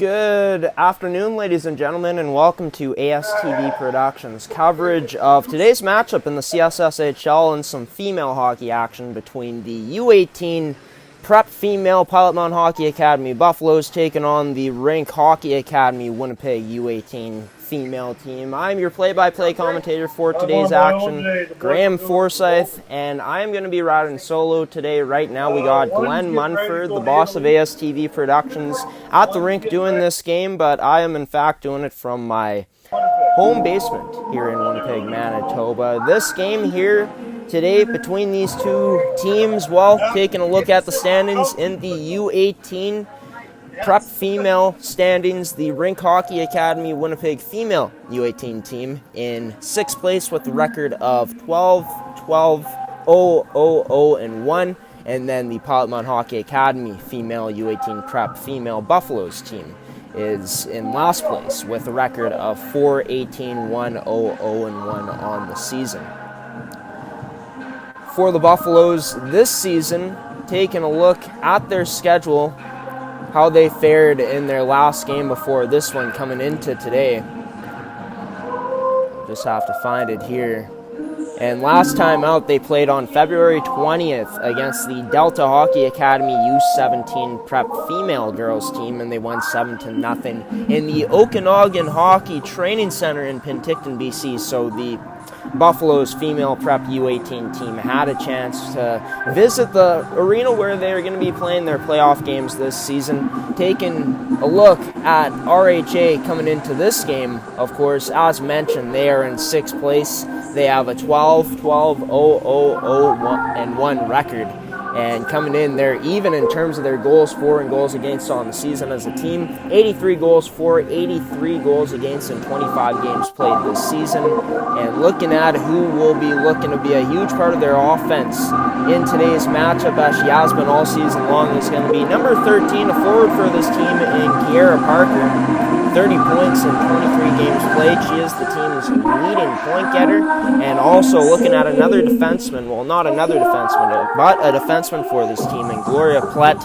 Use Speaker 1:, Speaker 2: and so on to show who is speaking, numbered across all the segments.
Speaker 1: Good afternoon, ladies and gentlemen, and welcome to ASTV Productions coverage of today's matchup in the CSSHL and some female hockey action between the U18 Prep Female Piot Mound Hockey Academy Buffaloes taking on the Rink Hockey Academy Winnipeg U18 female team. I'm your play-by-play commentator for today's action, Graham Forsyth, and I'm going to be riding solo today. Right now we got Glenn Munford, the boss of ASTV Productions, at the rink doing this game, but I am in fact doing it from my home basement here in Winnipeg, Manitoba. This game here today between these two teams, well, taking a look at the standings in the U18 Prep Female standings, the Rink Hockey Academy Winnipeg Female U18 team in 6th place with a record of 12-12-0-0-0-1, and then the Piot Mound Hockey Academy Female U18 Prep Female Buffaloes team is in last place with a record of 4-18-1-0-0-1 on the season. For the Buffaloes this season, taking a look at their schedule, how they fared in their last game before this one coming into today. Just have to find it here. And last time out, they played on February 20th against the Delta Hockey Academy U17 Prep Female Girls team, and they won 7-0 in the Okanagan Hockey Training Center in Penticton, BC. So the Buffalo's female prep U18 team had a chance to visit the arena where they're going to be playing their playoff games this season. Taking a look at RHA coming into this game, of course, as mentioned, they are in 6th place. They have a 12-12-0-0-0-1 record. And coming in, they're even in terms of their goals for and goals against on the season as a team. 83 goals for, 83 goals against in 25 games played this season. And looking at who will be looking to be a huge part of their offense in today's matchup, as she has been all season long, is going to be number 13, a forward for this team in Kiera Parker. 30 points in 23 games played. She is the team's leading point getter. And also looking at another defenseman, well, not another defenseman, but a defenseman for this team in Gloria Plett.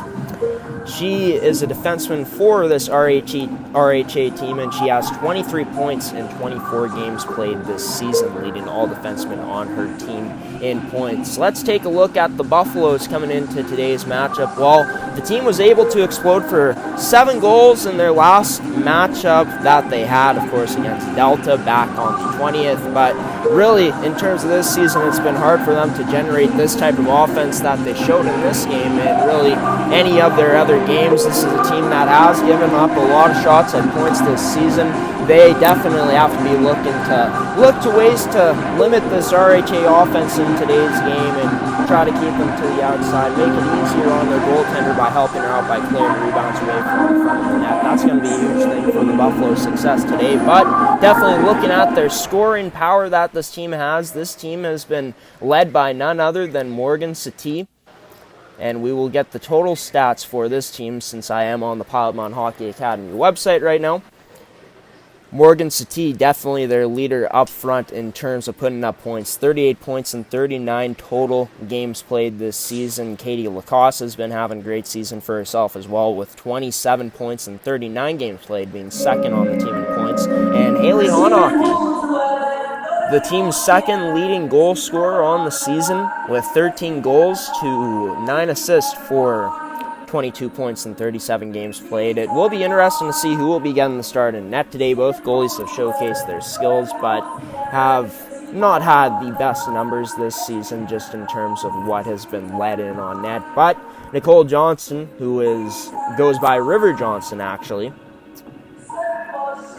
Speaker 1: She is a defenseman for this RHA team, and she has 23 points in 24 games played this season, leading all defensemen on her team in points. Let's take a look at the Buffaloes coming into today's matchup. Well, the team was able to explode for 7 goals in their last matchup that they had, of course, against Delta back on the 20th, but really, in terms of this season, it's been hard for them to generate this type of offense that they showed in this game, and really any of their other games. This is a team that has given up a lot of shots at points this season. They definitely have to be look to ways to limit this RHA offense in today's game and try to keep them to the outside, make it easier on their goaltender by helping her out by clearing rebounds away from the front of the net. That's going to be a huge thing for the Buffalo's success today, but definitely looking at their scoring power that this team has. This team has been led by none other than Morgan Satie. And we will get the total stats for this team since I am on the Piot Mound Hockey Academy website right now. Morgan Satie, definitely their leader up front in terms of putting up points. 38 points in 39 total games played this season. Katie Lacoste has been having a great season for herself as well, with 27 points in 39 games played, being second on the team in points. And Haley Honnocky, the team's second leading goal scorer on the season, with 13 goals to 9 assists for 22 points in 37 games played. It will be interesting to see who will be getting the start in net today. Both goalies have showcased their skills, but have not had the best numbers this season just in terms of what has been let in on net. But Nicole Johnston, who goes by River Johnston actually,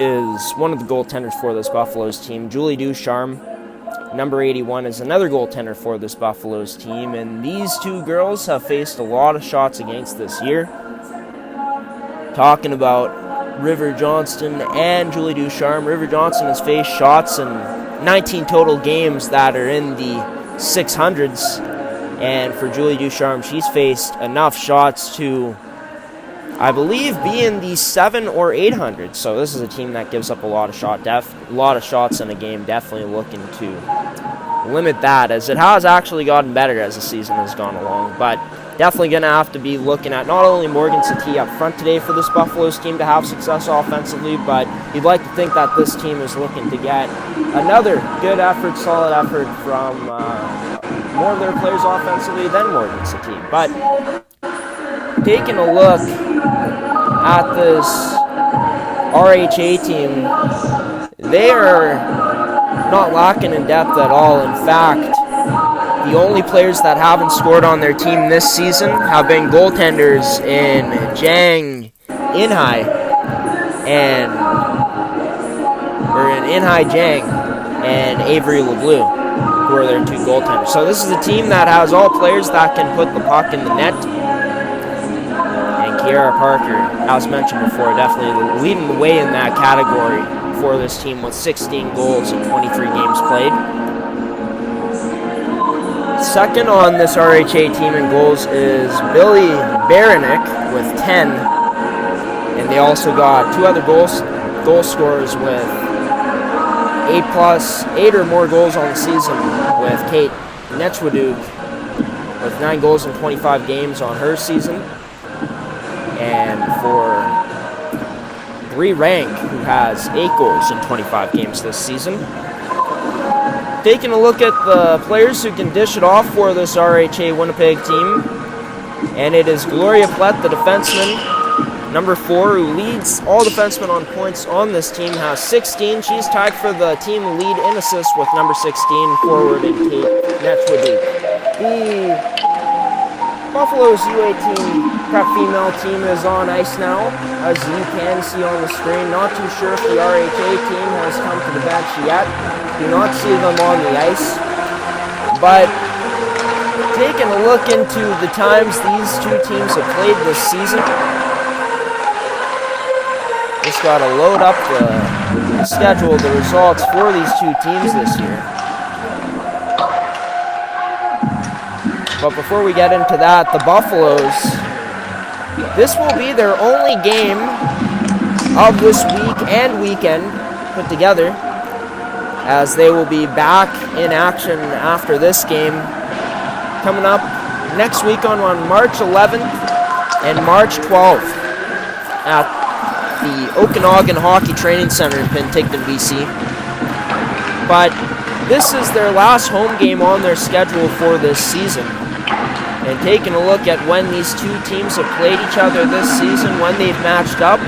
Speaker 1: is one of the goaltenders for this Buffaloes team. Julie Ducharme, number 81, is another goaltender for this Buffaloes team, and these two girls have faced a lot of shots against this year. Talking about River Johnston and Julie Ducharme, River Johnston has faced shots in 19 total games that are in the 600s, and for Julie Ducharme, she's faced enough shots to, I believe, be in the 700 or 800. So this is a team that gives up a lot of shots in a game. Definitely looking to limit that, as it has actually gotten better as the season has gone along. But definitely going to have to be looking at not only Morgan Satie up front today for this Buffaloes team to have success offensively, but you'd like to think that this team is looking to get another good effort, solid effort from more of their players offensively than Morgan Satie. But taking a look at this RHA team, they are not lacking in depth at all. In fact, the only players that haven't scored on their team this season have been goaltenders in Jang Inhai Jang and Avery LeBleu, who are their two goaltenders. So this is a team that has all players that can put the puck in the net. And Kiara Parker, as mentioned before, definitely leading the way in that category for this team with 16 goals in 23 games played. Second on this RHA team in goals is Billy Baranek with 10. And they also got two other goal scorers with 8 or more goals on the season, with Kate Netchwaduk with 9 goals in 25 games on her season. And for Bree Rank, who has 8 goals in 25 games this season. Taking a look at the players who can dish it off for this RHA Winnipeg team, and it is Gloria Plett, the defenseman, number 4, who leads all defensemen on points on this team, has 16. She's tied for the team lead in assists with number 16, forward and Kate Netchwaduk. The Buffaloes U18 prep female team is on ice now, as you can see on the screen. Not too sure if the RHA team has come to the bench yet. Do not see them on the ice. But taking a look into the times these two teams have played this season, just got to load up the schedule, the results for these two teams this year. But before we get into that, the Buffaloes, this will be their only game of this week and weekend put together, as they will be back in action after this game coming up next week on March 11th and March 12th at the Okanagan Hockey Training Center in Penticton, BC. But this is their last home game on their schedule for this season. And taking a look at when these two teams have played each other this season, when they've matched up,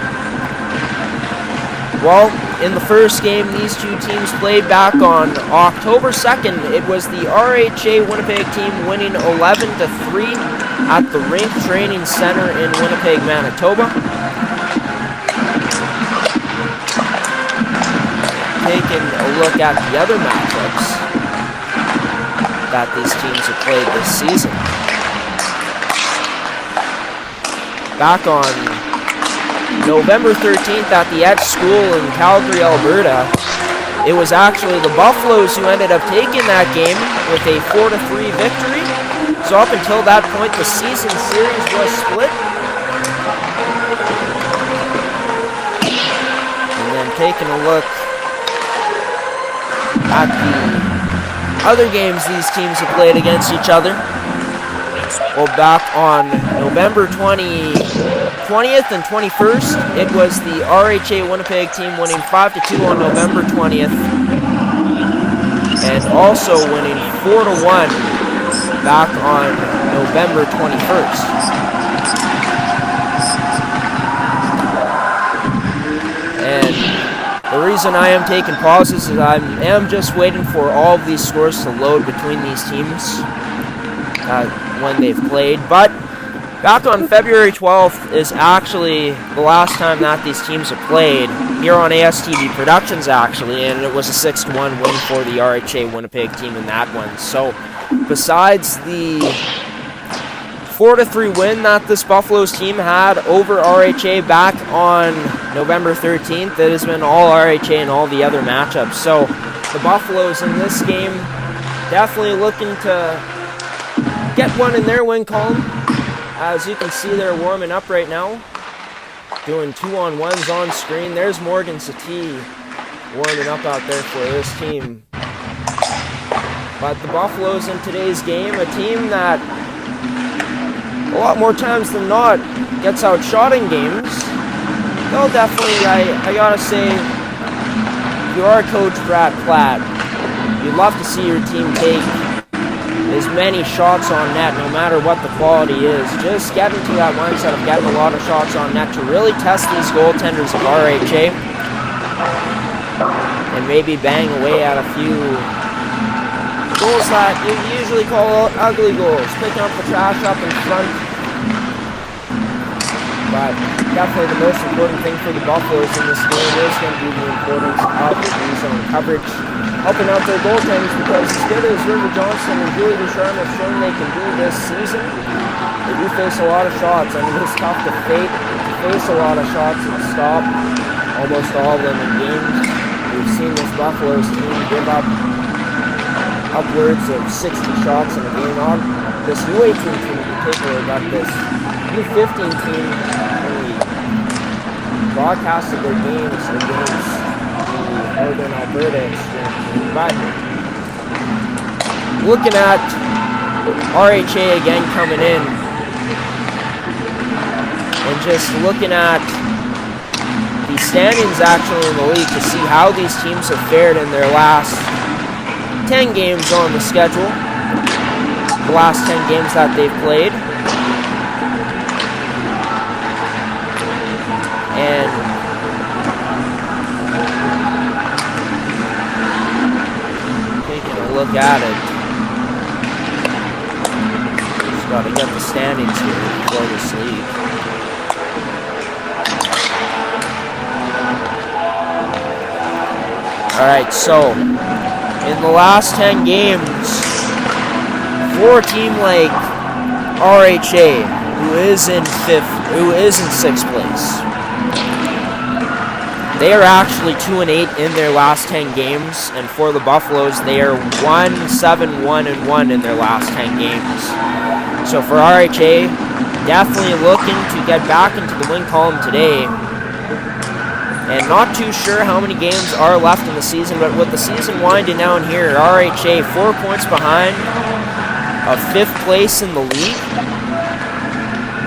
Speaker 1: well, in the first game these two teams played back on October 2nd, it was the RHA Winnipeg team winning 11-3 at the Rink Training Center in Winnipeg, Manitoba. Taking a look at the other matchups that these teams have played this season. Back on November 13th at the Edge School in Calgary, Alberta, it was actually the Buffaloes who ended up taking that game with a 4-3 victory. So up until that point, the season series was split. And then taking a look at the other games these teams have played against each other. Well, back on November 20th and 21st, it was the RHA Winnipeg team winning 5-2 on November 20th, and also winning 4-1 back on November 21st. And the reason I am taking pauses is I am just waiting for all of these scores to load between these teams when they've played. But back on February 12th is actually the last time that these teams have played here on ASTV Productions, actually, and it was a 6-1 win for the RHA Winnipeg team in that one. So besides the 4-3 win that this Buffaloes team had over RHA back on November 13th, it has been all RHA in all the other matchups. So the Buffaloes in this game definitely looking to get one in their win column. As you can see, they're warming up right now, doing 2-on-1s on screen. There's Morgan Satie warming up out there for this team. But the Buffaloes in today's game, a team that a lot more times than not gets outshot in games, they'll definitely, I gotta say, if you are a coach Brad Platt, you'd love to see your team take as many shots on net, no matter what the quality is. Just get into that mindset of getting a lot of shots on net to really test these goaltenders of RHA and maybe bang away at a few goals that you usually call ugly goals, picking up the trash up in front. But definitely the most important thing for the Buffaloes in this game is going to be the importance of the blue zone coverage, helping out their goaltenders, because as good as River Johnson and Julie Ducharme have shown they can do this season, they do face a lot of shots. I mean, it's tough to face a lot of shots and stop almost all of them in games. We've seen this Buffaloes team give up upwards of 60 shots in a game. On this U18 team in particular, got this U15 team really broadcasted their games against the Northern Alberta Exchange. But looking at RHA again coming in, and just looking at the standings actually in the league to see how these teams have fared in their last 10 games on the schedule, the last 10 games that they've played. And taking a look at it, just got to get the standings here for this league. Alright, so in the last 10 games, for a team like RHA, who is in 6th place, they are actually 2-8 in their last 10 games, and for the Buffaloes, they are 1-7-1-1 in their last 10 games. So for RHA, definitely looking to get back into the win column today. And not too sure how many games are left in the season, but with the season winding down here, RHA 4 points behind of 5th place in the league.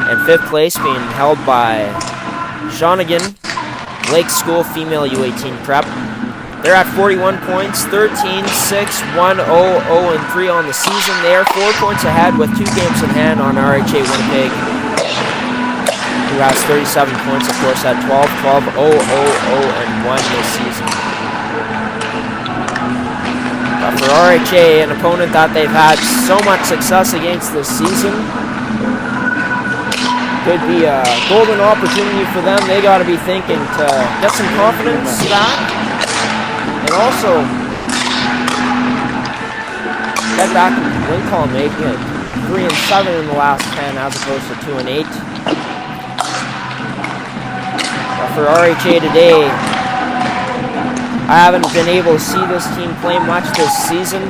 Speaker 1: And 5th place being held by Shawnigan Lake School Female U18 Prep. They're at 41 points, 13, 6, 1, 0, 0, and 3 on the season. They are 4 points ahead with 2 games in hand on RHA Winnipeg, who has 37 points, of course, at 12, 12, 0, 0, 0, and 1 this season. But for RHA, an opponent that they've had so much success against this season, could be a golden opportunity for them. They got to be thinking to get some confidence back, and also get back into the win column, making it 3-7 in the last 10 as opposed to 2-8. For RHA today, I haven't been able to see this team play much this season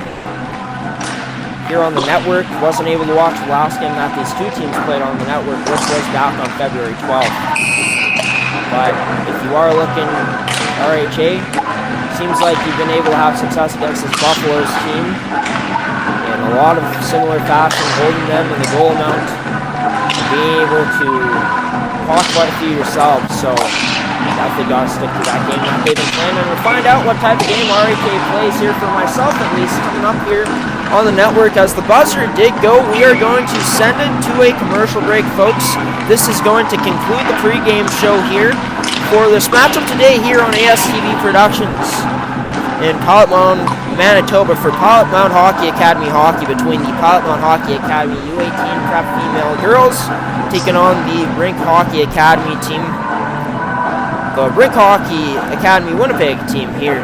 Speaker 1: here on the network. Wasn't able to watch the last game that these two teams played on the network, which was back on February 12th. But if you are looking at RHA, seems like you've been able to have success against this Buffaloes team in a lot of similar fashion, holding them in the goal amount, and being able to talk quite a few yourselves. So definitely got to stick to that game that they've been playing, and we'll find out what type of game RHA plays here for myself, at least, coming up here on the network. As the buzzer did go, we are going to send it to a commercial break, folks. This is going to conclude the pregame show here for this matchup today here on ASTV Productions in Piot Mound, Manitoba, for Piot Mound Hockey Academy hockey, between the Piot Mound Hockey Academy U18 Prep female girls taking on the Rink Hockey Academy team, the Rink Hockey Academy Winnipeg team, here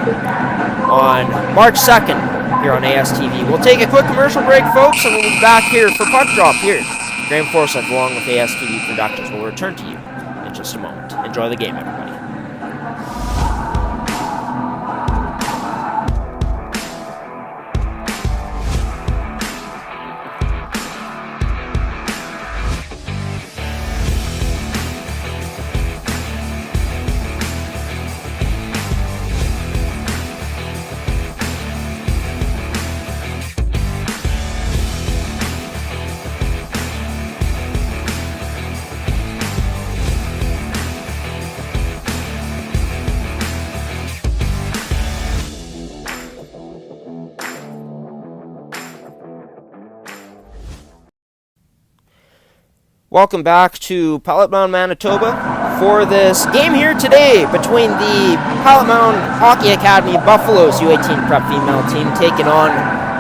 Speaker 1: on March 2nd here on ASTV. We'll take a quick commercial break, folks, and we'll be back here for Puck Drop here. Graham Forsyth along with ASTV Productions will return to you in just a moment. Enjoy the game, everybody. Welcome back to Piot Mound, Manitoba for this game here today between the Piot Mound Hockey Academy Buffaloes U18 Prep female team taking on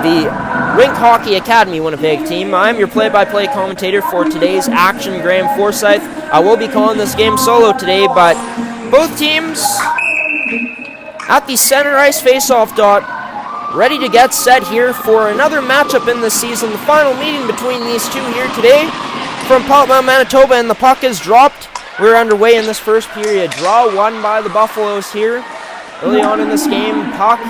Speaker 1: the Rink Hockey Academy Winnipeg team. I'm your play-by-play commentator for today's action, Graham Forsyth. I will be calling this game solo today, but both teams at the center ice face-off dot, ready to get set here for another matchup in this season, the final meeting between these two here today. From Piot Mound, Manitoba, and the puck is dropped. We're underway in this first period. Draw won by the Buffaloes here. Early on in this game, puck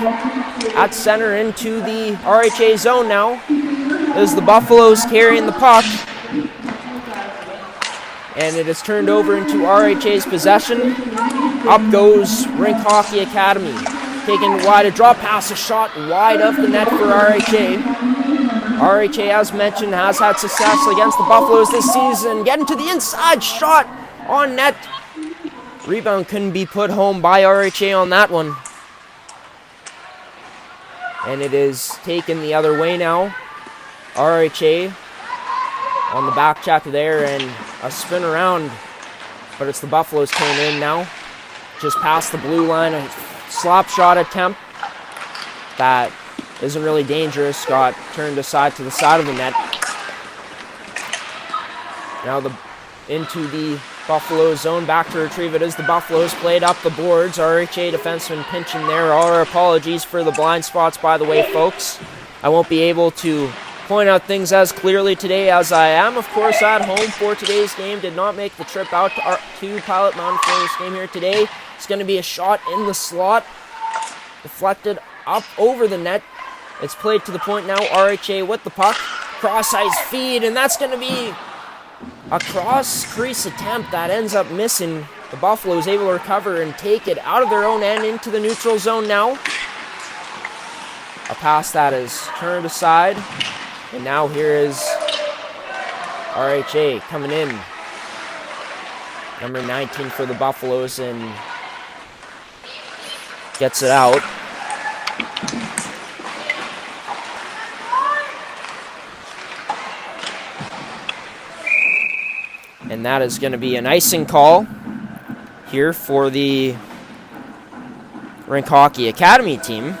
Speaker 1: at center into the RHA zone now. As the Buffaloes carrying the puck. And it is turned over into RHA's possession. Up goes Rink Hockey Academy. Taking wide, a draw pass, a shot wide of the net for RHA. RHA, as mentioned, has had success against the Buffaloes this season. Getting to the inside, shot on net. Rebound couldn't be put home by RHA on that one. And it is taken the other way now. RHA on the back check there and a spin around. But it's the Buffaloes coming in now. Just past the blue line, a slap shot attempt that isn't really dangerous. Got turned aside to the side of the net. Now into the Buffalo zone. Back to retrieve it as the Buffaloes played up the boards. RHA defenseman pinching there. Our apologies for the blind spots, by the way, folks. I won't be able to point out things as clearly today as I am, of course, at home for today's game. Did not make the trip out to Piot Mound for this game here today. It's going to be a shot in the slot. Deflected up over the net. It's played to the point now. RHA with the puck. Cross-ice feed, and that's going to be a cross-crease attempt that ends up missing. The Buffaloes able to recover and take it out of their own end into the neutral zone now. A pass that is turned aside. And now here is RHA coming in. Number 19 for the Buffaloes and gets it out. And that is going to be an icing call here for the Rink Hockey Academy team.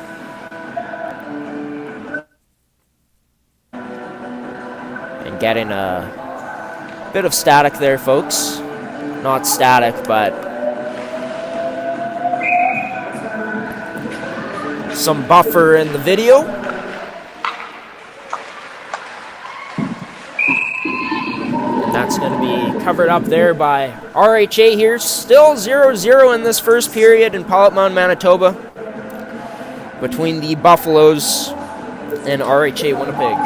Speaker 1: And getting a bit of static there, folks. Not static, but some buffer in the video. That's going to be covered up there by RHA here. Still 0-0 in this first period in Piot Mound, Manitoba, between the Buffaloes and RHA Winnipeg.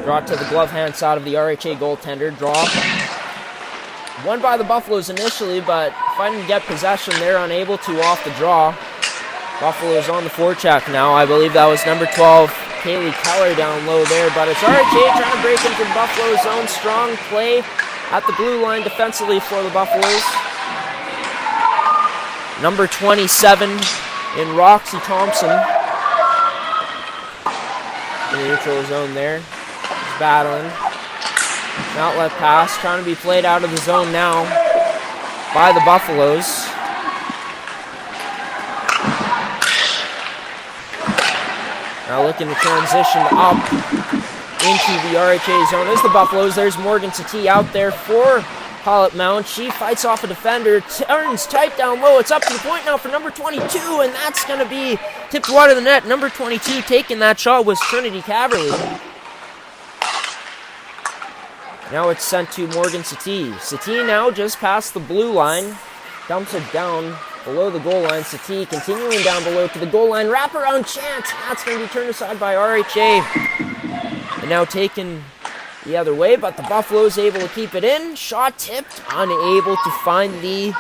Speaker 1: Draw to the glove hand side of the RHA goaltender. Draw. Won by the Buffaloes initially, but fighting to get possession, they're unable to off the draw. Buffaloes on the forecheck now. I believe that was number 12. Kaylee Keller down low there, but it's RHA trying to break into the Buffalo zone. Strong play at the blue line defensively for the Buffaloes. Number 27 in Roxy Thompson. In the neutral zone there. He's battling. An outlet pass trying to be played out of the zone now by the Buffaloes. Now looking to transition up into the RHA zone is the Buffaloes. There's Morgan Satie out there for Piot Mound. She fights off a defender, turns tight down low. It's up to the point now for number 22, and that's going to be tipped wide of the net. Number 22 taking that shot was Trinity Caverly. Now it's sent to Morgan Satie. Satie now just past the blue line, dumps it down below the goal line. Satie continuing down below to the goal line. Wraparound chance. That's going to be turned aside by RHA. And now taken the other way, but the Buffaloes able to keep it in. Shot tipped. Unable to find the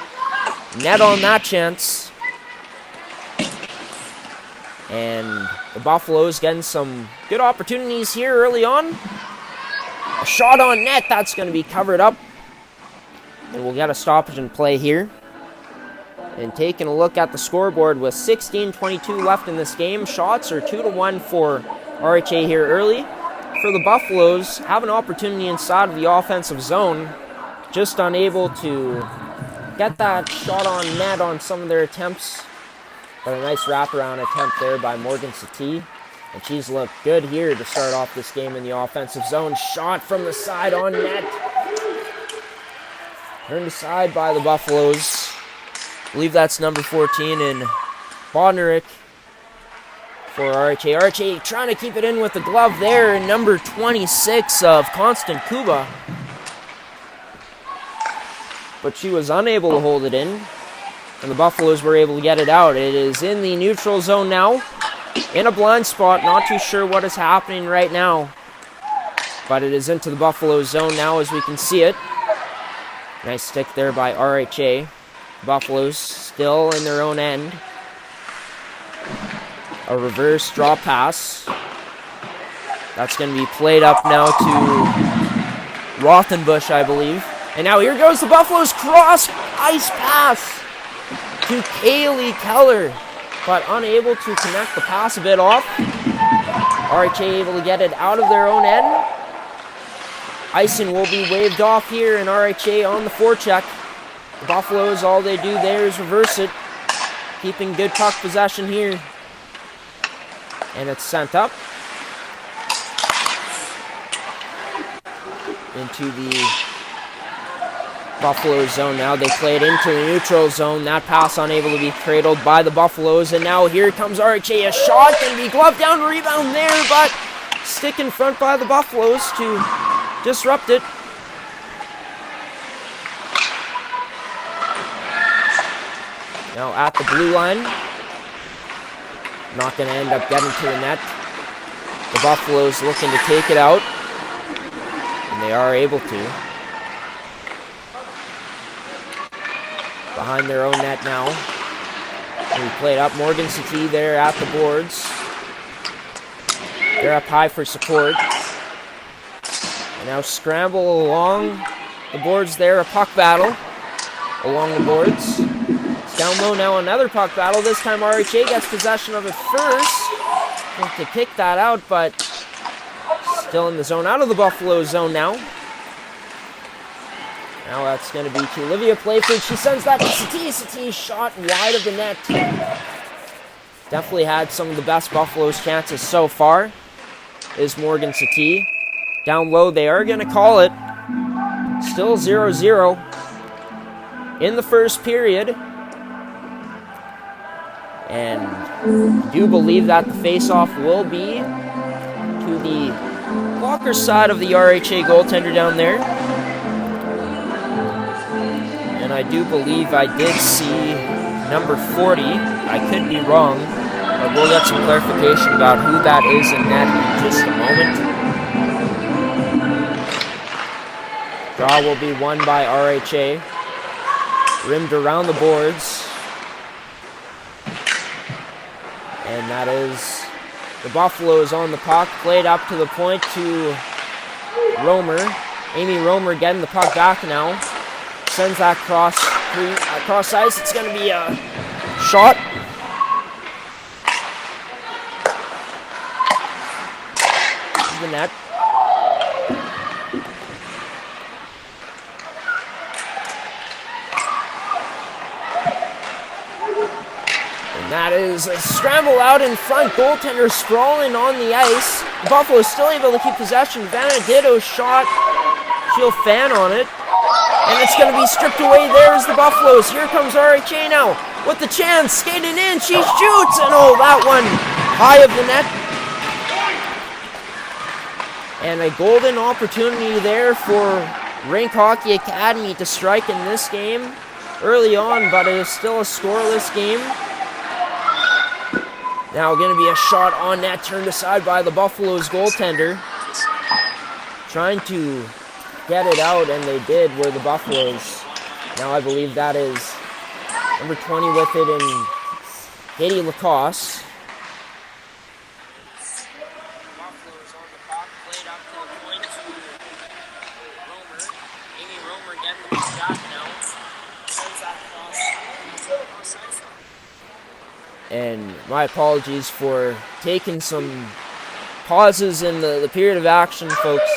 Speaker 1: net on that chance. And the Buffaloes getting some good opportunities here early on. A shot on net. That's going to be covered up. And we'll get a stoppage in play here. And taking a look at the scoreboard with 16:22 left in this game. Shots are 2-1 for RHA here early. for the Buffaloes have an opportunity inside of the offensive zone. Just unable to get that shot on net on some of their attempts. But a nice wraparound attempt there by Morgan Satie. And she's looked good here to start off this game in the offensive zone. Shot from the side on net. Turned aside by the Buffaloes. I believe that's number 14 in Bodnarick for RHA. RHA trying to keep it in with the glove there. And number 26 of Constant Kuba. But she was unable to hold it in. And the Buffaloes were able to get it out. It is in the neutral zone now. In a blind spot. Not too sure what is happening right now. But it is into the Buffalo zone now as we can see it. Nice stick there by RHA. Buffaloes still in their own end. A reverse draw pass. That's going to be played up now to Rothenbush, I believe. And now here goes the Buffaloes cross ice pass to Kaylee Keller, but unable to connect the pass a bit off. RHA able to get it out of their own end. Icing will be waved off here, and RHA on the forecheck. The Buffaloes, all they do there is reverse it, keeping good puck possession here. And it's sent up into the Buffalo zone now. They play it into the neutral zone. That pass unable to be cradled by the Buffaloes. And now here comes RHA. A shot can be gloved down, rebound there, but stick in front by the Buffaloes to disrupt it. Now at the blue line. Not going to end up getting to the net. The Buffaloes looking to take it out. And they are able to. Behind their own net now. We played up Morgan Satie there at the boards. They're up high for support. And now scramble along the boards there. A puck battle along the boards. It's down low now, another puck battle. This time RHA gets possession of it first. Have to pick that out, but still in the zone. Out of the Buffalo zone now. Now that's going to be to Olivia Playford. She sends that to Satie. Satie shot wide of the net. Definitely had some of the best Buffaloes chances so far. Is Morgan Satie. Down low, they are going to call it. Still 0-0 in the first period. And I do believe that the face-off will be to the blocker side of the RHA goaltender down there. And I do believe I did see number 40. I could be wrong, but we'll get some clarification about who that is in net in just a moment. Draw will be won by RHA. Rimmed around the boards. And that is the Buffaloes on the puck. Played up to the point to Romer. Amy Romer getting the puck back now. Sends that cross ice. It's going to be a shot. The net. And that is a scramble out in front. Goaltender sprawling on the ice. The Buffalo still able to keep possession. Vanaditto shot. She'll fan on it. And it's going to be stripped away. There's the Buffaloes. Here comes RHA now with the chance. Skating in. She shoots. And oh, that one high of the net. And a golden opportunity there for Rink Hockey Academy to strike in this game early on, but it is still a scoreless game. Now going to be a shot on net, turned aside by the Buffaloes goaltender. Trying to get it out, and they did, were the Buffaloes. Now I believe that is number 20 with it in Katie Lacoste. Buffaloes on the puck, played up to the point to Romer. Amy Romer getting the puck back now. Sends that across. And my apologies for taking some pauses in the period of action, folks,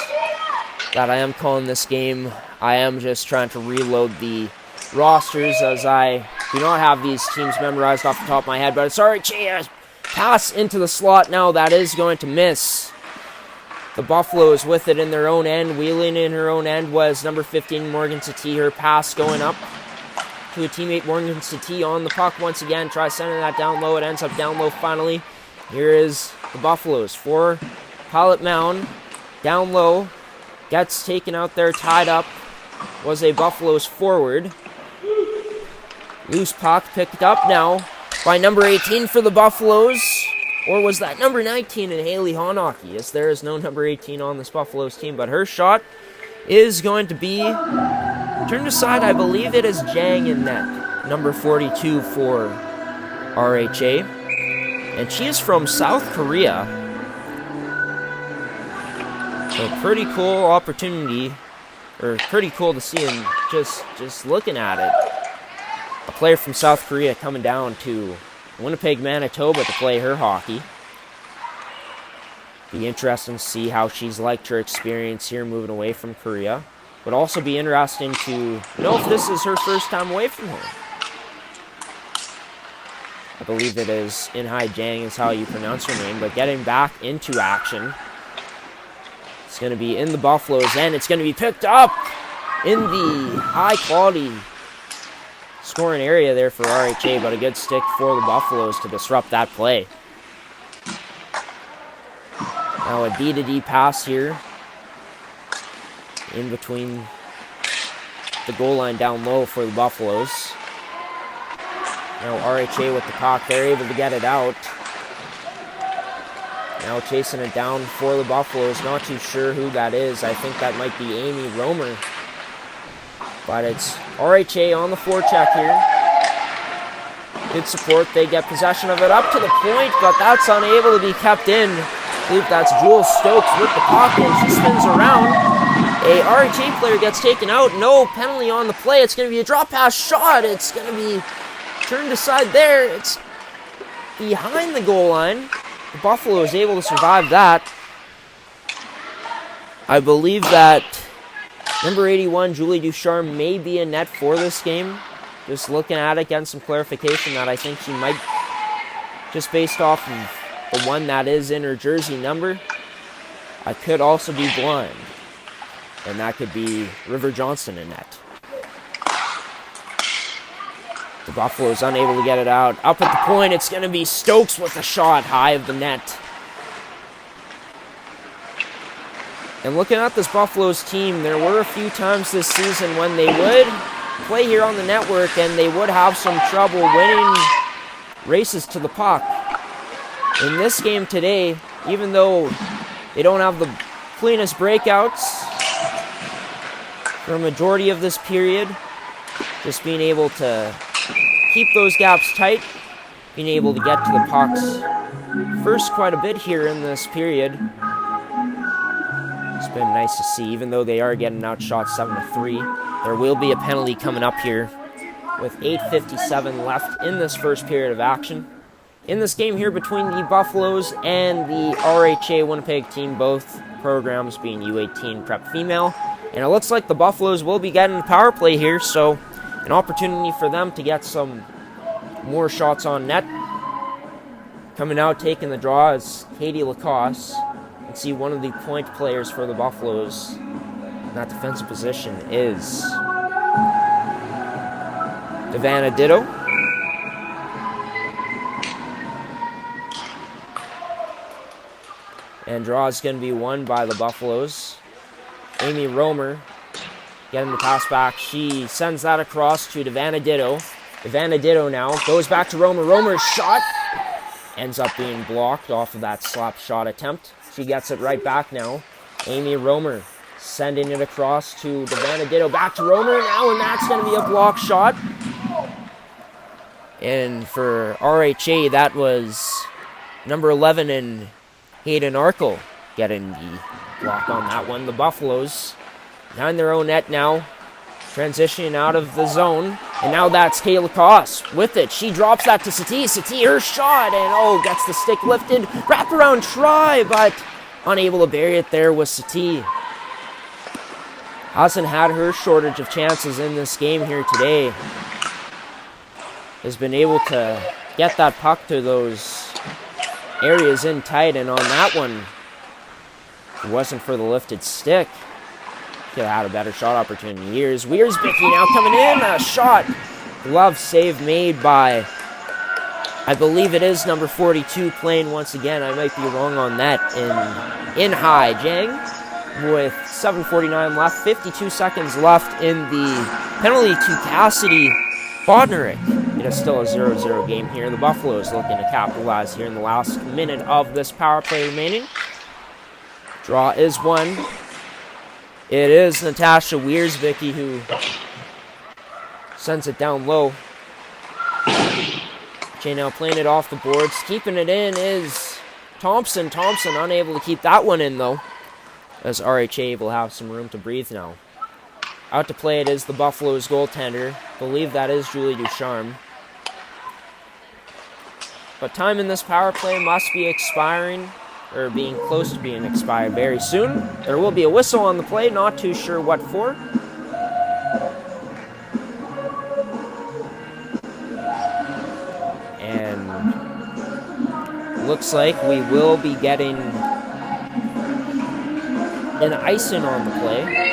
Speaker 1: that I am calling this game. I am just trying to reload the rosters as I do not have these teams memorized off the top of my head, but it's RHA. Pass into the slot now. That is going to miss. The Buffaloes with it in their own end. Wheeling in her own end was number 15, Morgan Satie. Her pass going up to a teammate, Morgan Satie, on the puck once again. Tries sending that down low. It ends up down low finally. Here is the Buffaloes for Piot Mound. Down low. Gets taken out there, tied up. Was a Buffaloes forward. Loose puck picked up now by number 18 for the Buffaloes. Or was that number 19 in Haley Hockey? Yes, there is no number 18 on this Buffaloes team, but her shot is going to be turned aside. I believe it is Jang in net, number 42 for RHA. And she is from South Korea. So pretty cool opportunity, or pretty cool to see, and just looking at it. A player from South Korea coming down to Winnipeg, Manitoba to play her hockey. Be interesting to see how she's liked her experience here moving away from Korea. Would also be interesting to know if this is her first time away from home. I believe it is In-Hai Jang is how you pronounce her name, but getting back into action. It's going to be in the Buffaloes, and it's going to be picked up in the high-quality scoring area there for RHA, but a good stick for the Buffaloes to disrupt that play. Now a D-to-D pass here in between the goal line down low for the Buffaloes. Now RHA with the puck, they're able to get it out. Now chasing it down for the Buffaloes, not too sure who that is. I think that might be Amy Romer. But it's RHA on the forecheck here. Good support. They get possession of it up to the point, but that's unable to be kept in. I believe that's Jules Stokes with the puck, and she spins around. A RHA player gets taken out. No penalty on the play. It's going to be a drop pass shot. It's going to be turned aside there. It's behind the goal line. The Buffalo is able to survive that. I believe that number 81, Julie Ducharme, may be in net for this game. Just looking at it, getting some clarification that I think she might, just based off of the one that is in her jersey number. I could also be blind, and that could be River Johnston in net. The Buffalo is unable to get it out. Up at the point, it's going to be Stokes with a shot high of the net. And looking at this Buffaloes team, there were a few times this season when they would play here on the network and they would have some trouble winning races to the puck. In this game today, even though they don't have the cleanest breakouts for a majority of this period, just being able to keep those gaps tight, being able to get to the pucks first quite a bit here in this period. It's been nice to see, even though they are getting outshot 7-3. There will be a penalty coming up here with 8:57 left in this first period of action. In this game here between the Buffaloes and the RHA Winnipeg team, both programs being U18 prep female. And it looks like the Buffaloes will be getting the power play here, so an opportunity for them to get some more shots on net. Coming out, taking the draw is Katie Lacoste. You can see one of the point players for the Buffaloes in that defensive position is Devana Ditto. And draw is going to be won by the Buffaloes. Amy Romer getting the pass back. She sends that across to Devana Ditto. Devana Ditto now goes back to Romer. Romer's shot ends up being blocked off of that slap shot attempt. She gets it right back now. Amy Romer sending it across to Devana Ditto. Back to Romer now, and that's going to be a block shot. And for RHA, that was number 11 in Hayden Arkle getting the block on that one. The Buffaloes behind their own net now, transitioning out of the zone. And now that's Kayla Koss with it. She drops that to Satie. Satie, her shot, and gets the stick lifted. Wraparound try, but unable to bury it there was Satie. Hasn't had her shortage of chances in this game here today. Has been able to get that puck to those areas in tight, and on that one, if it wasn't for the lifted stick, could have had a better shot opportunity. Here's Wiersbicky now coming in, a shot. Glove save made by, I believe it is number 42 playing once again. I might be wrong on that. In high, Jang with 7:49 left, 52 seconds left in the penalty to Cassidy Bodnarik. It is still a 0-0 game here. The Buffaloes looking to capitalize here in the last minute of this power play remaining. Draw is won. It is Natasha Wiersbicky who sends it down low. Okay, now playing it off the boards. Keeping it in is Thompson. Thompson unable to keep that one in, though, as RHA will have some room to breathe now. Out to play it is the Buffaloes goaltender. Believe that is Julie Ducharme. But time in this power play must be expiring, or being close to being expired very soon. There will be a whistle on the play, not too sure what for. And looks like we will be getting an icing on the play.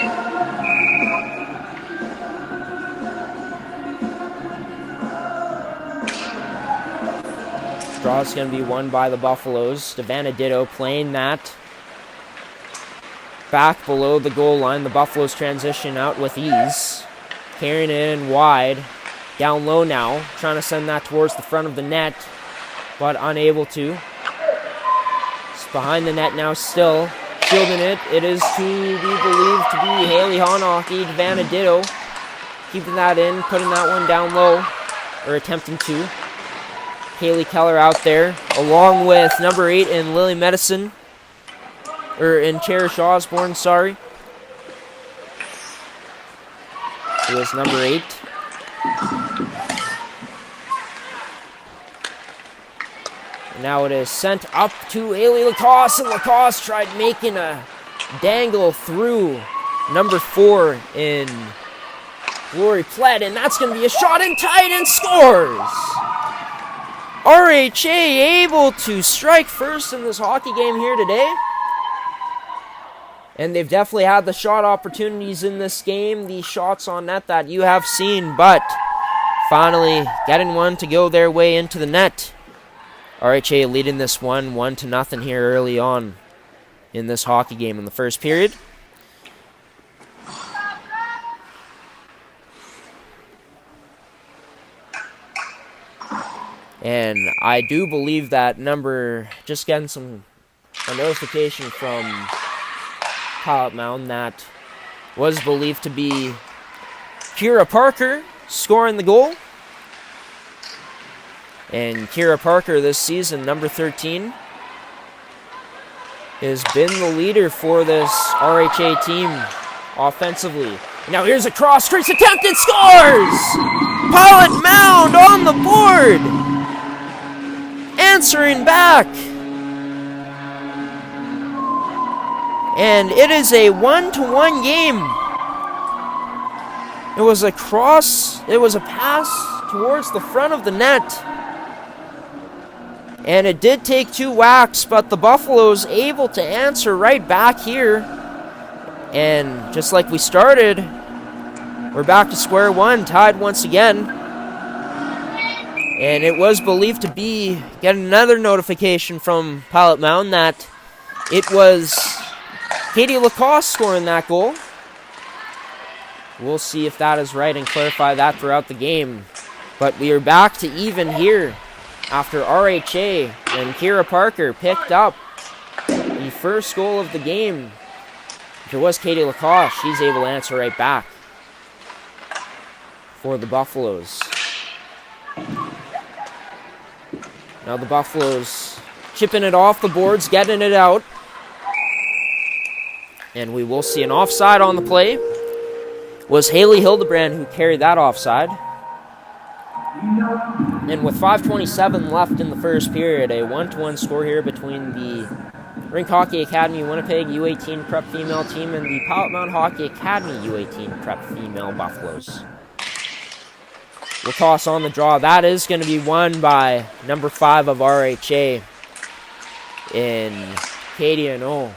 Speaker 1: Draw is going to be won by the Buffaloes. Savannah Ditto playing that back below the goal line. The Buffaloes transition out with ease. Carrying it in wide. Down low now. Trying to send that towards the front of the net, but unable to. It's behind the net now still. Shielding it. It is to be believed to be Haley Honhockey. Savannah Ditto keeping that in. Putting that one down low. Or attempting to. Haley Keller out there, along with number 8 in Lily Medicine, or in Cherish Osborne, sorry. It was number 8. And now it is sent up to Haley Lacoste, and Lacoste tried making a dangle through number 4 in Glory Plett, and that's going to be a shot in tight and scores! RHA able to strike first in this hockey game here today. And they've definitely had the shot opportunities in this game, the shots on net that you have seen, but finally getting one to go their way into the net. RHA leading this one 1-0 here early on in this hockey game in the first period. And I do believe that just getting a notification from Piot Mound that was believed to be Kira Parker scoring the goal. And Kira Parker this season, number 13, has been the leader for this RHA team offensively. Now here's a cross-crease attempt and scores! Piot Mound on the board! Answering back. And it is a 1-1 game. It was a pass towards the front of the net. And it did take 2 whacks, but the Buffaloes able to answer right back here. And just like we started, we're back to square one, tied once again. And it was believed to be getting another notification from Piot Mound that it was Katie Lacoste scoring that goal. We'll see if that is right and clarify that throughout the game. But we are back to even here after RHA and Kira Parker picked up the first goal of the game. If it was Katie Lacoste, she's able to answer right back for the Buffaloes. Now the Buffaloes chipping it off the boards, getting it out. And we will see an offside on the play. It was Haley Hildebrand who carried that offside. And with 5:27 left in the first period, a 1-1 score here between the Rink Hockey Academy Winnipeg U18 Prep Female Team and the Piot Mound Hockey Academy U18 Prep Female Buffaloes. We'll toss on the draw. That is going to be won by number 5 of RHA in Katie and O.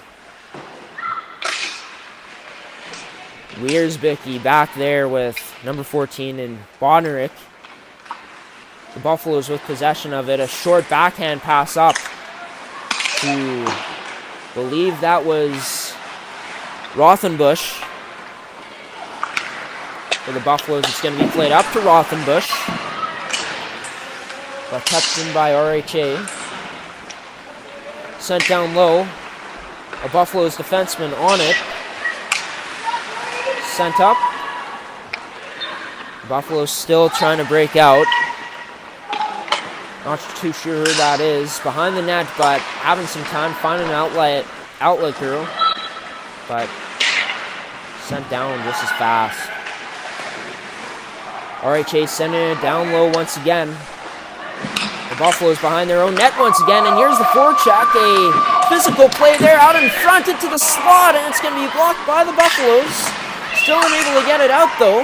Speaker 1: Wiersbicki back there with number 14 in Bodnarick. The Buffaloes with possession of it. A short backhand pass up to, believe that was Rothenbusch. For the Buffaloes, it's going to be played up to Rothenbusch, but kept in by RHA. Sent down low. A Buffaloes defenseman on it. Sent up. Buffaloes still trying to break out. Not too sure who that is. Behind the net, but having some time finding an outlet girl. But sent down just as fast. RHA sending it down low once again. The Buffaloes behind their own net once again, and here's the forecheck. A physical play there out in front into the slot, and it's going to be blocked by the Buffaloes. Still unable to get it out though.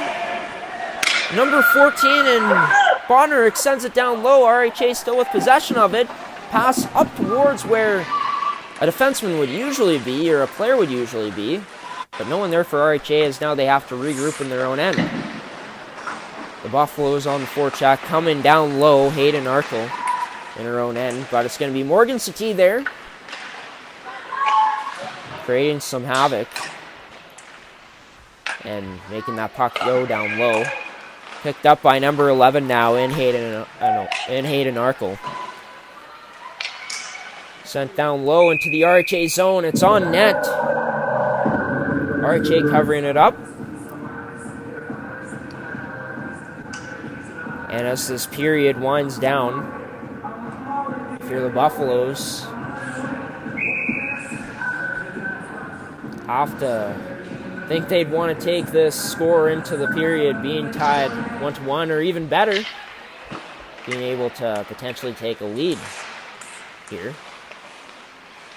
Speaker 1: Number 14 in Bodnarick sends it down low. RHA still with possession of it. Pass up towards where a defenseman would usually be, or a player would usually be. But no one there for RHA, as now they have to regroup in their own end. The Buffaloes on the forecheck coming down low. Hayden Arkle in her own end. But it's going to be Morgan Satie there, creating some havoc and making that puck go down low. Picked up by number 11 now in Hayden Arkle. Sent down low into the RHA zone. It's on net. RHA covering it up. And as this period winds down, if you're the Buffaloes, have to think they'd want to take this score into the period, being tied 1-1 or even better, being able to potentially take a lead here.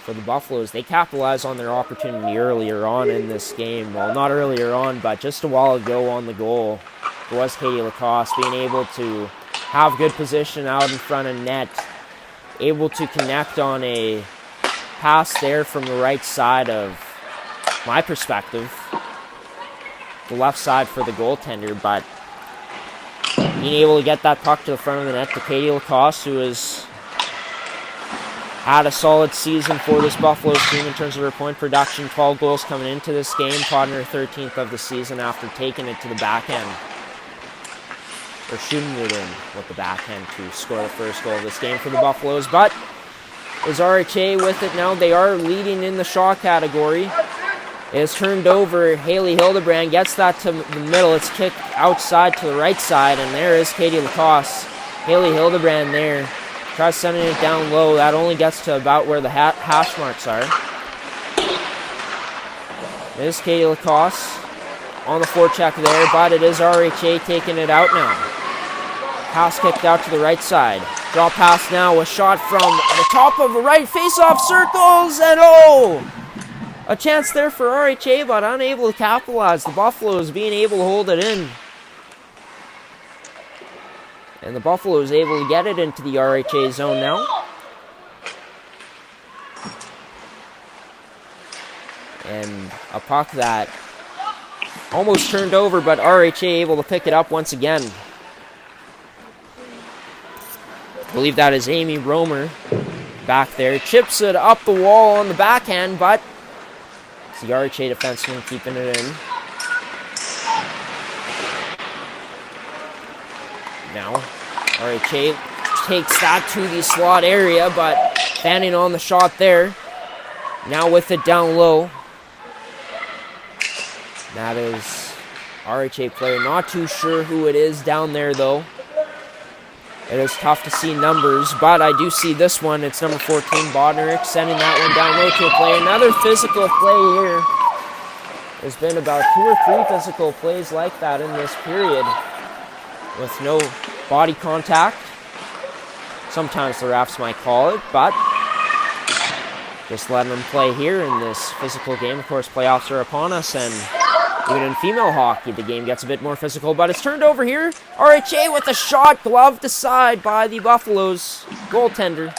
Speaker 1: For the Buffaloes, they capitalized on their opportunity earlier on in this game. Well, not earlier on, but just a while ago on the goal. It was Katie Lacoste being able to have good position out in front of net, able to connect on a pass there from the right side of my perspective, the left side for the goaltender, but being able to get that puck to the front of the net to Katie Lacoste, who has had a solid season for this Buffaloes team in terms of her point production. 12 goals coming into this game, caught in her 13th of the season after taking it to the backhand, or shooting it in with the backhand to score the first goal of this game for the Buffaloes. But is RHA with it now? They are leading in the shot category. It is turned over. Haley Hildebrand gets that to the middle. It's kicked outside to the right side, and there is Katie Lacoste. Haley Hildebrand there. Tries sending it down low. That only gets to about where the hash marks are. It is Katie Lacoste on the forecheck there, but it is RHA taking it out now. Pass kicked out to the right side. Draw pass now. A shot from the top of the right face-off circles, and a chance there for RHA, but unable to capitalize. The Buffaloes being able to hold it in. And the Buffaloes able to get it into the RHA zone now. And a puck that almost turned over, but RHA able to pick it up once again. I believe that is Amy Romer back there. Chips it up the wall on the backhand, but it's the RHA defenseman keeping it in. Now, RHA takes that to the slot area, but fanning on the shot there. Now with it down low. That is RHA player. Not too sure who it is down there, though. It is tough to see numbers, but I do see this one. It's number 14, Bodnarick, sending that one down low to a play. Another physical play here. There's been about 2 or 3 physical plays like that in this period with no body contact. Sometimes the refs might call it, but just letting them play here in this physical game. Of course, playoffs are upon us, and even in female hockey, the game gets a bit more physical, but it's turned over here. RHA with a shot, gloved aside by the Buffaloes goaltender.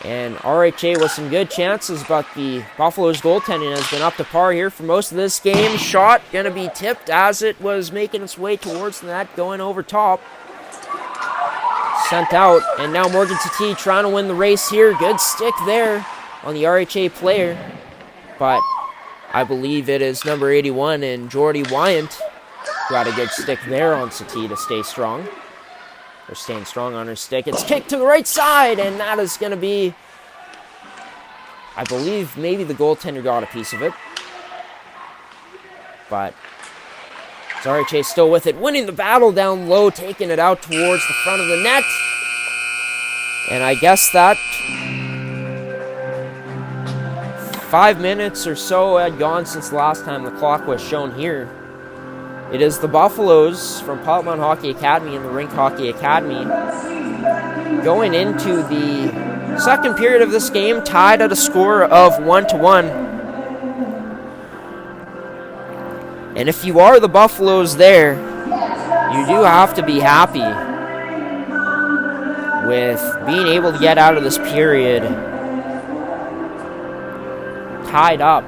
Speaker 1: And RHA with some good chances, but the Buffaloes goaltending has been up to par here for most of this game. Shot going to be tipped as it was making its way towards the net, going over top. Sent out, and now Morgan Tati trying to win the race here. Good stick there on the RHA player, but I believe it is number 81 and Jordy Wyant who had a good stick there on Tati to stay strong. They're staying strong on her stick. It's kicked to the right side, and that is going to be, I believe maybe the goaltender got a piece of it. But RHA still with it, winning the battle down low, taking it out towards the front of the net. And I guess that 5 minutes or so had gone since the last time the clock was shown here. It is the Buffaloes from Piot Mound Hockey Academy and the Rink Hockey Academy going into the second period of this game, tied at a score of 1-1. And if you are the Buffaloes there, you do have to be happy with being able to get out of this period tied up.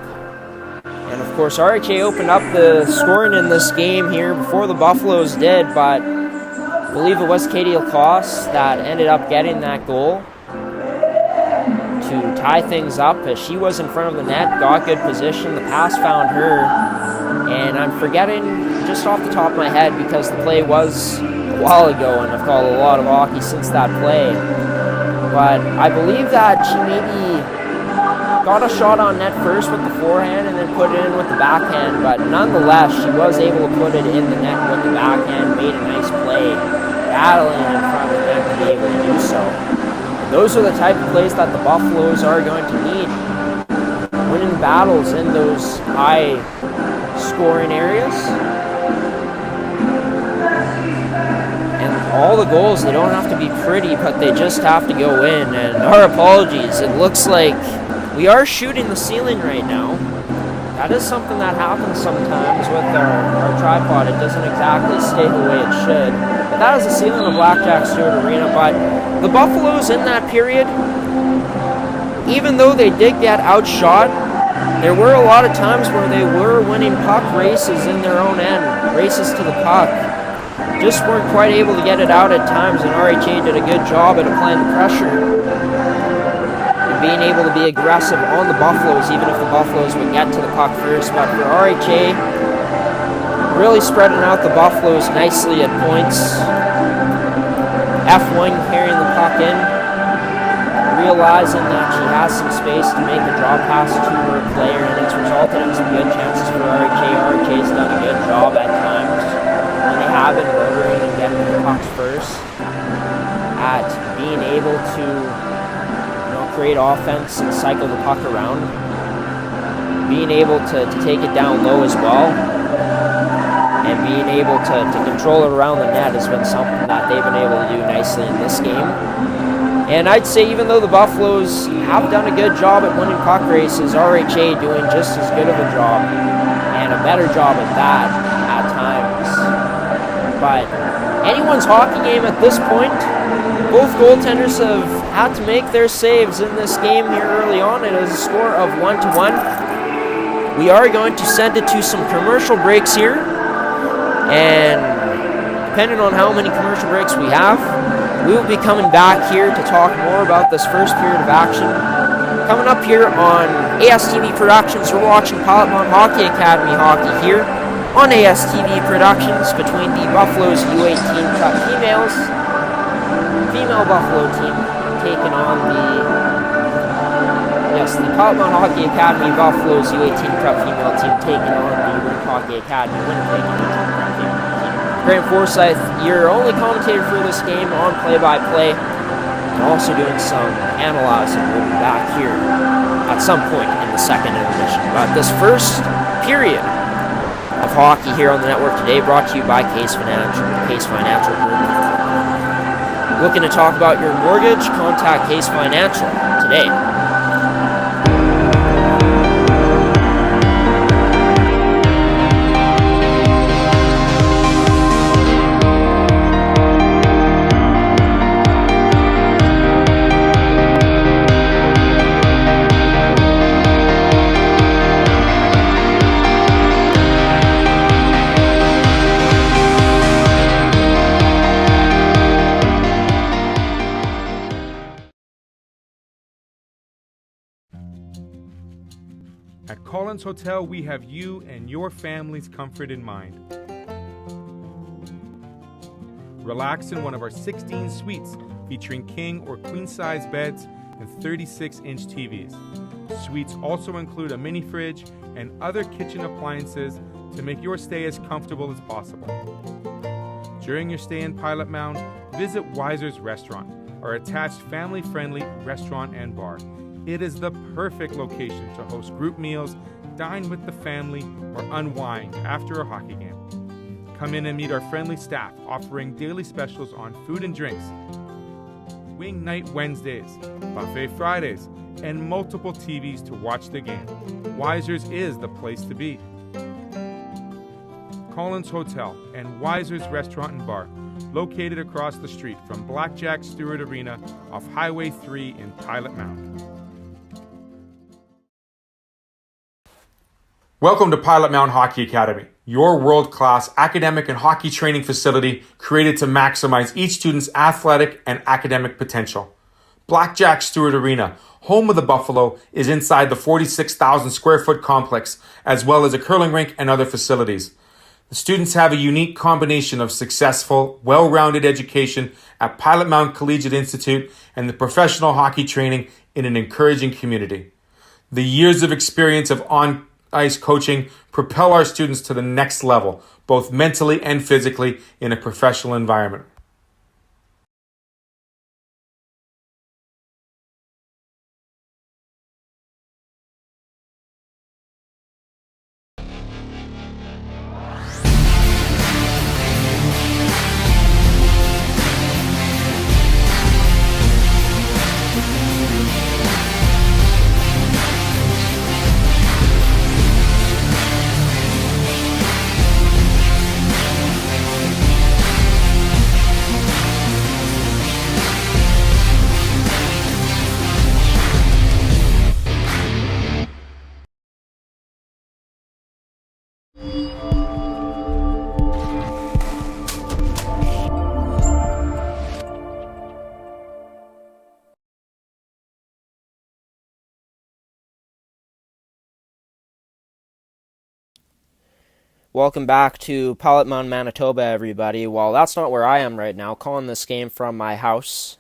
Speaker 1: And of course, RHA opened up the scoring in this game here before the Buffaloes did, but I believe it was Katie Lacoste that ended up getting that goal to tie things up as she was in front of the net, got good position, the pass found her, and I'm forgetting just off the top of my head because the play was a while ago and I've called a lot of hockey since that play, but I believe that she maybe got a shot on net first with the forehand and then put it in with the backhand, but nonetheless, she was able to put it in the net with the backhand, made a nice play, battling in front of the net to be able to do so. And those are the type of plays that the Buffaloes are going to need. Winning battles in those high scoring areas. And all the goals, they don't have to be pretty, but they just have to go in. And our apologies, it looks like we are shooting the ceiling right now. That is something that happens sometimes with our tripod. It doesn't exactly stay the way it should. But that is the ceiling of Blackjack Stewart Arena. But the Buffaloes in that period, even though they did get outshot, there were a lot of times where they were winning puck races in their own end, races to the puck. Just weren't quite able to get it out at times, and RHA did a good job at applying the pressure. Being able to be aggressive on the Buffaloes, even if the Buffaloes would get to the puck first. But for RHA, really spreading out the Buffaloes nicely at points. F1 carrying the puck in, realizing that she has some space to make a draw pass to her player, and it's resulted in some good chances for RHA. RHA's done a good job at times when they have been murdering and getting the pucks first at being able to create offense and cycle the puck around. Being able to take it down low as well, and being able to control it around the net has been something that they've been able to do nicely in this game. And I'd say even though the Buffaloes have done a good job at winning puck races, RHA doing just as good of a job, and a better job at that at times. But anyone's hockey game at this point, both goaltenders have had to make their saves in this game here early on. It is a score of 1-1. We are going to send it to some commercial breaks here, and depending on how many commercial breaks we have, we will be coming back here to talk more about this first period of action. Coming up here on ASTV Productions, we're watching Piot Mound Hockey Academy hockey here on ASTV Productions between the Buffaloes U18 Cup female Buffalo team taking on the Piot Mound Hockey Academy Buffaloes U18 Cup female team taking on the Rink Hockey Academy Winnipeg U18 Cup female team. Grant Forsyth, your only commentator for this game on play-by-play, and also doing some analyzing. We'll be back here at some point in the second intermission. But this first period of hockey here on the network today brought to you by Caisse Financial. Caisse Financial Group. Looking to talk about your mortgage? Contact Caisse Financial today.
Speaker 2: At Collins Hotel, we have you and your family's comfort in mind. Relax in one of our 16 suites featuring king or queen size beds and 36-inch TVs. Suites also include a mini fridge and other kitchen appliances to make your stay as comfortable as possible. During your stay in Piot Mound, visit Wiser's Restaurant, our attached family-friendly restaurant and bar. It is the perfect location to host group meals, dine with the family, or unwind after a hockey game. Come in and meet our friendly staff offering daily specials on food and drinks, wing night Wednesdays, buffet Fridays, and multiple TVs to watch the game. Wiser's is the place to be. Collins Hotel and Wiser's Restaurant and Bar, located across the street from Blackjack Stewart Arena off Highway 3 in Piot Mound. Welcome to Piot Mound Hockey Academy, your world-class academic and hockey training facility created to maximize each student's athletic and academic potential. Blackjack Stewart Arena, home of the Buffalo, is inside the 46,000 square foot complex, as well as a curling rink and other facilities. The students have a unique combination of successful, well-rounded education at Piot Mound Collegiate Institute and the professional hockey training in an encouraging community. The years of experience of on-ice coaching propel our students to the next level, both mentally and physically, in a professional environment.
Speaker 1: Welcome back to Piot Mound, Manitoba, everybody. Well, that's not where I am right now. Calling this game from my house.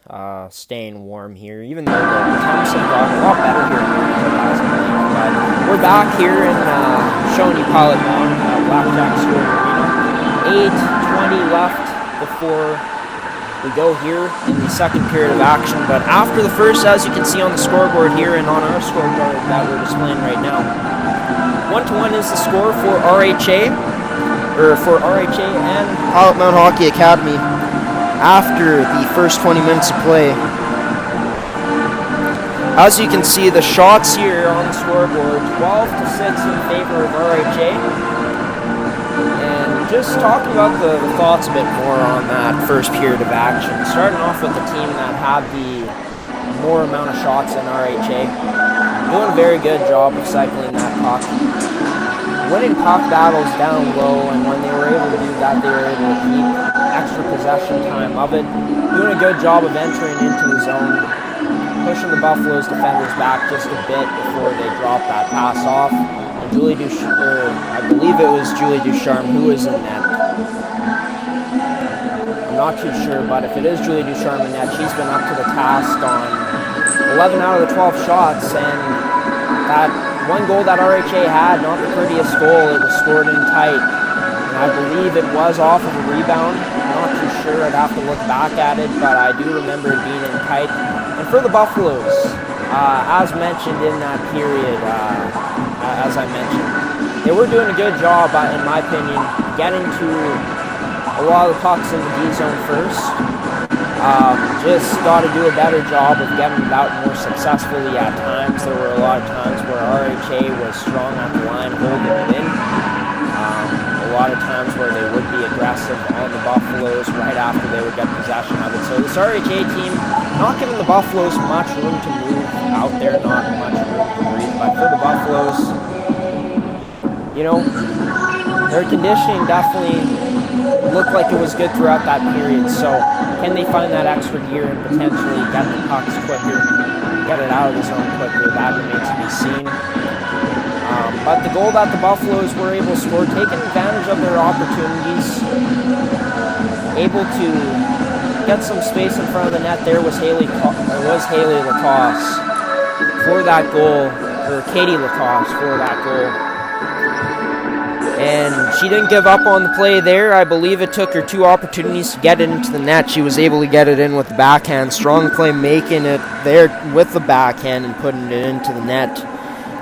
Speaker 1: Staying warm here, even though the temps have gotten a lot better here in Manitoba as of late. But we're back here and showing you Piot Mound, Blackjack Stewart Arena. 8:20 left before we go here in the second period of action. But after the first, as you can see on the scoreboard here and on our scoreboard that we're displaying right now, 1-1 is the score for RHA and Piot Mound Hockey Academy after the first 20 minutes of play. As you can see, the shots here on the scoreboard, 12-6 in favor of RHA. And just talking about the thoughts a bit more on that first period of action. Starting off with the team that had the more amount of shots than RHA. Doing a very good job of cycling that puck. Winning puck battles down low, and when they were able to do that, they were able to keep extra possession time of it. Doing a good job of entering into the zone, pushing the Buffalo's defenders back just a bit before they dropped that pass off. And I believe it was Julie Ducharme who was in net. I'm not too sure, but if it is Julie Ducharme in net, she's been up to the task on 11 out of the 12 shots, and that one goal that RHA had, not the prettiest goal, it was scored in tight. And I believe it was off of a rebound. I'm not too sure, I'd have to look back at it, but I do remember it being in tight. And for the Buffaloes, as mentioned in that period, as I mentioned, they were doing a good job, in my opinion, getting to a lot of the pucks in the D zone first. Just got to do a better job of getting it out more successfully at times. There were a lot of times where RHA was strong at the line holding it in. A lot of times where they would be aggressive on the Buffaloes right after they would get possession of it. So this RHA team not giving the Buffaloes much room to move out there, not much room to breathe. But for the Buffaloes, their conditioning definitely looked like it was good throughout that period. So can they find that extra gear and potentially get the pucks quicker, get it out of the zone quicker? That remains to be seen. But the goal that the Buffaloes were able to score, taking advantage of their opportunities, able to get some space in front of the net there was Haley Lacoste for that goal, or Katie Lacoste for that goal. And she didn't give up on the play there. I believe it took her 2 opportunities to get it into the net. She was able to get it in with the backhand. Strong play, making it there with the backhand and putting it into the net.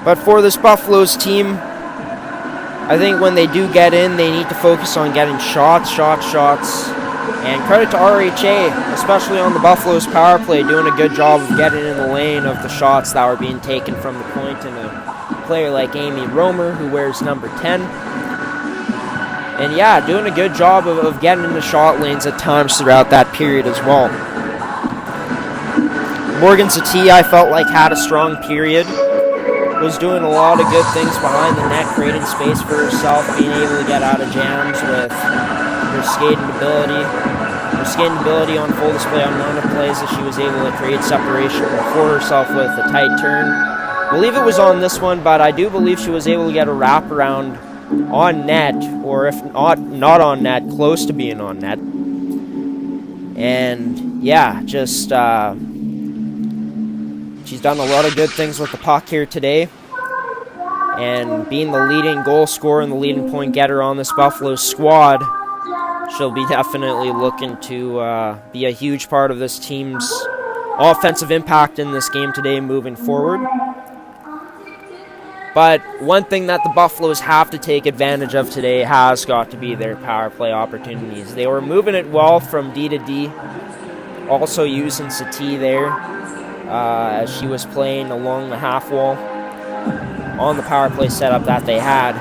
Speaker 1: But for this Buffaloes team, I think when they do get in, they need to focus on getting shots. And credit to RHA, especially on the Buffaloes power play, doing a good job of getting in the lane of the shots that were being taken from the point, and a player like Amy Romer, who wears number 10. And yeah, doing a good job of getting in the shot lanes at times throughout that period as well. Morgan Satie, I felt like, had a strong period. Was doing a lot of good things behind the net, creating space for herself, being able to get out of jams with her skating ability. Her skating ability on full display on one of the plays that she was able to create separation for herself with a tight turn. I believe it was on this one, but I do believe she was able to get a wraparound on net, or if not on net, close to being on net. And yeah, just she's done a lot of good things with the puck here today. And being the leading goal scorer and the leading point getter on this Buffalo squad, she'll be definitely looking to be a huge part of this team's offensive impact in this game today moving forward. But one thing that the Buffaloes have to take advantage of today has got to be their power play opportunities. They were moving it well from D to D, also using Satie there as she was playing along the half wall on the power play setup that they had.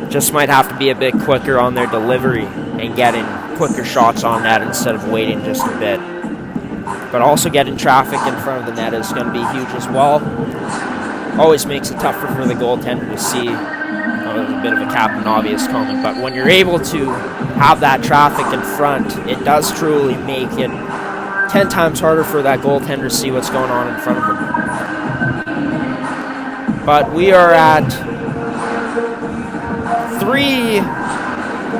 Speaker 1: Just might have to be a bit quicker on their delivery and getting quicker shots on net instead of waiting just a bit. But also getting traffic in front of the net is going to be huge as well. Always makes it tougher for the goaltender to see. A bit of a Captain Obvious comment, but when you're able to have that traffic in front, it does truly make it 10 times harder for that goaltender to see what's going on in front of him. But we are at 3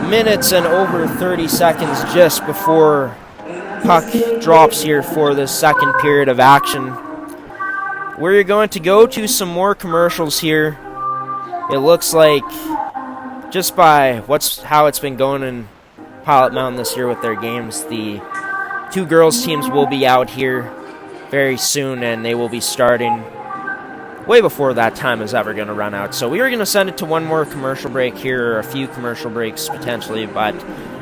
Speaker 1: minutes and over 30 seconds just before puck drops here for the second period of action. We're going to go to some more commercials here. It looks like, just by how it's been going in Piot Mound this year with their games, the 2 girls teams will be out here very soon, and they will be starting way before that time is ever going to run out. So we are going to send it to one more commercial break here, or a few commercial breaks potentially, but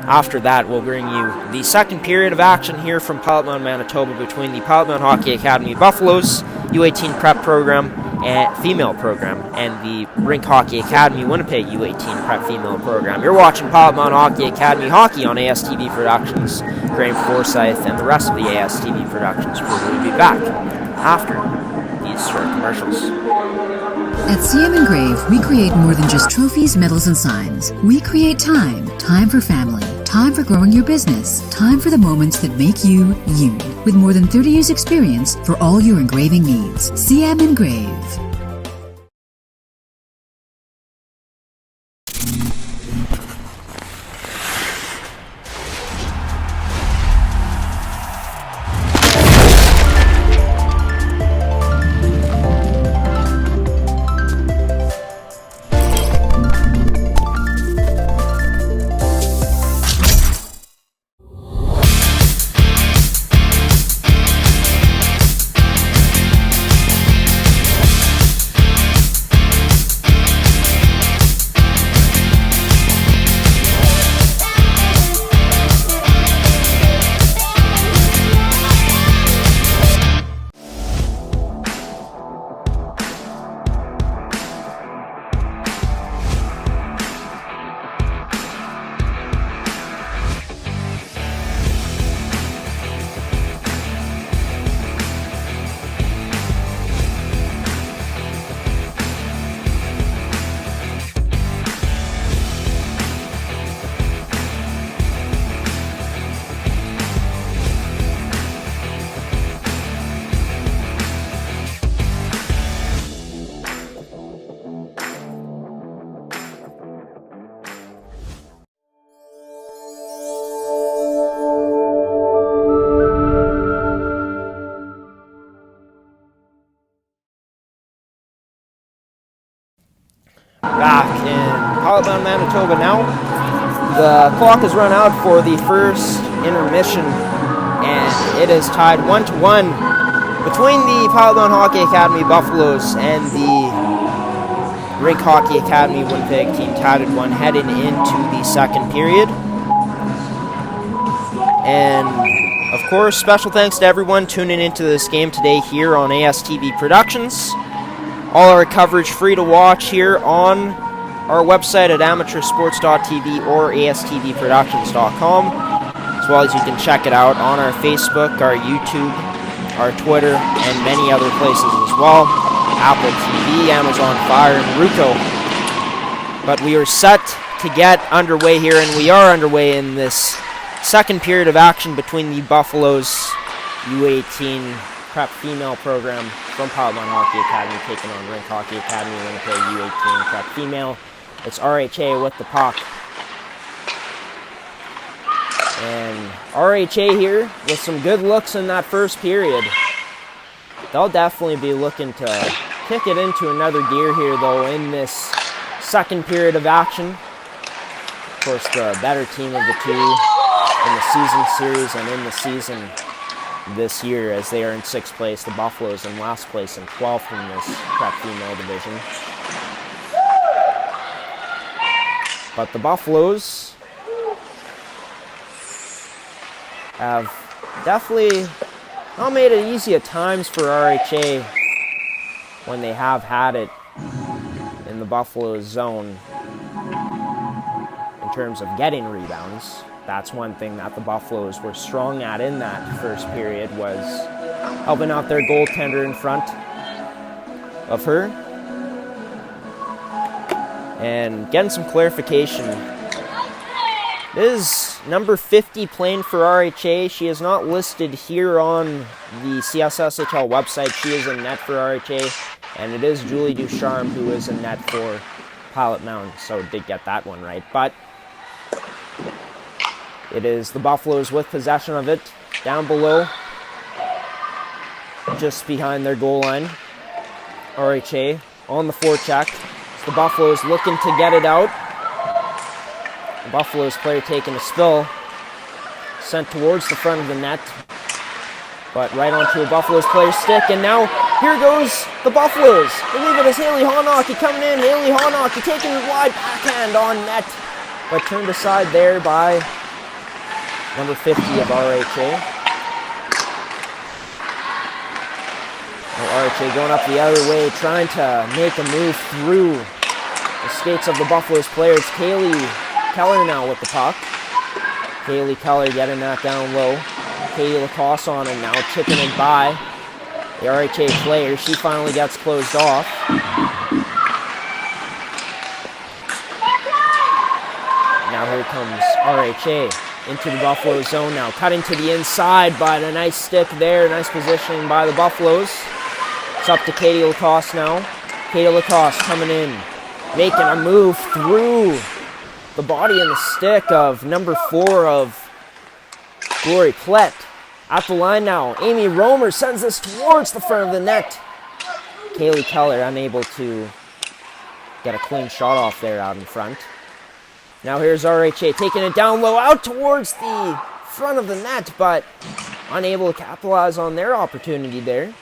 Speaker 1: after that we'll bring you the second period of action here from Piot Mound, Manitoba, between the Piot Mound Hockey Academy Buffaloes U18 Prep Program and Female Program and the Rink Hockey Academy Winnipeg U18 Prep Female Program. You're watching Piot Mound Hockey Academy Hockey on ASTV Productions. Graham Forsyth and the rest of the ASTV Productions crew will be back after these short commercials.
Speaker 3: At CM Engrave, we create more than just trophies, medals, and signs. We create time for family, time for growing your business, time for the moments that make you, you. With more than 30 years experience for all your engraving needs. CM Engrave.
Speaker 1: back in Piot Mound, Manitoba now. The clock has run out for the first intermission, and it is tied 1-1 between the Piot Mound Hockey Academy Buffaloes and the Rink Hockey Academy Winnipeg team, tied at 1 heading into the second period. And of course, special thanks to everyone tuning into this game today here on ASTV Productions. All our coverage free to watch here on our website at amateursports.tv or astvproductions.com, as well as you can check it out on our Facebook, our YouTube, our Twitter, and many other places as well. Apple TV, Amazon Fire, and Roku. But we are set to get underway here, and we are underway in this second period of action between the Buffaloes U18 prep female program from Piot Mound Hockey Academy taking on Rink Hockey Academy Winnipeg U18 prep female. It's RHA with the puck. And RHA here with some good looks in that first period. They'll definitely be looking to kick it into another gear here, though, in this second period of action. Of course, the better team of the two in the season series and in the season this year, as they are in 6th place. The Buffaloes in last place and 12th in this prep female division. But the Buffaloes have definitely not made it easy at times for RHA when they have had it in the Buffaloes zone in terms of getting rebounds. That's one thing that the Buffaloes were strong at in that first period, was helping out their goaltender in front of her. And getting some clarification. This is number 50 playing for RHA. She is not listed here on the CSSHL website. She is in net for RHA. And it is Julie Ducharme who is in net for Piot Mound. So did get that one right. But it is the Buffaloes with possession of it, down below, just behind their goal line. RHA on the forecheck. It's the Buffaloes looking to get it out. The Buffaloes player taking a spill, sent towards the front of the net, but right onto a Buffaloes player's stick, and now here goes the Buffaloes. I believe it is Haley Hockey coming in. Haley Hockey taking a wide backhand on net, but turned aside there by number 50 of RHA. Well, RHA going up the other way, trying to make a move through the skates of the Buffaloes player. It's Kaylee Keller now with the puck. Kaylee Keller getting that down low. Katie Lacoste on it now, chipping it by the RHA player. She finally gets closed off. Now here comes RHA into the Buffalo zone now. Cutting to the inside, but a nice stick there. Nice positioning by the Buffaloes. It's up to Katie Lacoste now. Katie Lacoste coming in, making a move through the body and the stick of number 4 of Glory Plett. At the line now, Amy Romer sends this towards the front of the net. Kaylee Keller unable to get a clean shot off there out in front. Now here's RHA taking it down low out towards the front of the net, but unable to capitalize on their opportunity there.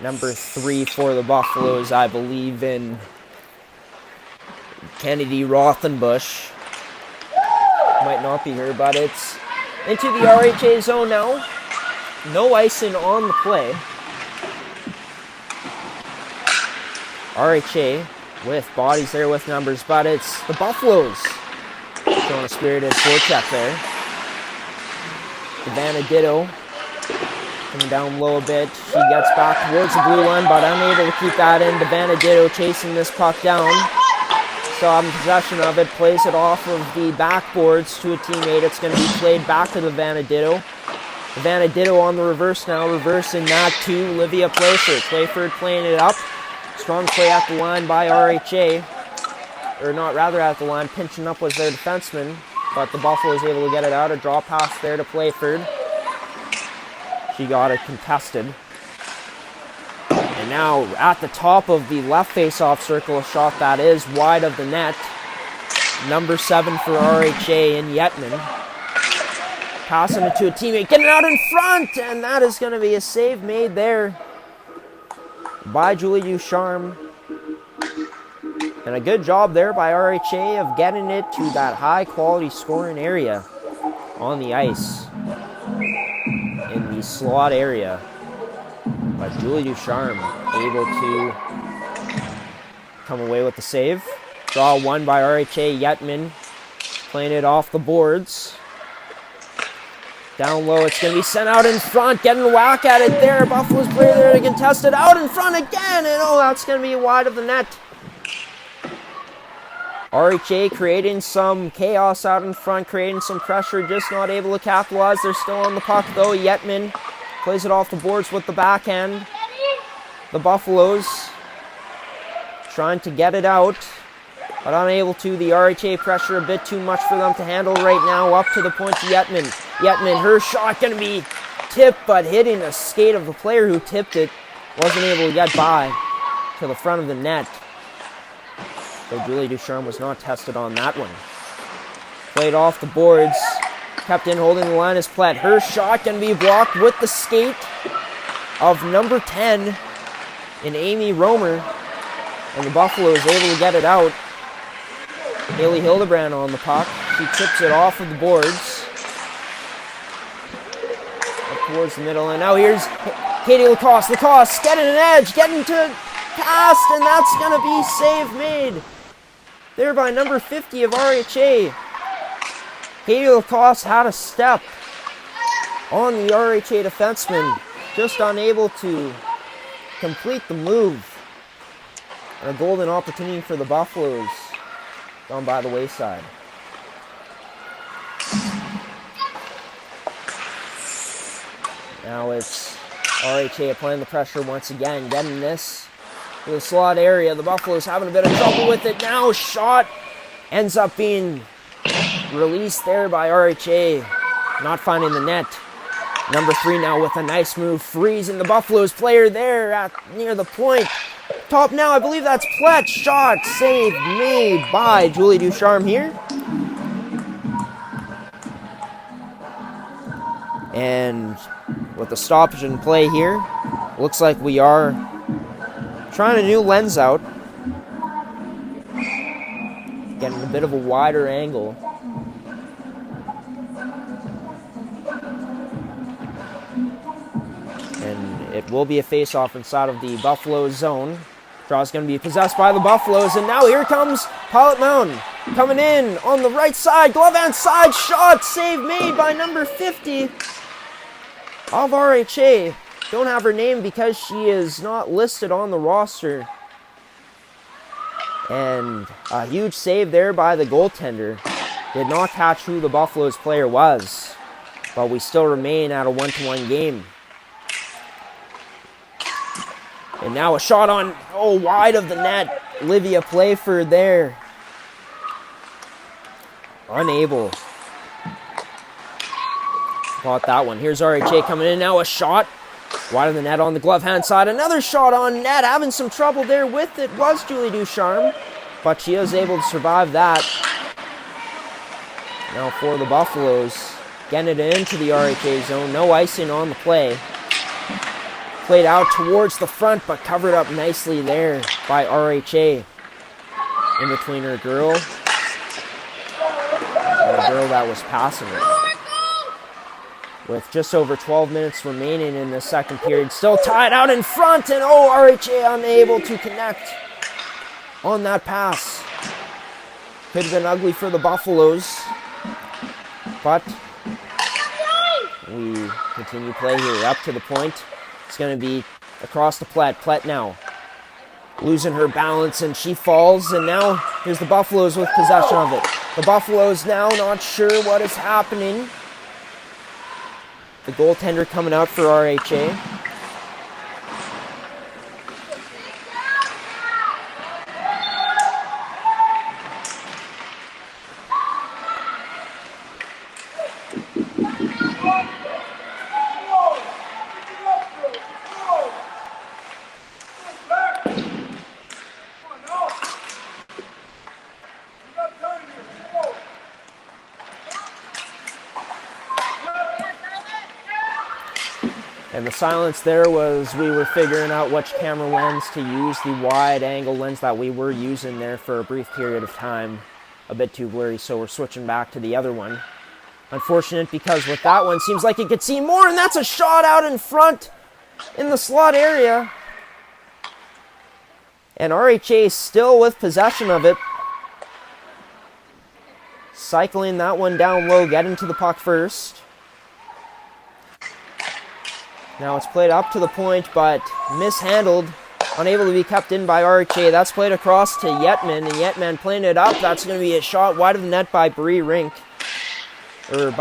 Speaker 1: Number 3 for the Buffaloes, I believe, in Kennedy Rothenbush. Might not be her, but it's into the RHA zone now. No icing on the play. RHA with bodies there with numbers, but it's the Buffaloes showing a spirited forecheck there. Savannah Ditto coming down low a bit. She gets back towards the blue line, but unable to keep that in. Savannah Ditto chasing this puck down. Still having possession of it, plays it off of the backboards to a teammate. It's going to be played back to Savannah Ditto. Savannah Ditto on the reverse now, reversing that to Olivia Playford. Playford playing it up. Strong play at the line by RHA. Or not, rather at the line. Pinching up was their defenseman, but the Buffalo was able to get it out. A draw pass there to Playford. She got it contested. And now at the top of the left face-off circle, a shot that is wide of the net. Number 7 for RHA in Yetman. Passing it to a teammate, getting out in front, and that is going to be a save made there by Julie Ducharme. And a good job there by RHA of getting it to that high-quality scoring area on the ice in the slot area. But Julie Ducharme able to come away with the save. Draw one by RHA. Yetman playing it off the boards. Down low, it's going to be sent out in front. Getting a whack at it there. Buffalo's player there to contest it. Out in front again. And oh, that's going to be wide of the net. RHA creating some chaos out in front, creating some pressure, just not able to capitalize. They're still on the puck though. Yetman plays it off the boards with the backhand. The Buffaloes trying to get it out, but unable to. The RHA pressure a bit too much for them to handle right now. Up to the point to Yetman. Yetman, her shot going to be tipped, but hitting a skate of the player who tipped it. Wasn't able to get by to the front of the net. So Julie Ducharme was not tested on that one. Played off the boards. Kept in holding the line as Platt. Her shot going to be blocked with the skate of number 10 in Amy Romer. And the Buffalo is able to get it out. Haley Hildebrand on the puck. She tips it off of the boards. Up towards the middle. And now here's Katie Lacoste. Lacoste getting an edge. Getting to pass. And that's going to be save made there by number 50 of RHA. Katie Lacoste had a step on the RHA defenseman. Just unable to complete the move. And a golden opportunity for the Buffaloes gone by the wayside. Now it's RHA applying the pressure once again, getting this to the slot area. The Buffaloes having a bit of trouble with it now. Shot ends up being released there by RHA, not finding the net. Number 3 now with a nice move, freezing the Buffaloes player there at near the point. Top now, I believe that's Platt. Shot save made by Julie Ducharme here. And with the stoppage in play here, looks like we are trying a new lens out. Getting a bit of a wider angle. And it will be a face-off inside of the Buffalo zone. Draw's going to be possessed by the Buffaloes. And now here comes Piot Mound coming in on the right side. Glove hand side shot. Save made by number 50 of RHA. Don't have her name because she is not listed on the roster. And a huge save there by the goaltender. Did not catch who the Buffaloes player was. But we still remain at a 1-1 game. And now a shot on, wide of the net. Livia Playford there. Unable to spot that one. Here's RHA coming in now. A shot wide of the net on the glove hand side. Another shot on net. Having some trouble there with it was Julie Ducharme. But she is able to survive that. Now for the Buffaloes. Getting it into the RHA zone. No icing on the play. Played out towards the front, but covered up nicely there by RHA. In between her girl and the girl that was passing it. With just over 12 minutes remaining in the second period. Still tied out in front, and RHA unable to connect on that pass. Could have been ugly for the Buffaloes, but we continue play here up to the point. It's going to be across to Platt. Platt now losing her balance, and she falls, and now here's the Buffaloes with possession of it. The Buffaloes now not sure what is happening. The goaltender coming out for RHA. And the silence there was we were figuring out which camera lens to use, the wide angle lens that we were using there for a brief period of time. A bit too blurry, so we're switching back to the other one. Unfortunate because with that one, seems like you could see more, and that's a shot out in front in the slot area. And RHA still with possession of it. Cycling that one down low, getting to the puck first. Now it's played up to the point, but mishandled. Unable to be kept in by RHA. That's played across to Yetman, and Yetman playing it up. That's going to be a shot wide of the net by Bree Rank. There's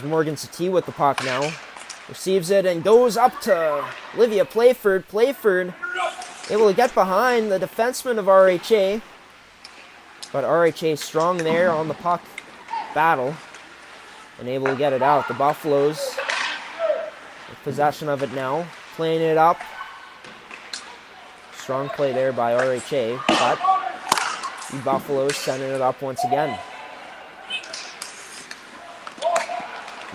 Speaker 1: Morgan Satie with the puck now. Receives it and goes up to Olivia Playford. Playford able to get behind the defenseman of RHA. But RHA strong there on the puck battle. And able to get it out. The Buffaloes with possession of it now. Playing it up. Strong play there by RHA. But the Buffaloes sending it up once again.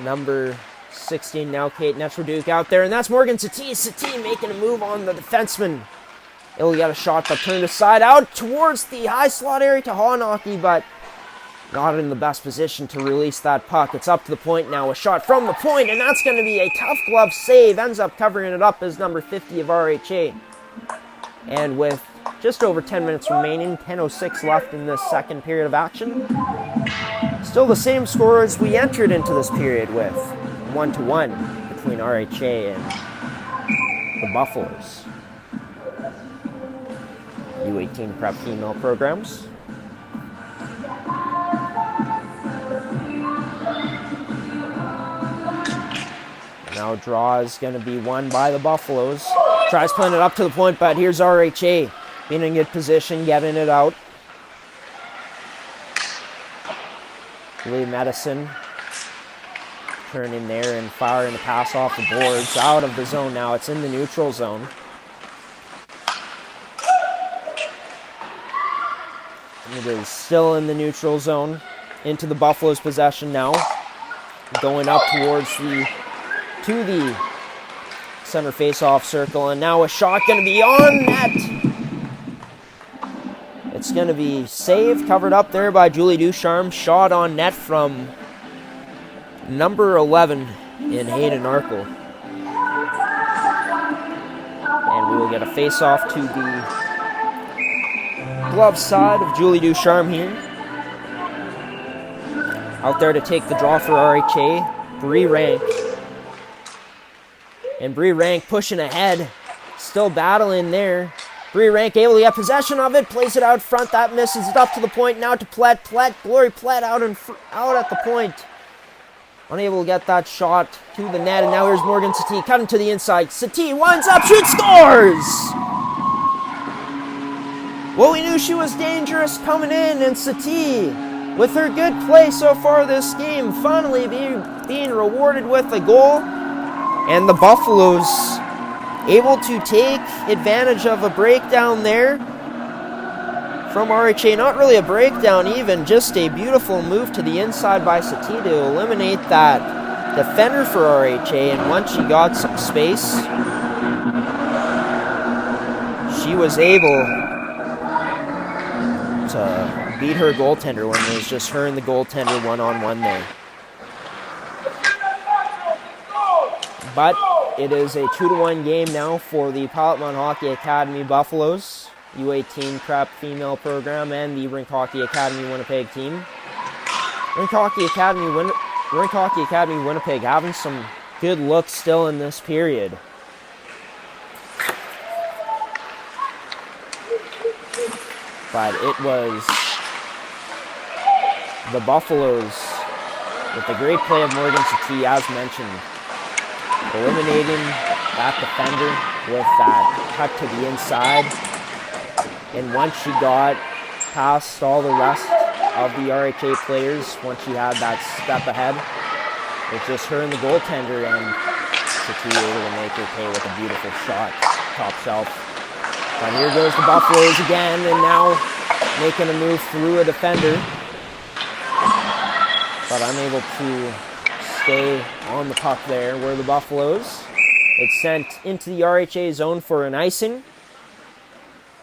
Speaker 1: Number 16 now, Kate Netraduk out there. And that's Morgan Satie. Satie making a move on the defenseman. Able to get a shot but turned aside out towards the high slot area to Hockey, but not in the best position to release that puck. It's up to the point now. A shot from the point, and that's going to be a tough glove save. Ends up covering it up as number 50 of RHA. And with just over 10 minutes remaining, 10:06 left in this second period of action. Still the same score as we entered into this period with, 1-1 between RHA and the Buffaloes. U18 prep female programs. Now draw is going to be won by the Buffaloes. Tries playing it up to the point, but here's RHA being in good position, getting it out. Lee Medicine turning there and firing the pass off the boards. Out of the zone now. It's in the neutral zone. It is still in the neutral zone. Into the Buffaloes' possession now. Going up towards the center face-off circle, and now a shot going to be on net. It's going to be saved, covered up there by Julie Ducharme. Shot on net from number 11 in Hayden Arkle. And we will get a face-off to the glove side of Julie Ducharme here. Out there to take the draw for RHA, Bree Rank. And Bree Rank pushing ahead, still battling there. Bree Rank able to get possession of it, plays it out front, that misses it up to the point, now to Plett. Glory Plett out at the point. Unable to get that shot to the net, and now here's Morgan Satie cutting to the inside. Satie winds up, shoots, scores! Well, we knew she was dangerous coming in, and Satie, with her good play so far this game, finally being rewarded with a goal. And the Buffaloes able to take advantage of a breakdown there from RHA. Not really a breakdown even, just a beautiful move to the inside by Satie to eliminate that defender for RHA. And once she got some space, she was able to beat her goaltender when it was just her and the goaltender one-on-one there. But it is a 2-1 game now for the Piot Mound Hockey Academy Buffaloes, U18 prep female program, and the Rink Hockey Academy Winnipeg team. Rink Hockey Academy Winnipeg having some good looks still in this period. But it was the Buffaloes with the great play of Morgan Satie, as mentioned, eliminating that defender with that cut to the inside. And once she got past all the rest of the RHA players, once she had that step ahead, it's just her and the goaltender, and Satie able to make her pay with a beautiful shot, top shelf. And here goes the Buffaloes again, and now making a move through a defender, but unable to stay on the puck there were the Buffaloes. It's sent into the RHA zone for an icing.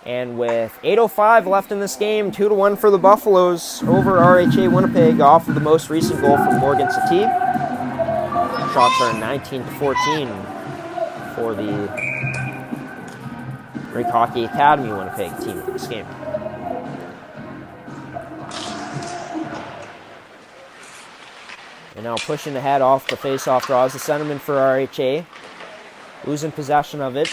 Speaker 1: And with 8:05 left in this game, 2-1 for the Buffaloes over RHA Winnipeg off of the most recent goal from Morgan Satie. Shots are 19-14 for the Rink Hockey Academy Winnipeg team in this game. And now pushing ahead off the face-off draw is the centerman for RHA. Losing possession of it.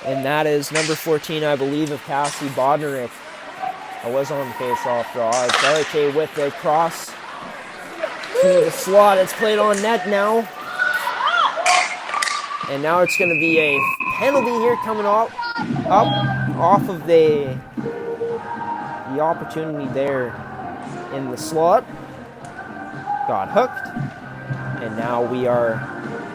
Speaker 1: And that is number 14, I believe, of Cassie Bodnarick. I was on the face-off draw. It's RHA with a cross to the slot. It's played on net now. And now it's going to be a penalty here coming off of the opportunity there in the slot. Got hooked. And now we are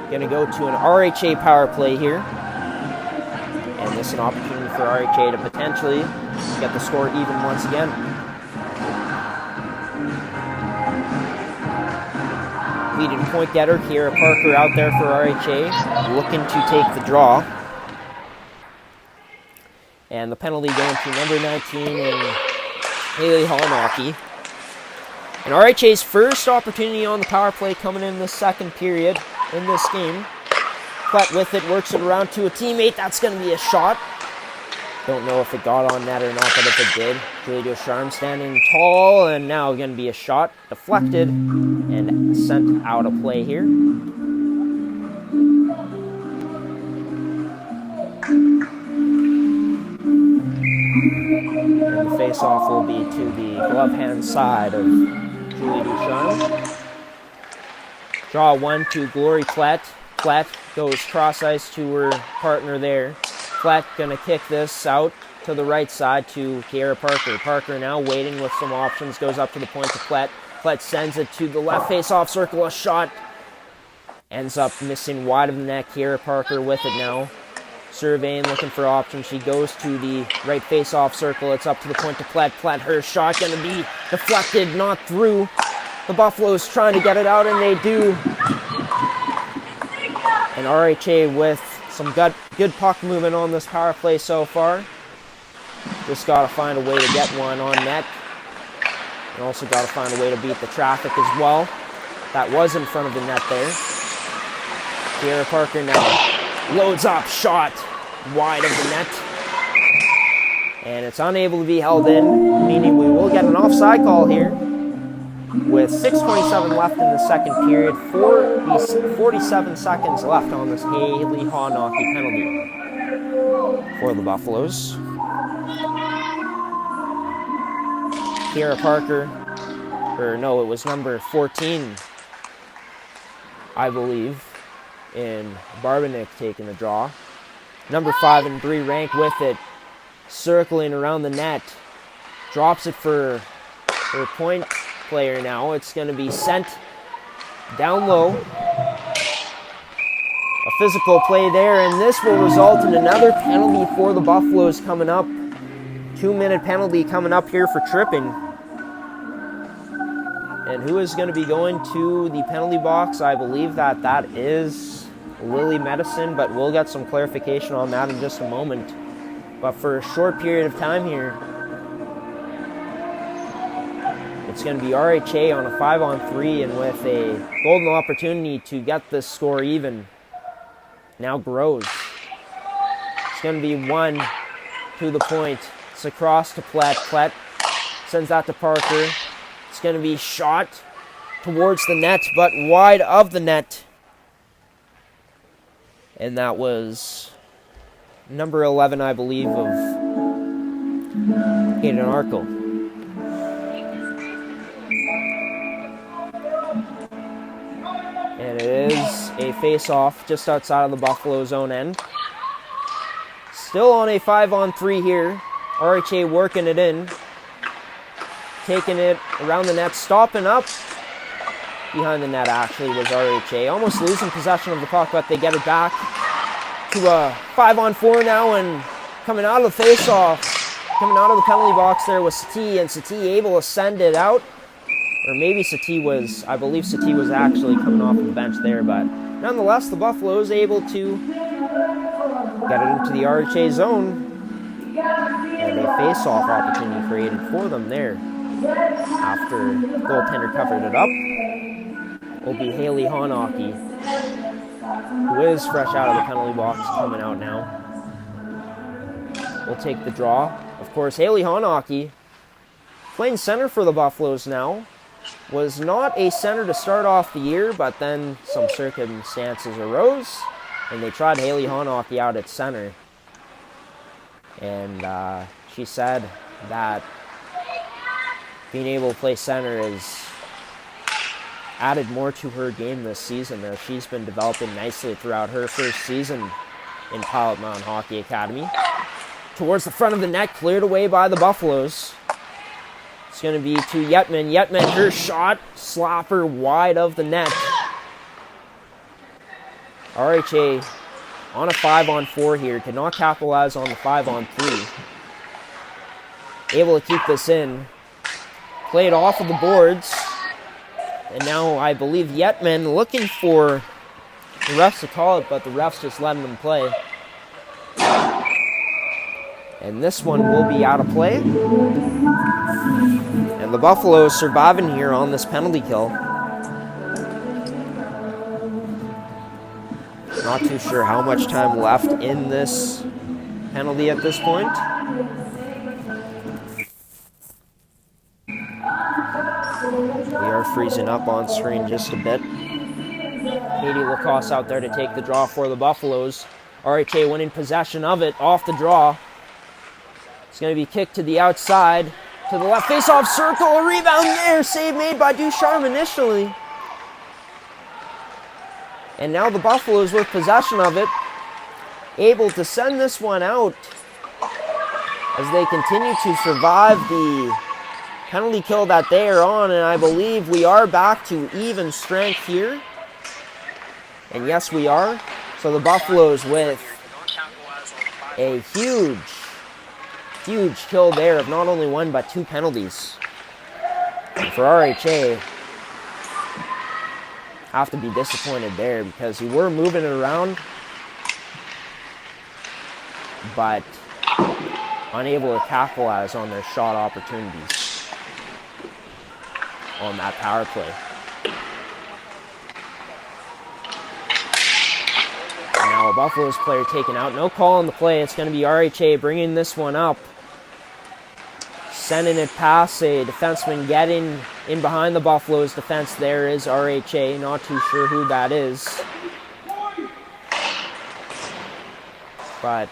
Speaker 1: going to go to an RHA power play here. And this is an opportunity for RHA to potentially get the score even once again. Leading point getter, Kiera Parker out there for RHA, looking to take the draw. And the penalty going to number 19 and Haley Hockey. And RHA's first opportunity on the power play coming in the second period in this game. Platt with it, works it around to a teammate. That's going to be a shot. Don't know if it got on net or not, but if it did, Julie Ducharme standing tall, and now going to be a shot. Deflected and sent out of play here. And the face-off will be to the glove hand side of Julie Ducharme. Draw one to Glory Platt. Platt goes cross ice to her partner there. Platt gonna kick this out to the right side to Kiera Parker. Parker now waiting with some options, goes up to the point to Platt. Platt sends it to the left face-off circle, a shot. Ends up missing wide of the net. Kiera Parker with it now. Surveying, looking for options. She goes to the right face-off circle. It's up to the point to Platt. Platt, her shot gonna be deflected, not through. The Buffaloes trying to get it out, and they do. And RHA with some good puck movement on this power play so far. Just got to find a way to get one on net. And also got to find a way to beat the traffic as well. That was in front of the net there. Kiera Parker now loads up, shot wide of the net. And it's unable to be held in, meaning we will get an offside call here. With 6:27 left in the second period, 47 seconds left on this Haley Hockey penalty for the Buffaloes. Kiera Parker, or no, it was number 14, I believe, in Barbanek taking the draw. Number 5 and Bree Rank with it, circling around the net, drops it for her point player now. It's going to be sent down low. A physical play there, and this will result in another penalty for the Buffaloes coming up. 2-minute penalty coming up here for tripping. And who is going to be going to the penalty box? I believe that is Lily Medicine, but we'll get some clarification on that in just a moment. But for a short period of time here, it's going to be RHA on a 5-on-3, and with a golden opportunity to get this score even. Now grows. It's going to be one to the point. It's across to Platt. Platt sends that to Parker. It's going to be shot towards the net, but wide of the net. And that was number 11, I believe, of Hayden Arkle. And it is a face-off just outside of the Buffalo zone end. Still on a 5-on-3 here. RHA working it in. Taking it around the net, stopping up. Behind the net actually was RHA. Almost losing possession of the puck, but they get it back to a 5-on-4 now, and coming out of the face-off, coming out of the penalty box there was Satie, and Satie able to send it out. or maybe I believe Satie was actually coming off the bench there, but nonetheless, the Buffaloes able to get it into the RHA zone, and a face-off opportunity created for them there after the goaltender covered it up. Will be Haley Hockey, who is fresh out of the penalty box, coming out now. Will take the draw. Of course, Haley Hockey, playing center for the Buffaloes now, was not a center to start off the year, but then some circumstances arose, and they tried Haley Hockey out at center. And she said that being able to play center is added more to her game this season, as she's been developing nicely throughout her first season in Piot Mound Hockey Academy. Towards the front of the net, cleared away by the Buffaloes. It's going to be to Yetman. Yetman, her shot, slapper wide of the net. RHA on a 5-on-4 here, could not capitalize on the 5-on-3. Able to keep this in. Played off of the boards. And now I believe Yetman looking for the refs to call it, but the refs just letting them play. And this one will be out of play. And the Buffaloes surviving here on this penalty kill. Not too sure how much time left in this penalty at this point. We are freezing up on screen just a bit. Katie Lacoste out there to take the draw for the Buffaloes. RHA winning possession of it off the draw. It's going to be kicked to the outside, to the left face-off circle. A rebound there. Save made by Ducharme initially. And now the Buffaloes with possession of it, able to send this one out as they continue to survive the penalty kill that they are on, and I believe we are back to even strength here. And yes, we are. So the Buffaloes with a huge kill there of not only one but two penalties. And for RHA, have to be disappointed there because we were moving it around, but unable to capitalize on their shot opportunities on that power play. And now a Buffaloes player taken out. No call on the play. It's going to be RHA bringing this one up. Sending it past a defenseman, getting in behind the Buffaloes defense. There is RHA. Not too sure who that is. But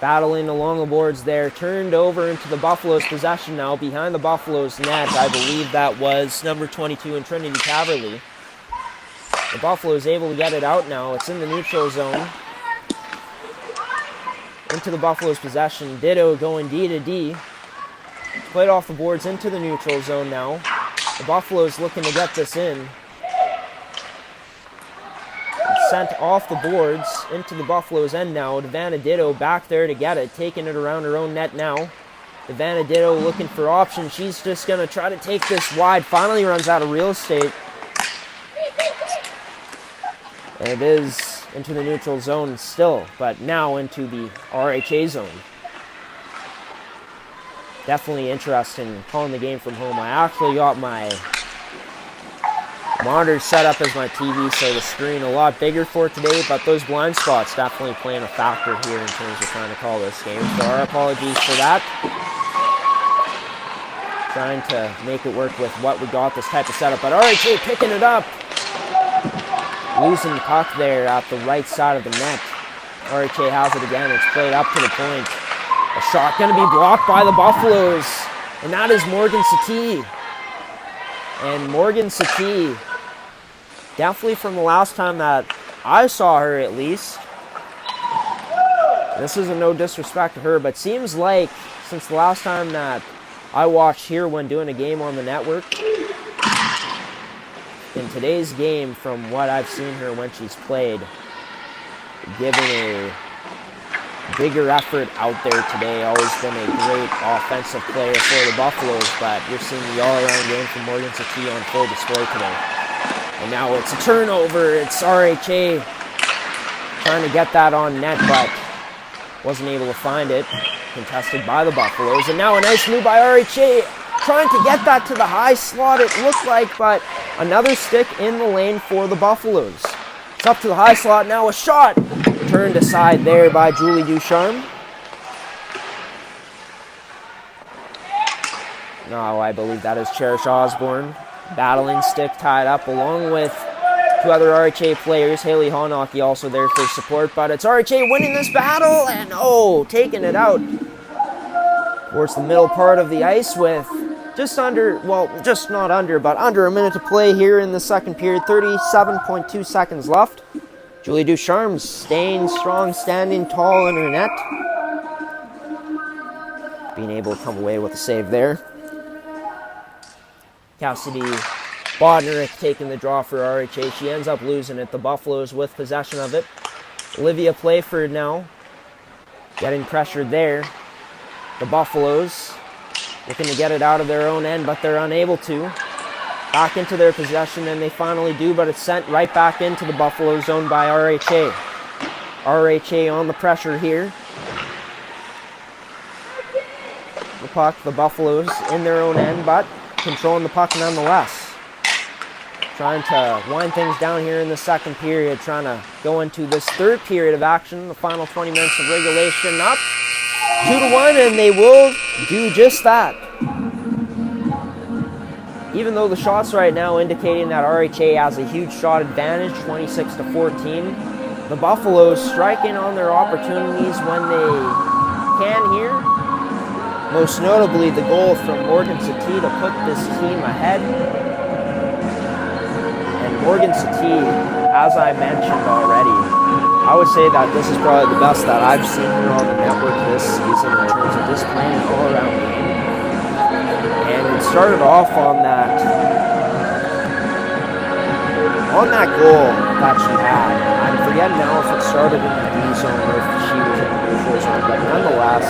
Speaker 1: battling along the boards there. Turned over into the Buffaloes' possession now. Behind the Buffaloes' net. I believe that was number 22 in Trinity Caverly. The Buffaloes able to get it out now. It's in the neutral zone. Into the Buffaloes' possession. Ditto going D to D. Played off the boards into the neutral zone now. The Buffaloes looking to get this in. It's sent off the boards into the Buffaloes' end now. Devana Ditto back there to get it. Taking it around her own net now. Devana Ditto looking for options. She's just going to try to take this wide. Finally runs out of real estate. And it is into the neutral zone still, but now into the RHA zone. Definitely interested in calling the game from home. I actually got my monitor set up as my TV, so the screen a lot bigger for today, but those blind spots definitely playing a factor here in terms of trying to call this game. So our apologies for that. Trying to make it work with what we got this type of setup, but RHA picking it up. Losing the puck there at the right side of the net. RHA has it again. It's played up to the point. A shot going to be blocked by the Buffaloes. And that is Morgan Satie. And Morgan Satie, definitely from the last time that I saw her at least. This isn't no disrespect to her, but seems like since the last time that I watched here when doing a game on the network, in today's game, from what I've seen her when she's played, giving a bigger effort out there today. Always been a great offensive player for the Buffaloes, but you're seeing the all-around game from Morgan Satie on full display today. And now it's a turnover. It's RHA trying to get that on net, but wasn't able to find it. Contested by the Buffaloes. And now a nice move by RHA, trying to get that to the high slot, it looked like, but another stick in the lane for the Buffaloes. It's up to the high slot, now a shot. Turned aside there by Julie Ducharme. No, I believe that is Cherish Osborne. Battling stick tied up along with two other RHA players. Haley Hockey also there for support, but it's RHA winning this battle and taking it out towards the middle part of the ice with just under, well, just not under, but under a minute to play here in the second period. 37.2 seconds left. Julie Ducharme staying strong, standing tall in her net. Being able to come away with a save there. Cassidy Bodnarick taking the draw for RHA. She ends up losing it. The Buffaloes with possession of it. Olivia Playford now getting pressured there. The Buffaloes looking to get it out of their own end, but they're unable to. Back into their possession, and they finally do, but it's sent right back into the Buffalo zone by RHA. RHA on the pressure here. The puck, the Buffaloes in their own end, but controlling the puck nonetheless. Trying to wind things down here in the second period, trying to go into this third period of action, the final 20 minutes of regulation. Up 2-1, and they will do just that. Even though the shots right now indicating that RHA has a huge shot advantage, 26-14, the Buffaloes striking on their opportunities when they can here. Most notably, the goal from Morgan Satie to put this team ahead. And Morgan Satie, as I mentioned already, I would say that this is probably the best that I've seen her on the network this season in terms of just playing an all-around game. And it started off on that goal that she had. I forget now if it started in the D zone or if she was in the neutral zone, but nonetheless,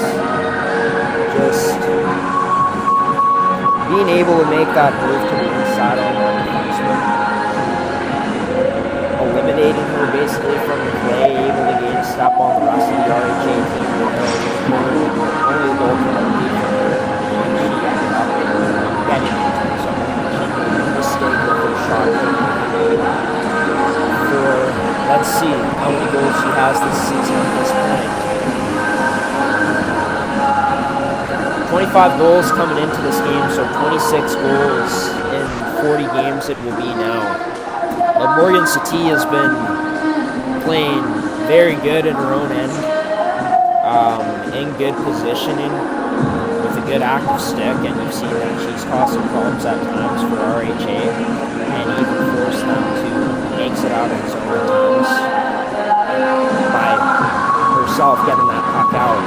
Speaker 1: just being able to make that move to the inside on that defenseman, eliminating her basically from the play, able to gain a step on the rest of the RHA team. Only the goal from the defense, and she ended up getting into the zone. She made a mistake with her shot. Let's see how many goals she has this season at this point. 25 goals coming into this game, so 26 goals in 40 games it will be now. Morgan Satie has been playing very good in her own end, in good positioning, with a good active stick, and you've seen that she's caused some problems at times for RHA, and even forced them to exit out of the zone at times by herself getting that puck out.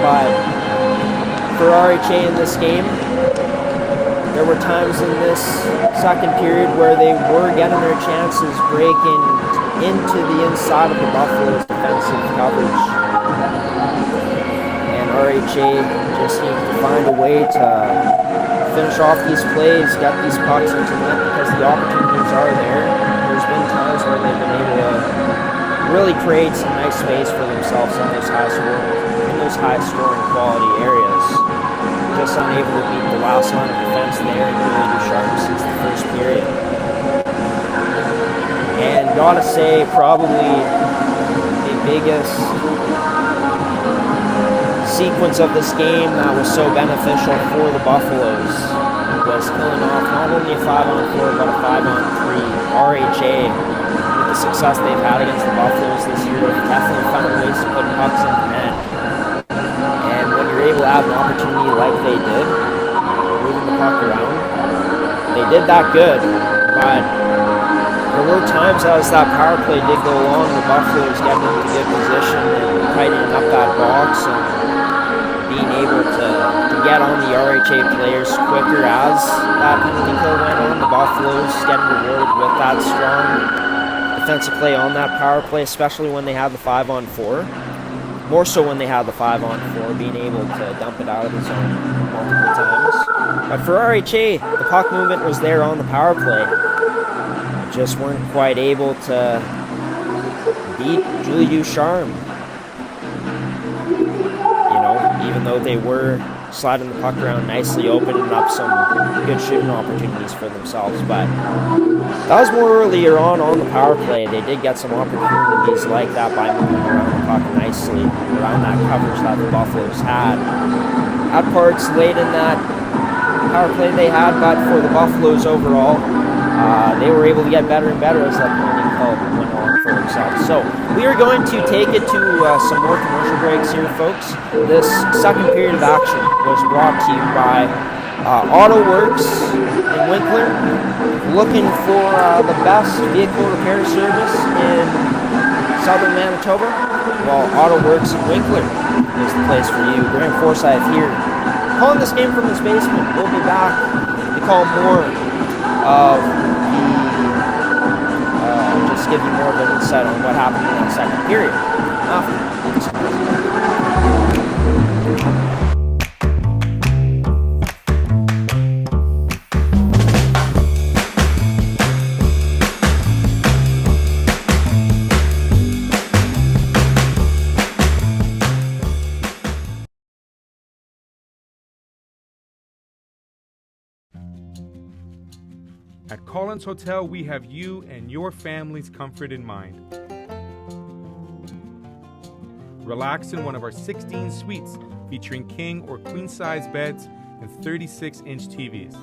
Speaker 1: But for RHA in this game, there were times in this second period where they were getting their chances breaking into the inside of the Buffalo's defensive coverage. And RHA just needs to find a way to finish off these plays, get these pucks into net, because the opportunities are there. There's been times where they've been able to really create some nice space for themselves in those high scoring quality areas. Just unable to beat the last line of defense there and really do sharp since the first period. And gotta say, probably the biggest sequence of this game that was so beneficial for the Buffaloes was killing off not only a 5-on-4 but a 5-on-3. RHA, with the success they've had against the Buffaloes this year, have definitely found ways to put pucks in the net. And when you're able to have an opportunity like they did, moving the puck around, they did that good. But there were times as that power play did go along, the Buffaloes getting into good position and tightening up that box and being able to get on the RHA players quicker as that penalty kill went on. The Buffaloes getting rewarded with that strong defensive play on that power play, especially when they had the 5-on-4. more so when they had the 5-on-4, being able to dump it out of the zone multiple times. But for RHA, the puck movement was there on the power play. Just weren't quite able to beat Julie Ducharme. Even though they were sliding the puck around nicely, opening up some good shooting opportunities for themselves. But that was more earlier on the power play. They did get some opportunities like that by moving around the puck nicely around that coverage that the Buffaloes had. At parts late in that power play they had, but for the Buffaloes overall, they were able to get better and better as that penalty call went on for themselves. So we are going to take it to some more commercial breaks here, folks. This second period of action was brought to you by Auto Works in Winkler, looking for the best vehicle repair service in southern Manitoba. Well, Auto Works in Winkler is the place for you. Graham Forsyth here, calling this game from his basement. We'll be back to call more of just give you more of an insight on what happened in that second period.
Speaker 2: At Collins Hotel, we have you and your family's comfort in mind. Relax in one of our 16 suites featuring king or queen size beds and 36-inch TVs.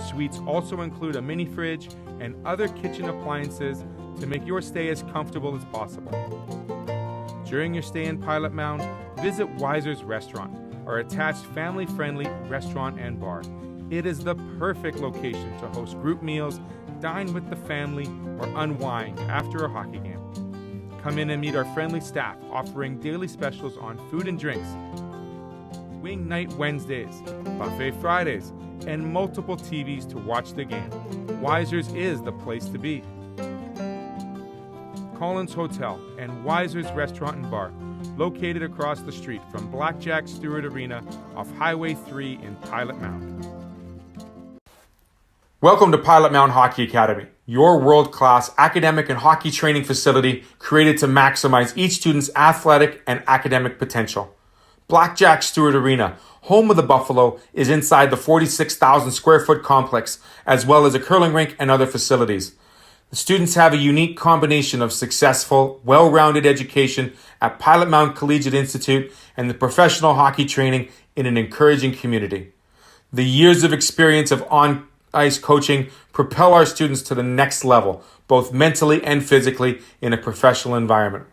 Speaker 2: Suites also include a mini fridge and other kitchen appliances to make your stay as comfortable as possible. During your stay in Piot Mound, visit Weiser's Restaurant, our attached family-friendly restaurant and bar. It is the perfect location to host group meals, dine with the family, or unwind after a hockey game. Come in and meet our friendly staff offering daily specials on food and drinks, wing night Wednesdays, buffet Fridays, and multiple TVs to watch the game. Weiser's is the place to be. Collins Hotel and Weiser's Restaurant and Bar, located across the street from Blackjack Stewart Arena off Highway 3 in Piot Mound. Welcome to Piot Mound Hockey Academy, your world-class academic and hockey training facility created to maximize each student's athletic and academic potential. Blackjack Stewart Arena, home of the Buffalo, is inside the 46,000 square foot complex, as well as a curling rink and other facilities. The students have a unique combination of successful, well-rounded education at Piot Mound Collegiate Institute and the professional hockey training in an encouraging community. The years of experience of on-ice coaching propel our students to the next level, both mentally and physically, in a professional environment.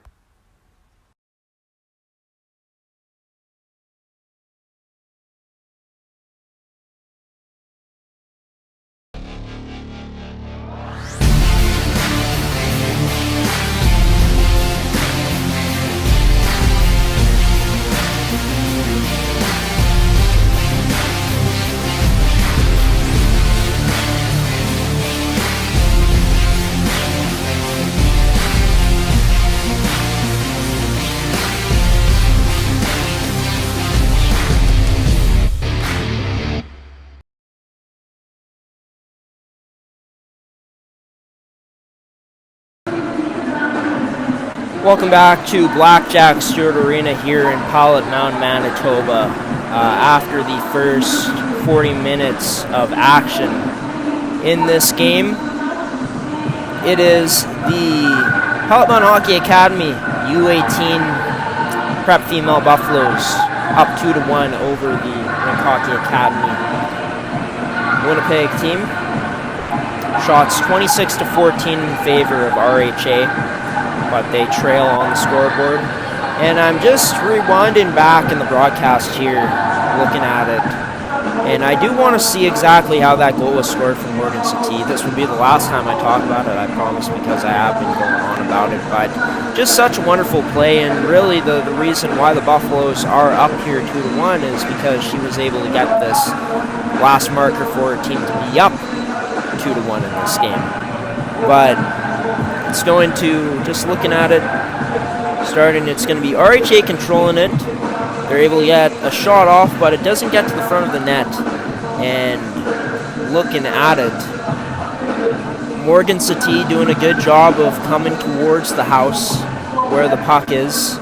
Speaker 1: Welcome back to Blackjack Stewart Arena here in Piot Mound, Manitoba. After the first 40 minutes of action in this game, it is the Piot Mound Hockey Academy U18 Prep Female Buffaloes up 2-1 over the Rink Hockey Academy Winnipeg team. Shots 26-14 in favor of RHA, but they trail on the scoreboard. And I'm just rewinding back in the broadcast here, looking at it. And I do want to see exactly how that goal was scored from Morgan Satie. This would be the last time I talk about it, I promise, because I have been going on about it. But just such a wonderful play, and really the reason why the Buffaloes are up here 2-1 is because she was able to get this last marker for her team to be up 2-1 in this game. But it's going to, just looking at it, starting. It's going to be RHA controlling it. They're able to get a shot off, but it doesn't get to the front of the net. And looking at it, Morgan Satie doing a good job of coming towards the house where the puck is.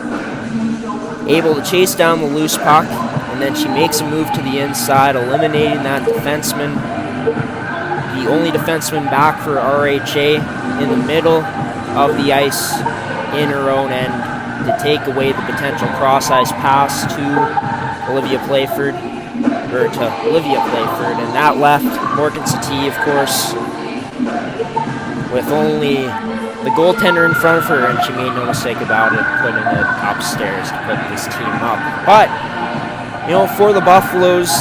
Speaker 1: Able to chase down the loose puck, and then she makes a move to the inside, eliminating that defenseman. The only defenseman back for RHA in the middle of the ice in her own end to take away the potential cross-ice pass to Olivia Playford, and that left Morgan Satie, of course, with only the goaltender in front of her, and she made no mistake about it, putting it upstairs to put this team up. But, you know, for the Buffaloes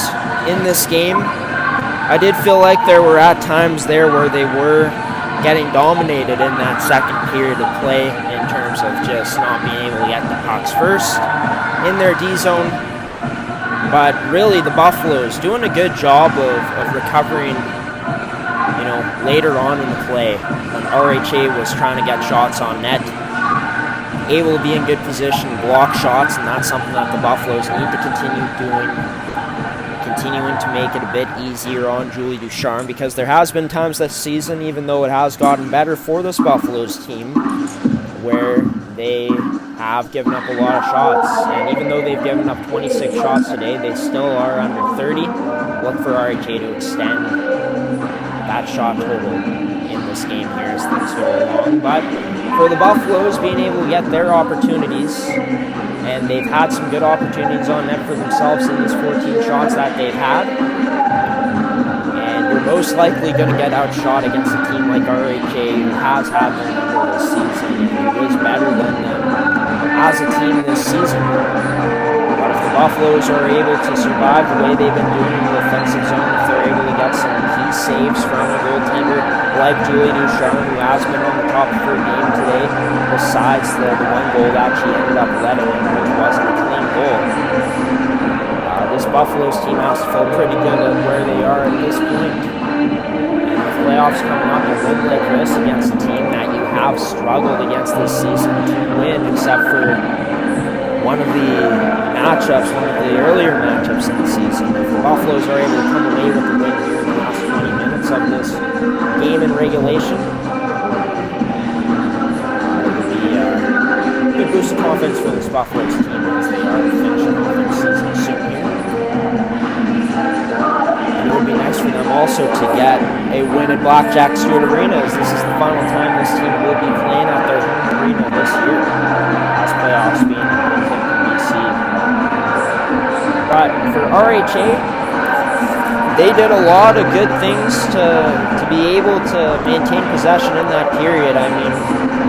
Speaker 1: in this game, I did feel like there were at times there where they were getting dominated in that second period of play in terms of just not being able to get the pucks first in their D zone. But really, the Buffaloes doing a good job of recovering, you know, later on in the play when RHA was trying to get shots on net, able to be in good position, block shots, and that's something that the Buffaloes need to continue doing, continuing to make it a bit easier on Julie Ducharme, because there has been times this season, even though it has gotten better for this Buffaloes team, where they have given up a lot of shots, and even though they've given up 26 shots today, they still are under 30. Look for RHA to extend that shot total in this game here as things go along. But for the Buffaloes, being able to get their opportunities, and they've had some good opportunities on net for themselves in these 14 shots that they've had, and you're most likely going to get outshot against a team like RHA, who has had their number this season and who is better than them as a team this season. But if the Buffaloes are able to survive the way they've been doing in the offensive zone, if they're able to get some key saves from a goaltender like Julie Ducharme, who has been on the top of her game today, besides the one goal that she ended up letting in, which wasn't a clean goal. This Buffaloes team has to feel pretty good at where they are at this point. And with playoffs coming up, a win like this against a team that you have struggled against this season to win, except for one of the earlier matchups in the season. If the Buffaloes are able to come away with the win here in the last 20 minutes of this game in regulation, it would be a good boost of confidence for this Buffaloes team as they are finishing off their season soon here. And it would be nice for them also to get a win at Blackjack Stewart Arena, as this is the final time this team will be playing at their home arena this year, as playoffs being in BC. But for RHA, they did a lot of good things to be able to maintain possession in that period. I mean,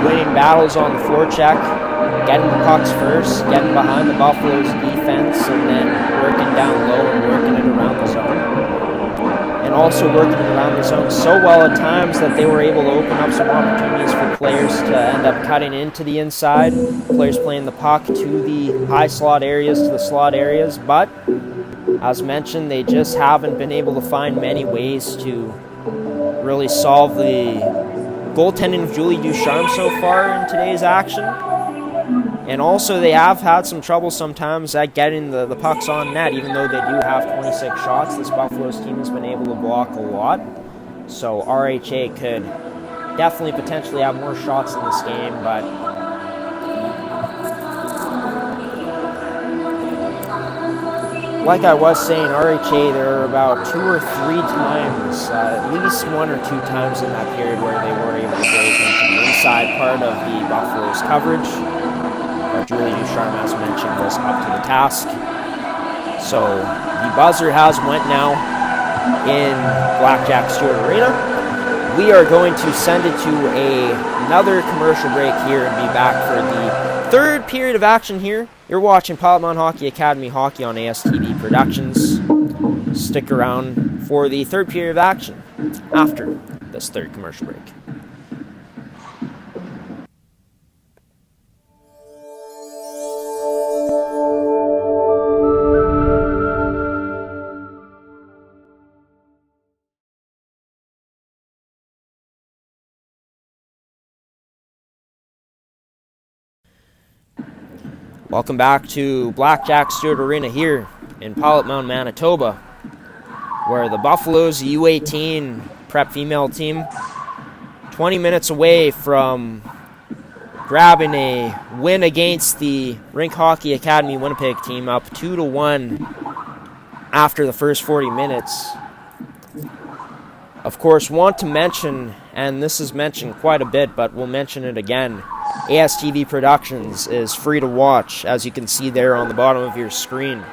Speaker 1: winning battles on the forecheck, getting the pucks first, getting behind the Buffaloes defense, and then working down low and working it around the zone. And also working it around the zone so well at times that they were able to open up some opportunities for players to end up cutting into the inside, players playing the puck to the high slot areas, to the slot areas. But as mentioned, they just haven't been able to find many ways to really solve the goaltending of Julie Ducharme so far in today's action. And also they have had some trouble sometimes at getting the pucks on net, even though they do have 26 shots. This Buffaloes team has been able to block a lot. So RHA could definitely potentially have more shots in this game, but like I was saying, RHA, there are about 2 or 3 times, at least 1 or 2 times in that period where they were able to break into the inside part of the Buffaloes coverage. But Julie Ducharme, as mentioned, was up to the task. So the buzzer has went now in Blackjack Stewart Arena. We are going to send it to another commercial break here and be back for the third period of action here. You're watching Piot Mound Hockey Academy Hockey on ASTV Productions. Stick around for the third period of action after this third commercial break. Welcome back to Blackjack Stewart Arena here in Piot Mound, Manitoba, where the Buffaloes, the U18 prep female team, 20 minutes away from grabbing a win against the Rink Hockey Academy Winnipeg team, up 2-1 after the first 40 minutes. Of course, want to mention, and this is mentioned quite a bit, but we'll mention it again, ASTV Productions is free to watch, as you can see there on the bottom of your screen.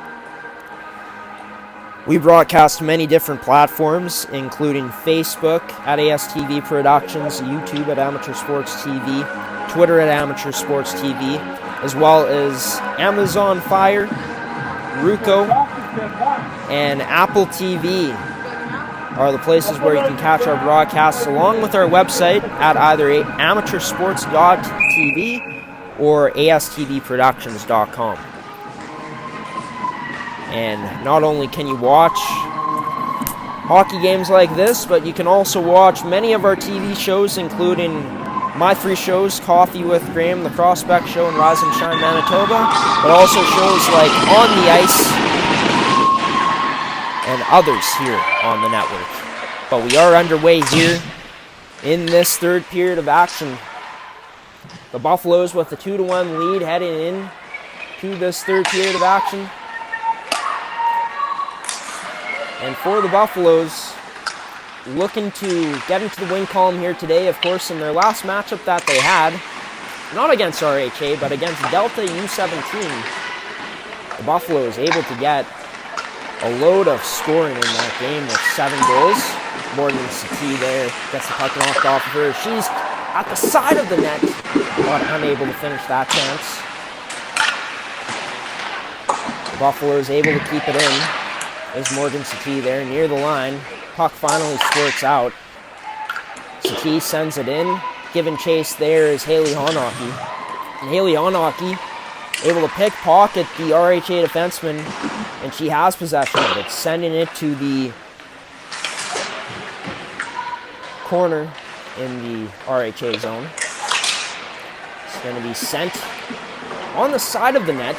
Speaker 1: We broadcast many different platforms, including Facebook at ASTV Productions, YouTube at Amateur Sports TV, Twitter at Amateur Sports TV, as well as Amazon Fire, Roku, and Apple TV are the places where you can catch our broadcasts, along with our website at either amateursports.tv or astvproductions.com. And not only can you watch hockey games like this, but you can also watch many of our TV shows, including my 3 shows, Coffee with Graham, The Prospect Show, and Rise and Shine Manitoba, but also shows like On the Ice and others here on the network. But we are underway here in this third period of action. The Buffaloes with a 2-1 lead heading in to this third period of action. And for the Buffaloes, looking to get into the win column here today, of course, in their last matchup that they had, not against RHA, but against Delta U17, the Buffaloes able to get a load of scoring in that game with 7 goals. Morgan Saki there gets the puck knocked off of her. She's at the side of the net, but unable to finish that chance. The Buffaloes able to keep it in. There's Morgan Saki there near the line. Puck finally squirts out. Saki sends it in. Giving chase there is Haley Honaki. And Haley Honaki able to pickpocket the RHA defenseman, and she has possession of it, sending it to the corner in the RHA zone. It's going to be sent on the side of the net.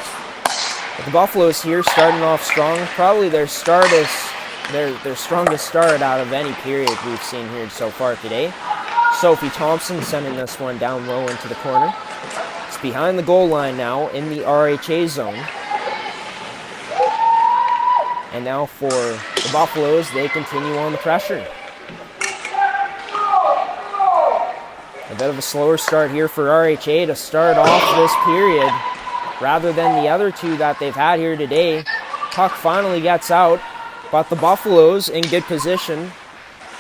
Speaker 1: But the Buffaloes here starting off strong. Probably their strongest start out of any period we've seen here so far today. Sophie Thompson sending this one down low into the corner. It's behind the goal line now in the RHA zone. And now for the Buffaloes, they continue on the pressure. A bit of a slower start here for RHA to start off this period, rather than the other 2 that they've had here today. Puck finally gets out, but the Buffaloes in good position,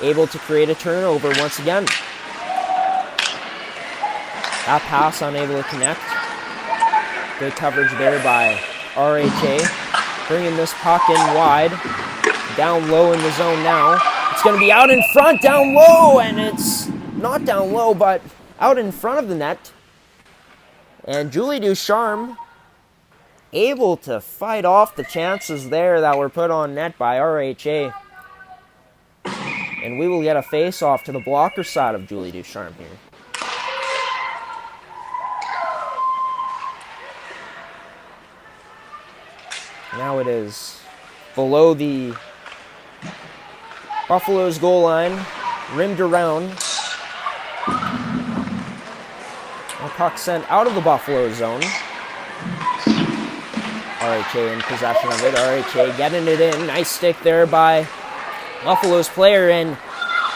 Speaker 1: able to create a turnover once again. That pass unable to connect. Good coverage there by RHA. Bringing this puck in wide. Down low in the zone now. It's going to be out in front, down low, and it's not down low, but out in front of the net. And Julie Ducharme able to fight off the chances there that were put on net by RHA. And we will get a face-off to the blocker side of Julie Ducharme here. Now it is below the Buffaloes goal line, rimmed around. A puck sent out of the Buffalo zone. RHA in possession of it. RHA getting it in. Nice stick there by Buffalo's player, and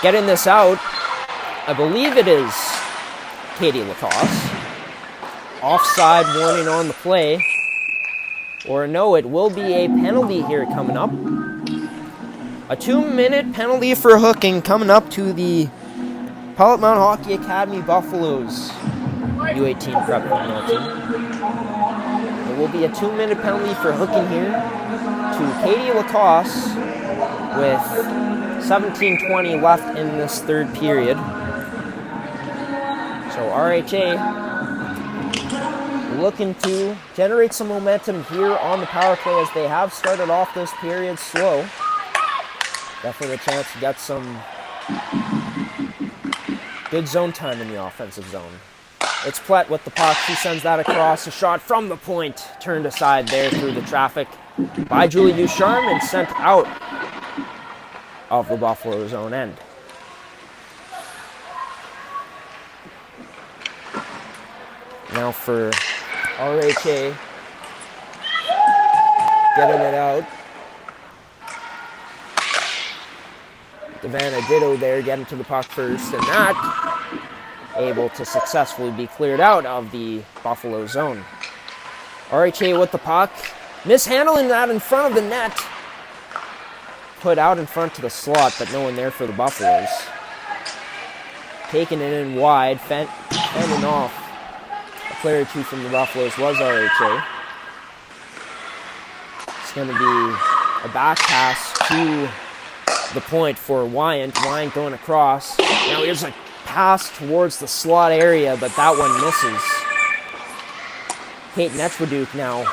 Speaker 1: getting this out, I believe it is Katie Lacoste. Offside warning on the play. Or no, it will be a penalty here coming up. A 2-minute penalty for hooking coming up to the Piot Mound Hockey Academy Buffaloes U18 prep female team. It will be a 2-minute penalty for hooking here to Katie Lacoste with 17:20 left in this third period. So RHA looking to generate some momentum here on the power play, as they have started off this period slow. Definitely a chance to get some good zone time in the offensive zone. It's Piot with the puck. He sends that across. A shot from the point. Turned aside there through the traffic by Julie Ducharme and sent out of the Buffalo's own end. Now for RHA. Getting it out. Devana Ditto there getting to the puck first, and not able to successfully be cleared out of the Buffalo zone. RHA with the puck, mishandling that in front of the net. Put out in front to the slot, but no one there for the Buffaloes. Taking it in wide, fending off a player or two from the Buffaloes was RHA. It's going to be a back pass to the point for Wyant. Wyant going across. Now here's a pass towards the slot area, but that one misses. Kate Netchwaduke now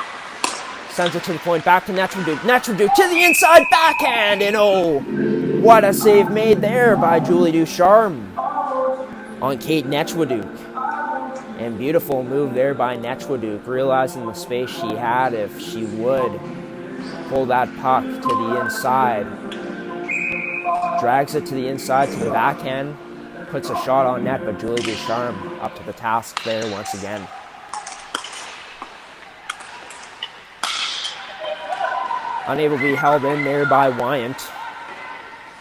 Speaker 1: sends it to the point, back to Netchwaduke. Netchwaduke to the inside, backhand, and oh, what a save made there by Julie Ducharme on Kate Netchwaduke. And beautiful move there by Netchwaduke, realizing the space she had if she would pull that puck to the inside. Drags it to the inside to the backhand, puts a shot on net, but Julie Ducharme up to the task there once again. Unable to be held in there by Wyant.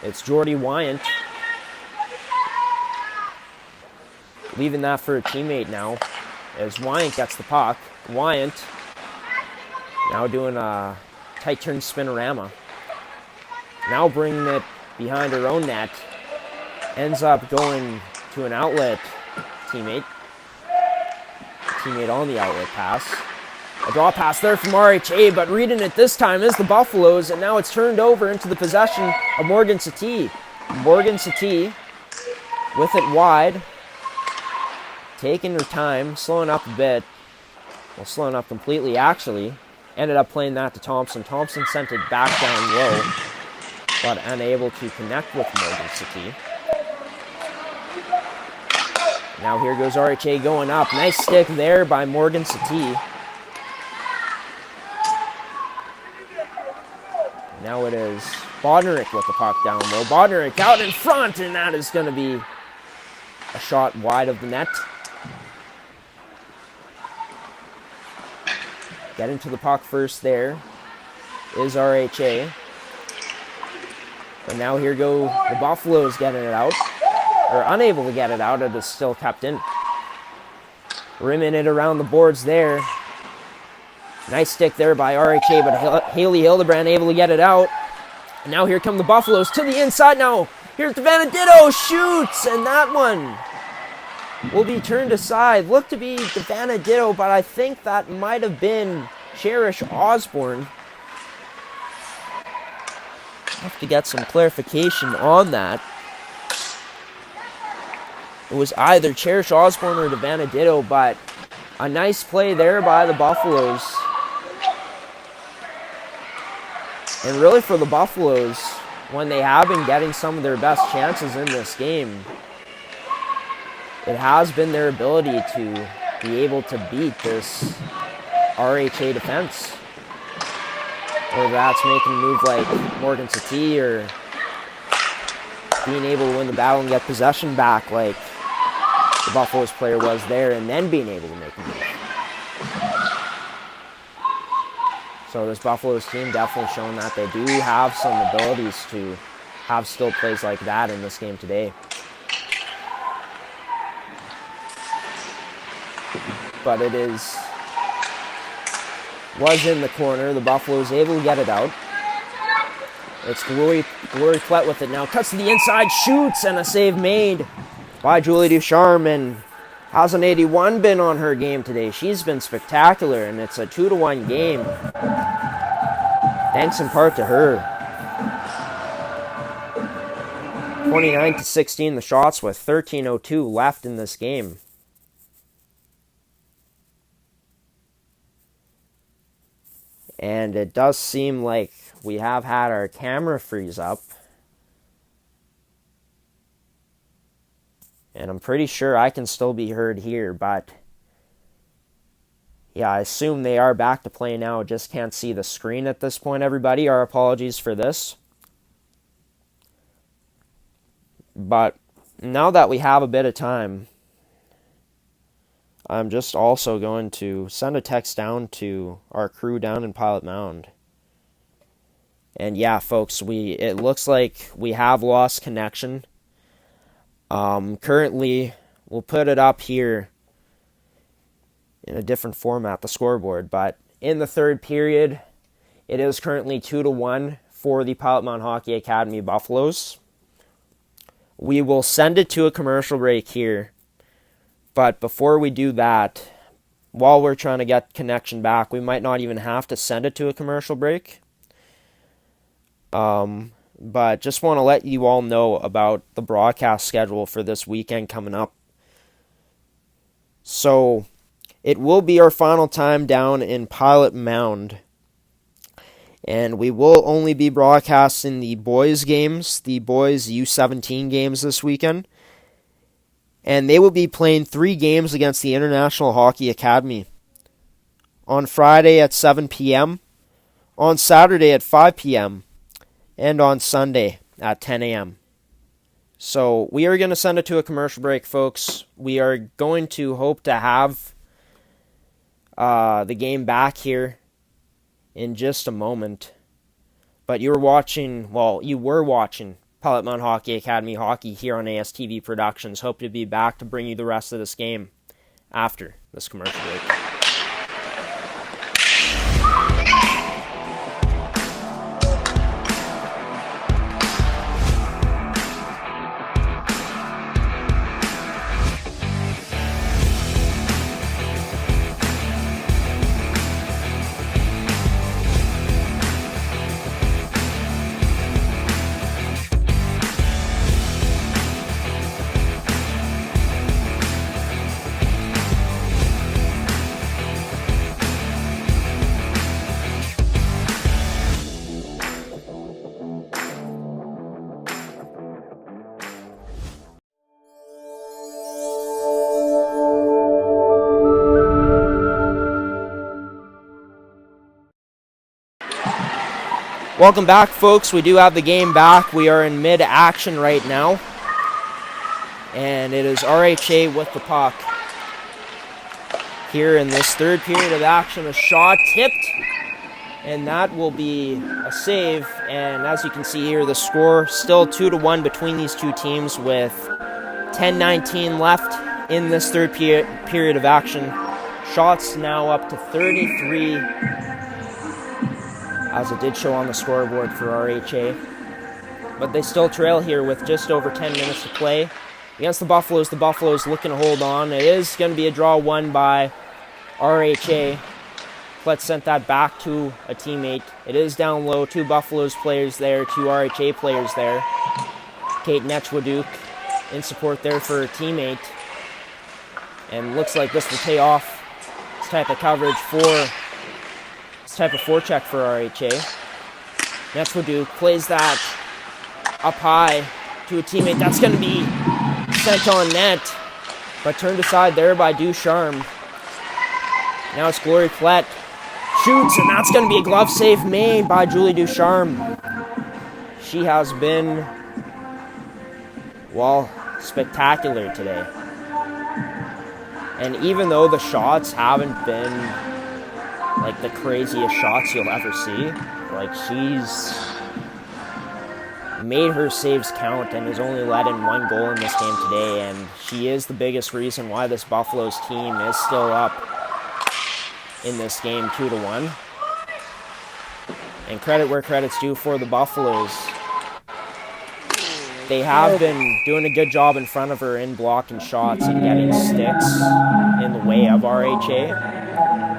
Speaker 1: It's Jordy Wyant. Leaving that for a teammate now, as Wyant gets the puck. Wyant now doing a tight turn spinorama. Now bringing it behind her own net. Ends up going to an outlet teammate. Teammate on the outlet pass. A draw pass there from RHA, but reading it this time is the Buffaloes, and now it's turned over into the possession of Morgan Satie. Morgan Satie with it wide. Taking her time, slowing up a bit. Well, slowing up completely, actually. Ended up playing that to Thompson. Thompson sent it back down low, but unable to connect with Morgan Satie. Now here goes RHA going up. Nice stick there by Morgan Satie. Now it is Bodnarick with the puck down low. Bodnarick out in front, and that is going to be a shot wide of the net. Getting to the puck first there is RHA. But now here go the Buffaloes getting it out. Or unable to get it out. It is still kept in. Rimming it around the boards there. Nice stick there by RHA, but Haley Hildebrand able to get it out. And now here come the Buffaloes to the inside now. Here's Devana Ditto, shoots, and that one will be turned aside. Looked to be Devana Ditto, but I think that might have been Cherish Osborne. Have to get some clarification on that. It was either Cherish Osborne or Devana Ditto, but a nice play there by the Buffaloes. And really for the Buffaloes, when they have been getting some of their best chances in this game, it has been their ability to be able to beat this RHA defense. Whether that's making a move like Morgan Satie or being able to win the battle and get possession back like the Buffaloes player was there, and then being able to make a move. So this Buffaloes team definitely showing that they do have some abilities to have still plays like that in this game today. But it was in the corner. The Buffaloes able to get it out. It's Glory Piot with it now. Cuts to the inside, shoots, and a save made by Julie Ducharme. And how's an 81 been on her game today? She's been spectacular, and it's a 2-1 game. Thanks in part to her. 29-16 the shots with 13:02 left in this game. And it does seem like we have had our camera freeze up. And I'm pretty sure I can still be heard here, but Yeah, I assume they are back to play now. Just can't see the screen at this point, everybody. Our apologies for this. But now that we have a bit of time, I'm just also going to send a text down to our crew down in Piot Mound. And yeah, folks, it looks like we have lost connection. Currently, we'll put it up here in a different format, the scoreboard. But in the third period, it is currently 2-1 for the Piot Mound Hockey Academy Buffaloes. We will send it to a commercial break here. But before we do that, while we're trying to get connection back, we might not even have to send it to a commercial break. But just want to let you all know about the broadcast schedule for this weekend coming up. So, it will be our final time down in Piot Mound. And we will only be broadcasting the boys' games, the boys' U17 games this weekend. And they will be playing 3 games against the International Hockey Academy. On Friday at 7 p.m., on Saturday at 5 p.m., and on Sunday at 10 a.m. So we are going to send it to a commercial break, folks. We are going to hope to have the game back here in just a moment. But you were watching Piot Mound Hockey Academy Hockey here on ASTV Productions. Hope to be back to bring you the rest of this game after this commercial break. Welcome back, folks. We do have the game back. We are in mid-action right now. And it is RHA with the puck. Here in this third period of action, a shot tipped. And that will be a save. And as you can see here, the score still 2-1 between these two teams with 10:19 left in this third period of action. Shots now up to 33. As it did show on the scoreboard for RHA. But they still trail here with just over 10 minutes to play. Against the Buffaloes looking to hold on. It is going to be a draw won by RHA. Let's send that back to a teammate. It is down low. 2 Buffaloes players there, 2 RHA players there. Kate Netchwaduk in support there for a teammate. And looks like this will pay off this type of coverage for type of forecheck for RHA. Netchwaduk plays that up high to a teammate. That's going to be sent on net, but turned aside there by Ducharme. Now it's Glory Plett. Shoots, and that's going to be a glove save made by Julie Ducharme. She has been, well, spectacular today. And even though the shots haven't been like the craziest shots you'll ever see, like she's made her saves count and has only let in 1 goal in this game today, and she is the biggest reason why this Buffaloes team is still up in this game 2-1. And credit where credit's due for the Buffaloes. They have been doing a good job in front of her in blocking shots and getting sticks in the way of RHA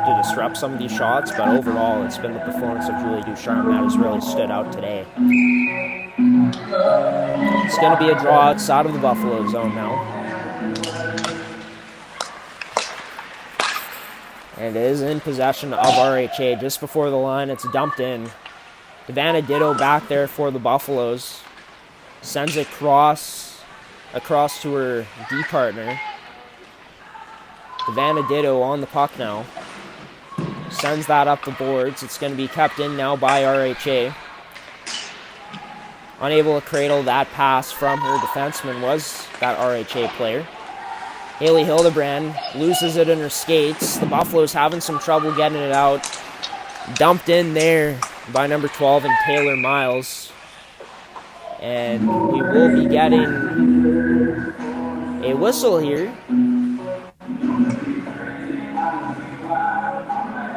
Speaker 1: to disrupt some of these shots, but overall it's been the performance of Julie Ducharme that has really stood out today. It's going to be a draw outside of the Buffalo zone now. And it is in possession of RHA just before the line. It's dumped in. Devana Ditto back there for the Buffaloes. Sends it across to her D partner. Devana Ditto on the puck now. Sends that up the boards. It's going to be kept in now by RHA. Unable to cradle that pass from her defenseman was that RHA player. Haley Hildebrand loses it in her skates. The Buffaloes having some trouble getting it out. Dumped in there by number 12 and Taylor Miles. And we will be getting a whistle here.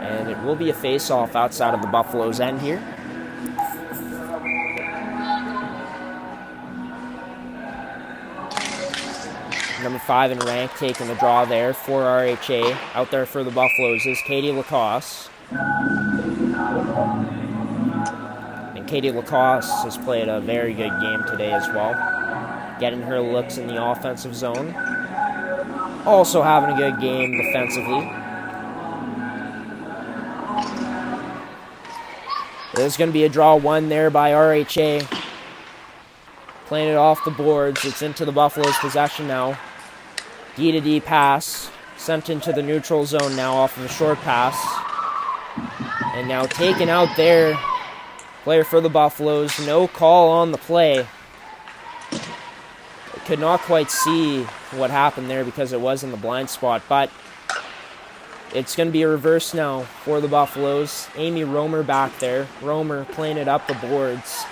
Speaker 1: And it will be a face-off outside of the Buffaloes' end here. Number 5 in rank taking the draw there for RHA. Out there for the Buffaloes is Katie Lacoste. And Katie Lacoste has played a very good game today as well. Getting her looks in the offensive zone. Also having a good game defensively. There's going to be a draw one there by RHA. Playing it off the boards. It's into the Buffaloes' possession now. D-to-D pass. Sent into the neutral zone now off of a short pass. And now taken out there. Player for the Buffaloes. No call on the play. Could not quite see what happened there because it was in the blind spot. But it's going to be a reverse now for the Buffaloes. Amy Romer back there. Romer playing it up the boards.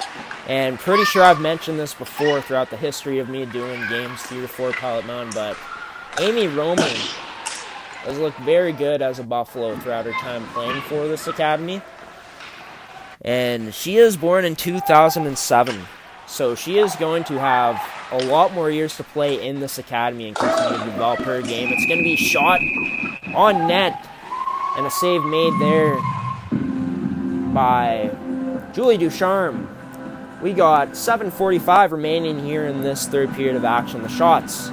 Speaker 1: And pretty sure I've mentioned this before throughout the history of me doing games 3 to 4 Piot Mound, but Amy Romer has looked very good as a Buffalo throughout her time playing for this academy. And she is born in 2007, so she is going to have a lot more years to play in this academy and continue to develop her game. It's going to be shot on net, and a save made there by Julie Ducharme. We got 7:45 remaining here in this third period of action. The shots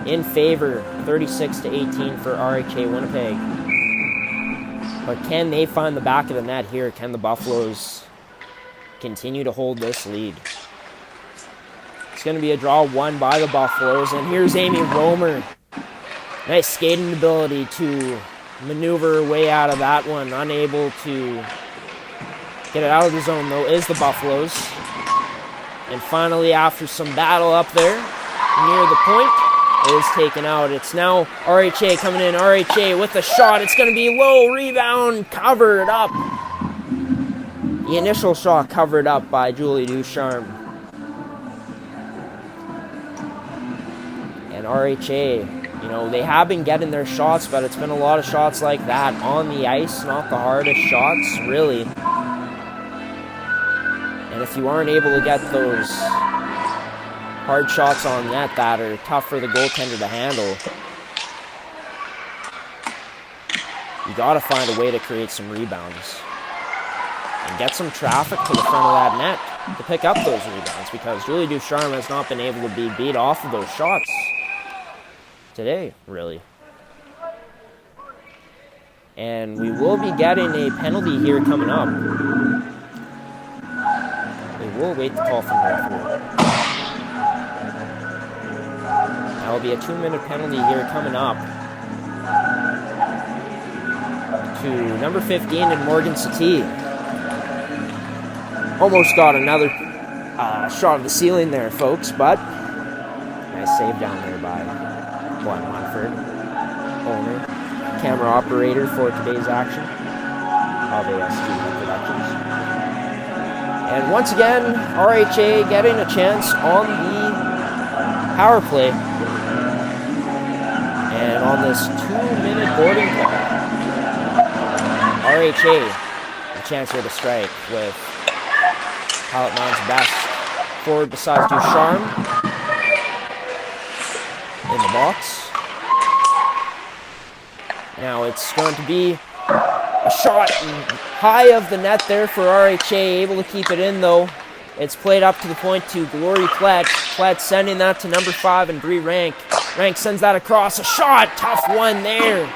Speaker 1: in favor, 36-18 for RHA Winnipeg. But can they find the back of the net here? Can the Buffaloes continue to hold this lead? It's going to be a draw one by the Buffaloes. And here's Amy Romer. Nice skating ability to maneuver her way out of that one. Unable to get it out of the zone, though, is the Buffaloes. And finally, after some battle up there, near the point, it is taken out. It's now RHA coming in. RHA with the shot. It's going to be low. Rebound covered up. The initial shot covered up by Julie Ducharme. And RHA, you know, they have been getting their shots, but it's been a lot of shots like that on the ice. Not the hardest shots, really. And if you aren't able to get those hard shots on net that are tough for the goaltender to handle, you got to find a way to create some rebounds and get some traffic to the front of that net to pick up those rebounds, because Julie Ducharme has not been able to be beat off of those shots today, really. And we will be getting a penalty here coming up. We'll wait the call from the referee. That will be a 2-minute penalty here coming up to number 15 in Morgan Settee. Almost got another shot of the ceiling there, folks, but nice save down there by Glenn Munford, owner, camera operator for today's action of ASG Productions. And once again, RHA getting a chance on the power play. And on this 2-minute boarding call, RHA a chance here to strike with Piot Mound's best forward besides Ducharme in the box. Now it's going to be a shot high of the net there for RHA, able to keep it in though. It's played up to the point to Glory Plett. Plett sending that to number 5 and Bree Rank. Rank sends that across. A shot, tough one there.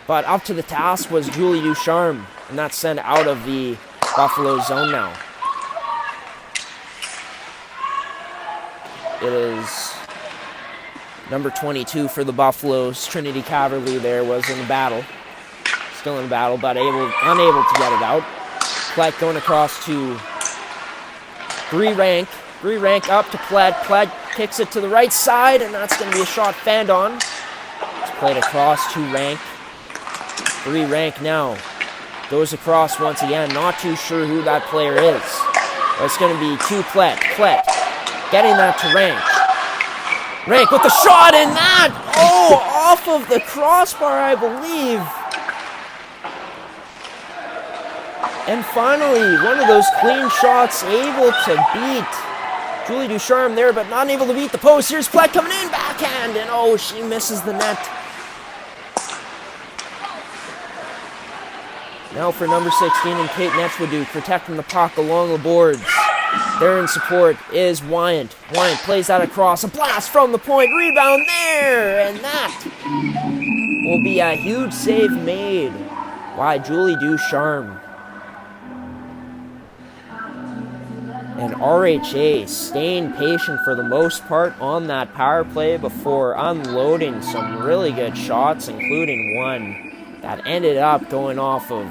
Speaker 1: But up to the task was Julie Ducharme, and that's sent out of the Buffalo zone now. It is number 22 for the Buffaloes. Trinity Caverly there was in the battle. Still in battle, but unable to get it out. Plett going across to 3-rank. 3-rank up to Plett. Plett kicks it to the right side, and that's going to be a shot fanned on. It's played across 2-rank. 3-rank now. Goes across once again. Not too sure who that player is. But it's going to be to Plett. Plett getting that to Rank. Rank with the shot, and that! Oh, off of the crossbar, I believe. And finally, one of those clean shots able to beat Julie Ducharme there, but not able to beat the post. Here's Plett coming in, backhand, and oh, she misses the net. Now for number 16 and Kate Netchwood protecting the puck along the boards. There in support is Wyant. Wyant plays that across. A blast from the point. Rebound there. And that will be a huge save made by Julie Ducharme. And RHA staying patient for the most part on that power play before unloading some really good shots, including one that ended up going off of,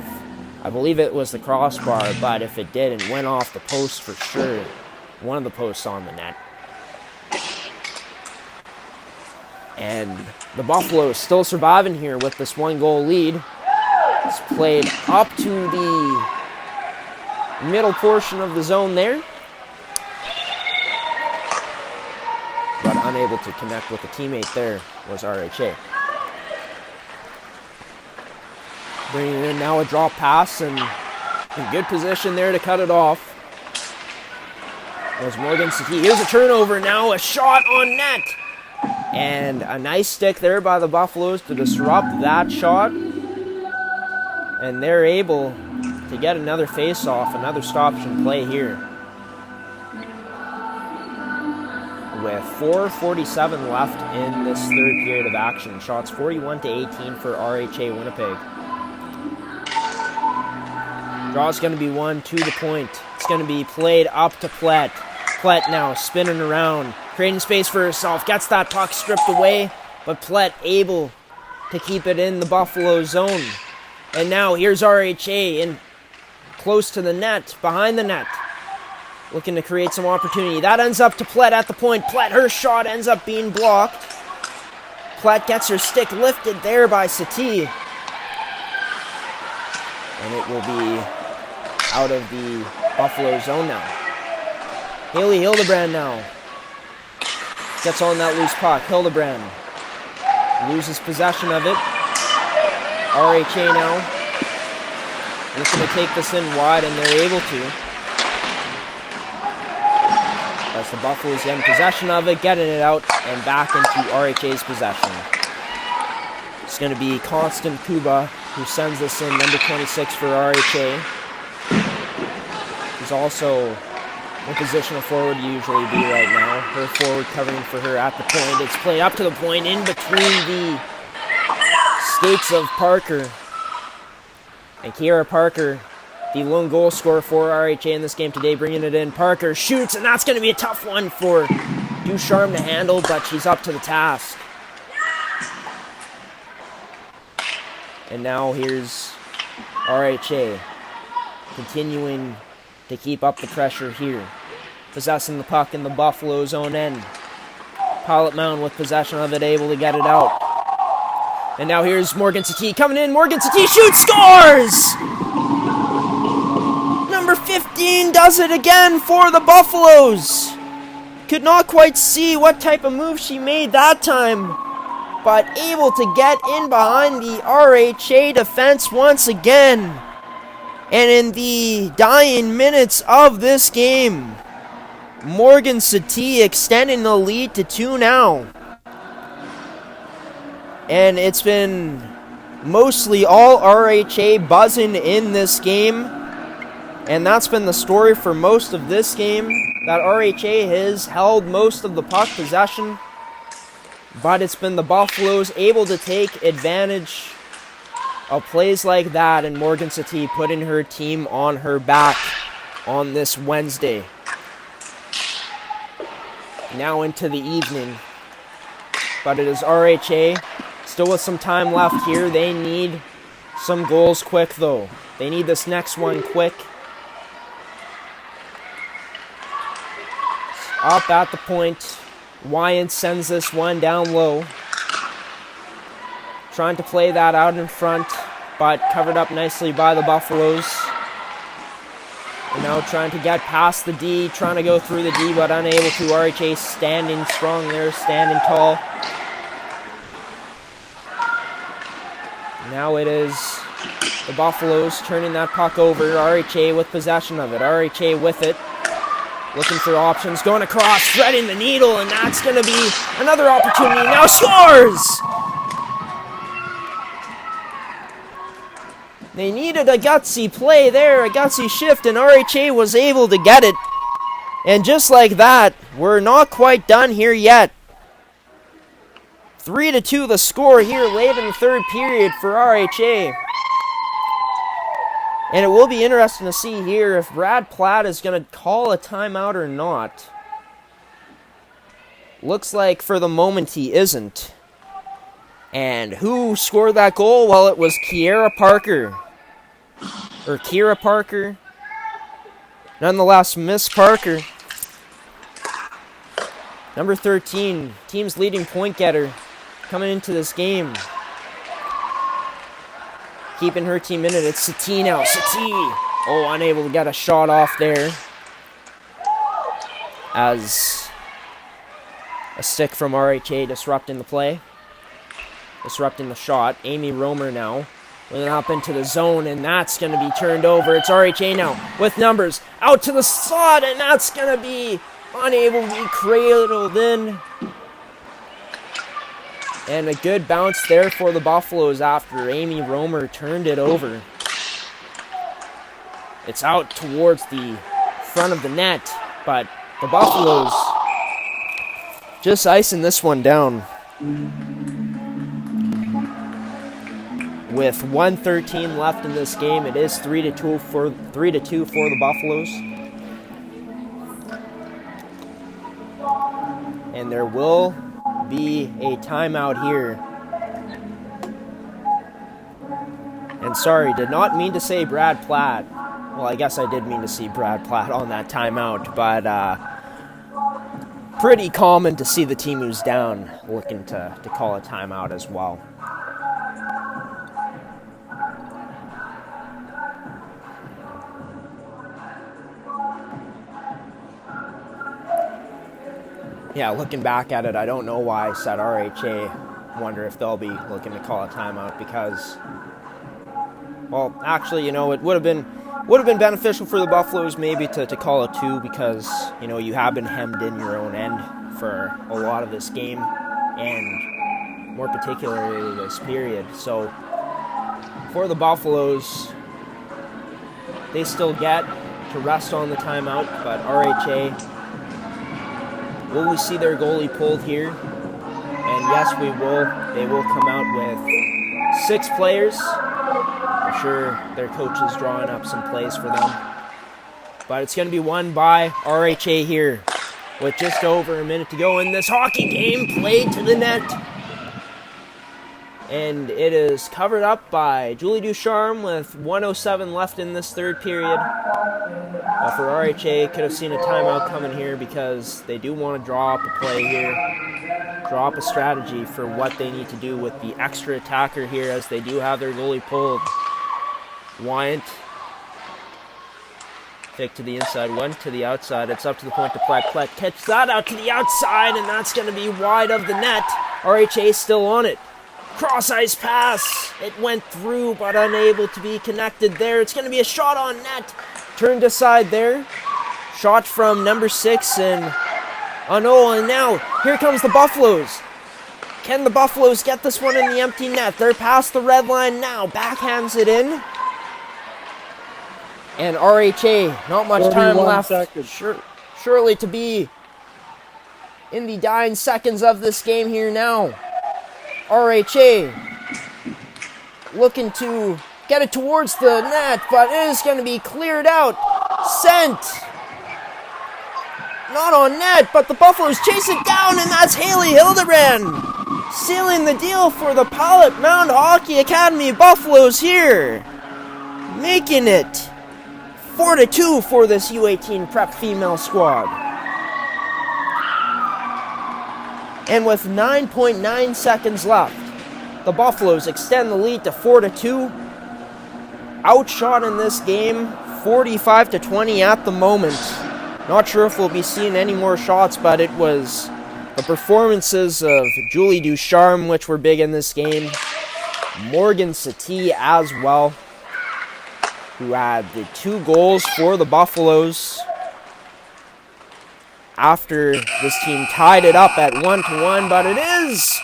Speaker 1: I believe it was the crossbar, but if it didn't, went off the post for sure. One of the posts on the net. And the Buffalo is still surviving here with this 1-goal lead. It's played up to the middle portion of the zone there, but unable to connect with a teammate there was RHA. Bringing in now a drop pass, and in good position there to cut it off. There's Morgan Satie. Here's a turnover now, a shot on net. And a nice stick there by the Buffaloes to disrupt that shot. And they're able to get another face-off, another stop-and play here. With 4:47 left in this third period of action. Shots 41-18 for RHA Winnipeg. Draw's going to be won to the point. It's going to be played up to Plett. Plett now spinning around, creating space for herself. Gets that puck stripped away, but Plett able to keep it in the Buffalo zone. And now here's RHA in close to the net, behind the net. Looking to create some opportunity. That ends up to Plett at the point. Plett, her shot ends up being blocked. Plett gets her stick lifted there by Satie. And it will be out of the Buffalo zone now. Haley Hildebrand now gets on that loose puck. Hildebrand loses possession of it. RHA now looking to take this in wide, and they're able to. As the Buffaloes getting possession of it, getting it out, and back into RHA's possession. It's going to be Constant Kuba who sends this in, number 26 for RHA. He's also in position of forward usually be right now. Her forward covering for her at the point. It's played up to the point in between the skates of Parker. And Kiara Parker, the lone goal scorer for RHA in this game today, bringing it in. Parker shoots, and that's going to be a tough one for Ducharme to handle, but she's up to the task. And now here's RHA continuing to keep up the pressure here. Possessing the puck in the Buffalo zone end. Piot Mound with possession of it, able to get it out. And now here's Morgan Satie coming in. Morgan Satie shoots, scores! Number 15 does it again for the Buffaloes. Could not quite see what type of move she made that time, but able to get in behind the RHA defense once again. And in the dying minutes of this game, Morgan Satie extending the lead to 2 now. And it's been mostly all RHA buzzing in this game. And that's been the story for most of this game, that RHA has held most of the puck possession. But it's been the Buffaloes able to take advantage of plays like that, and Morgan Satie putting her team on her back on this Wednesday. Now into the evening. But it is RHA, still with some time left here. They need some goals quick, though. They need this next one quick. Up at the point. Wyant sends this one down low. Trying to play that out in front, but covered up nicely by the Buffaloes. And now trying to get past the D, trying to go through the D, but unable to. RHA standing strong there, standing tall. Now it is the Buffaloes turning that puck over. RHA with possession of it. RHA with it. Looking for options. Going across, threading the needle, and that's going to be another opportunity. Now scores! They needed a gutsy play there, a gutsy shift, and RHA was able to get it. And just like that, we're not quite done here yet. 3-2 the score here late in the third period for RHA. And it will be interesting to see here if Brad Platt is going to call a timeout or not. Looks like for the moment he isn't. And who scored that goal? Well, it was Kira Parker. Nonetheless, Miss Parker. Number 13, team's leading point getter coming into this game. Keeping her team in it. It's Satie now. Satie! Oh, unable to get a shot off there. As a stick from RHA disrupting the play. Disrupting the shot. Amy Romer now. Went up into the zone, and that's going to be turned over. It's RHA now with numbers. Out to the slot, and that's going to be unable to be cradled in. And a good bounce there for the Buffaloes after Amy Romer turned it over. It's out towards the front of the net, but the Buffaloes just icing this one down. With 1:13 left in this game, it is 3-2 for the Buffaloes. And there will be a timeout here. And sorry, did not mean to say Brad Platt. Well, I guess I did mean to see Brad Platt on that timeout, but pretty common to see the team who's down looking to call a timeout as well. Yeah, looking back at it, I don't know why I said RHA. Wonder if they'll be looking to call a timeout because, well, actually, it would have been beneficial for the Buffaloes maybe to call a 2 because, you have been hemmed in your own end for a lot of this game and more particularly this period. So for the Buffaloes, they still get to rest on the timeout, but RHA, will we see their goalie pulled here? And yes, we will. They will come out with 6 players. I'm sure their coach is drawing up some plays for them. But it's going to be won by RHA here with just over a minute to go in this hockey game. Played to the net. And it is covered up by Julie Ducharme with 1:07 left in this third period. But for RHA, could have seen a timeout coming here because they do want to draw up a play here. Draw up a strategy for what they need to do with the extra attacker here as they do have their goalie pulled. Wyant. Fake to the inside, one to the outside. It's up to the point to Platt. Platt catches that out to the outside, and that's going to be wide of the net. RHA still on it. Cross-ice pass. It went through, but unable to be connected there. It's going to be a shot on net. Turned aside there. Shot from number 6, and and now here comes the Buffaloes. Can the Buffaloes get this one in the empty net? They're past the red line now. Backhands it in. And RHA, not much time left. Surely to be in the dying seconds of this game here now. RHA looking to get it towards the net, but it is going to be cleared out. Sent. Not on net, but the Buffaloes chase it down, and that's Haley Hildebrand. sealing the deal for the Piot Mound Hockey Academy Buffaloes here, making it 4-2 for this U18 prep female squad. And with 9.9 seconds left, the Buffaloes extend the lead to 4-2. Outshot in this game, 45-20 at the moment. Not sure if we'll be seeing any more shots, but it was the performances of Julie Ducharme, which were big in this game. Morgan Satie as well, who had the 2 goals for the Buffaloes after this team tied it up at 1-1, but it is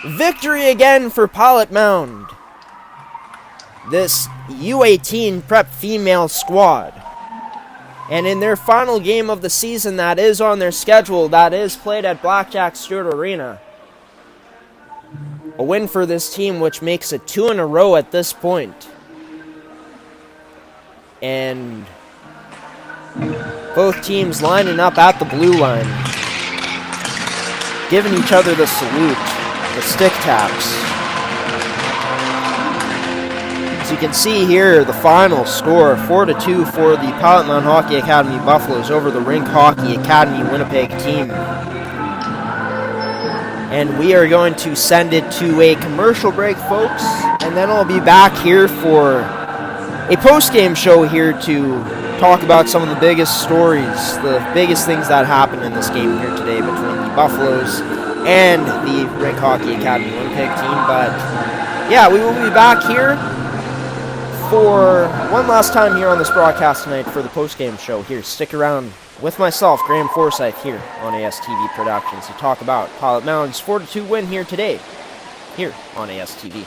Speaker 1: victory again for Piot Mound, this U18 prep female squad. And in their final game of the season that is on their schedule, that is played at Blackjack Stewart Arena. A win for this team, which makes it 2 in a row at this point. And both teams lining up at the blue line, giving each other the salute, the stick taps. As you can see here, the final score, 4-2 for the Piot Mound Hockey Academy Buffaloes over the Rink Hockey Academy Winnipeg team. And we are going to send it to a commercial break, folks, and then I'll be back here for a post-game show here to talk about some of the biggest stories, the biggest things that happened in this game here today between the Buffaloes and the Rink Hockey Academy Winnipeg team. But yeah, we will be back here for one last time here on this broadcast tonight for the post-game show here. Stick around with myself, Graham Forsyth, here on ASTV Productions to talk about Piot Mound's 4-2 win here today, here on ASTV.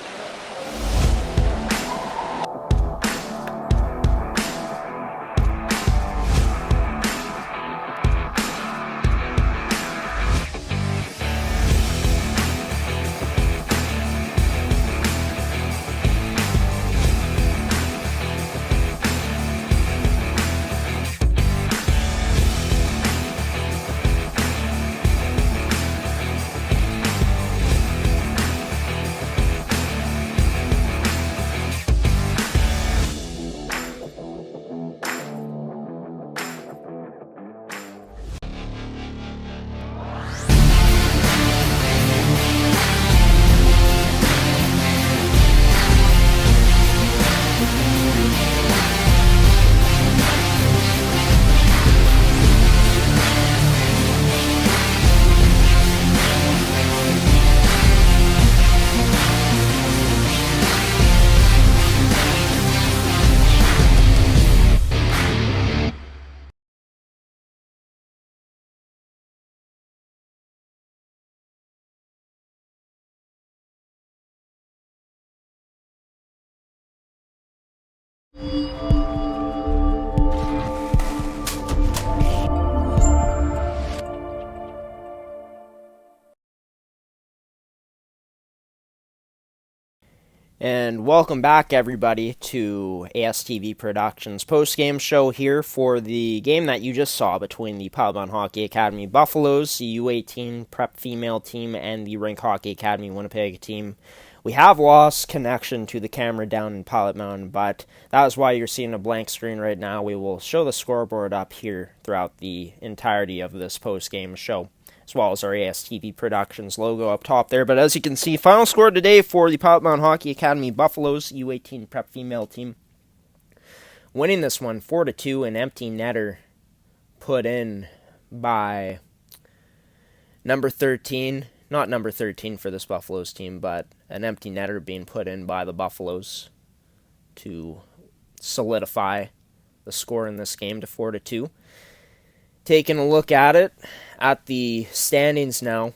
Speaker 1: And welcome back, everybody, to ASTV Productions post-game show here for the game that you just saw between the Piot Mound Hockey Academy Buffaloes, the U18 prep female team, and the Rink Hockey Academy Winnipeg team. We have lost connection to the camera down in Piot Mound, but that is why you're seeing a blank screen right now. We will show the scoreboard up here throughout the entirety of this post-game show, as well as our ASTV Productions logo up top there. But as you can see, final score today for the Piot Mound Hockey Academy Buffaloes U18 prep female team. Winning this one 4-2, an empty netter put in by number 13. Not number 13 for this Buffaloes team, but an empty netter being put in by the Buffaloes to solidify the score in this game to 4-2. Taking a look at it, at the standings now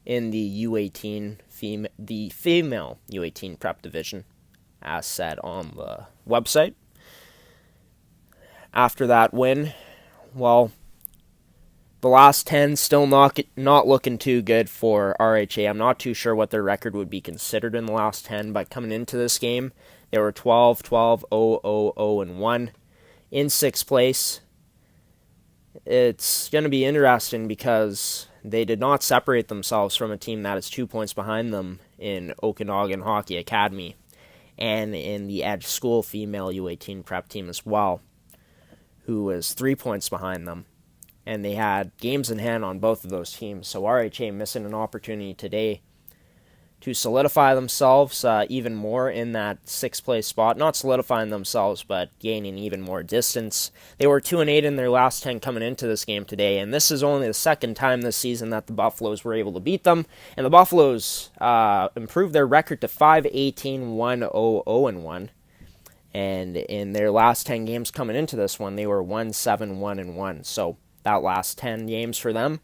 Speaker 1: in the U18, the female U18 prep division, as said on the website. After that win, well, the last 10 still not looking too good for RHA. I'm not too sure what their record would be considered in the last 10, but coming into this game, they were 12, 0, 0, and 1 in 6th place. It's going to be interesting because they did not separate themselves from a team that is 2 points behind them in Okanagan Hockey Academy and in the Edge School female U18 prep team as well, who was 3 points behind them. And they had games in hand on both of those teams. So RHA missing an opportunity today to solidify themselves even more in that 6th place spot. Not solidifying themselves, but gaining even more distance. They were 2-8 in their last 10 coming into this game today, and this is only the second time this season that the Buffaloes were able to beat them. And the Buffaloes improved their record to 5-18-1-0-0-1. And in their last 10 games coming into this one, they were 1-7-1-1. So that last 10 games for them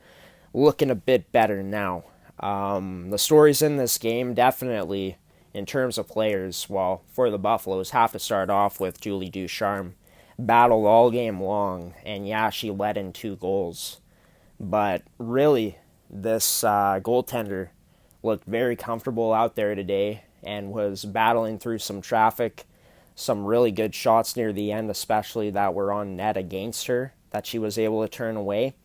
Speaker 1: looking a bit better now. The stories in this game, definitely, in terms of players, well, for the Buffaloes, have to start off with Julie Ducharme. Battled all game long, and yeah, she led in 2 goals. But really, this goaltender looked very comfortable out there today and was battling through some traffic, some really good shots near the end, especially that were on net against her, that she was able to turn away.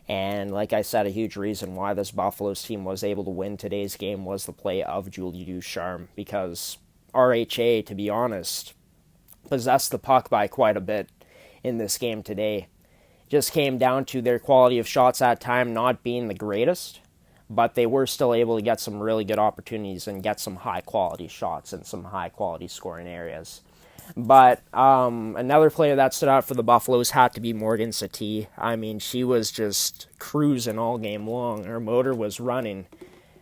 Speaker 1: And like I said, a huge reason why this Buffaloes team was able to win today's game was the play of Julie Ducharme, because RHA, to be honest, possessed the puck by quite a bit in this game today. Just came down to their quality of shots at time not being the greatest, but they were still able to get some really good opportunities and get some high-quality shots and some high-quality scoring areas. But another player that stood out for the Buffaloes had to be Morgan Satie. I mean, she was just cruising all game long. Her motor was running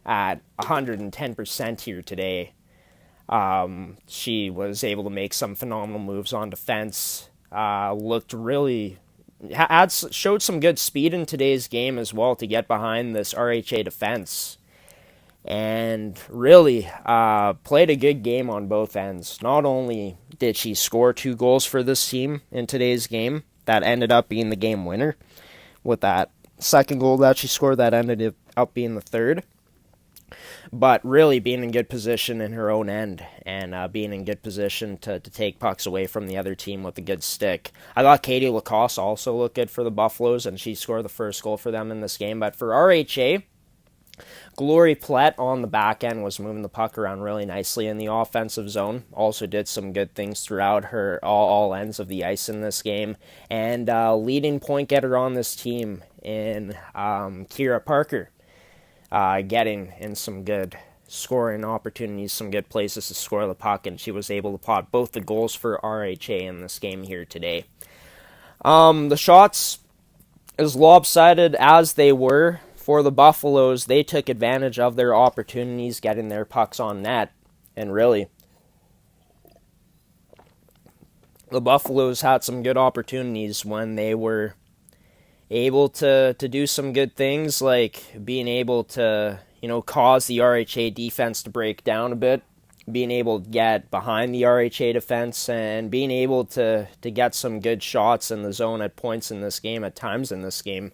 Speaker 1: at 110% here today. She was able to make some phenomenal moves on defense. Looked really... showed some good speed in today's game as well to get behind this RHA defense. And really played a good game on both ends. Not only did she score 2 goals for this team in today's game, that ended up being the game winner, with that second goal that she scored that ended up being the third, but really being in good position in her own end and being in good position to take pucks away from the other team with a good stick. I thought Katie Lacoste also looked good for the Buffaloes, and she scored the first goal for them in this game. But for RHA, Glory Plett on the back end was moving the puck around really nicely in the offensive zone. Also did some good things throughout her all ends of the ice in this game. And leading point getter on this team in Kira Parker, getting in some good scoring opportunities, some good places to score the puck, and she was able to pot both the goals for RHA in this game here today. The shots, as lopsided as they were, for the Buffaloes, they took advantage of their opportunities, getting their pucks on net. And really, the Buffaloes had some good opportunities when they were able to do some good things, like being able to, cause the RHA defense to break down a bit, being able to get behind the RHA defense, and being able to get some good shots in the zone at points in this game, at times in this game.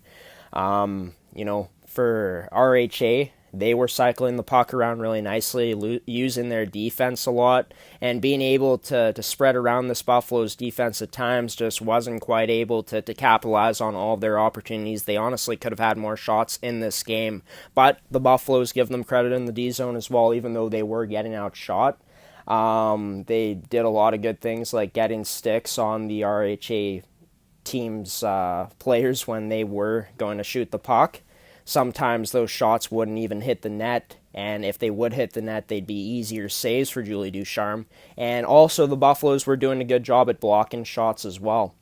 Speaker 1: For RHA, they were cycling the puck around really nicely, using their defense a lot, and being able to spread around this Buffaloes defense at times just wasn't quite able to capitalize on all of their opportunities. They honestly could have had more shots in this game, but the Buffaloes give them credit in the D zone as well, even though they were getting outshot. They did a lot of good things, like getting sticks on the RHA team's players when they were going to shoot the puck. Sometimes those shots wouldn't even hit the net, and if they would hit the net, they'd be easier saves for Julie Ducharme. And also the Buffaloes were doing a good job at blocking shots as well.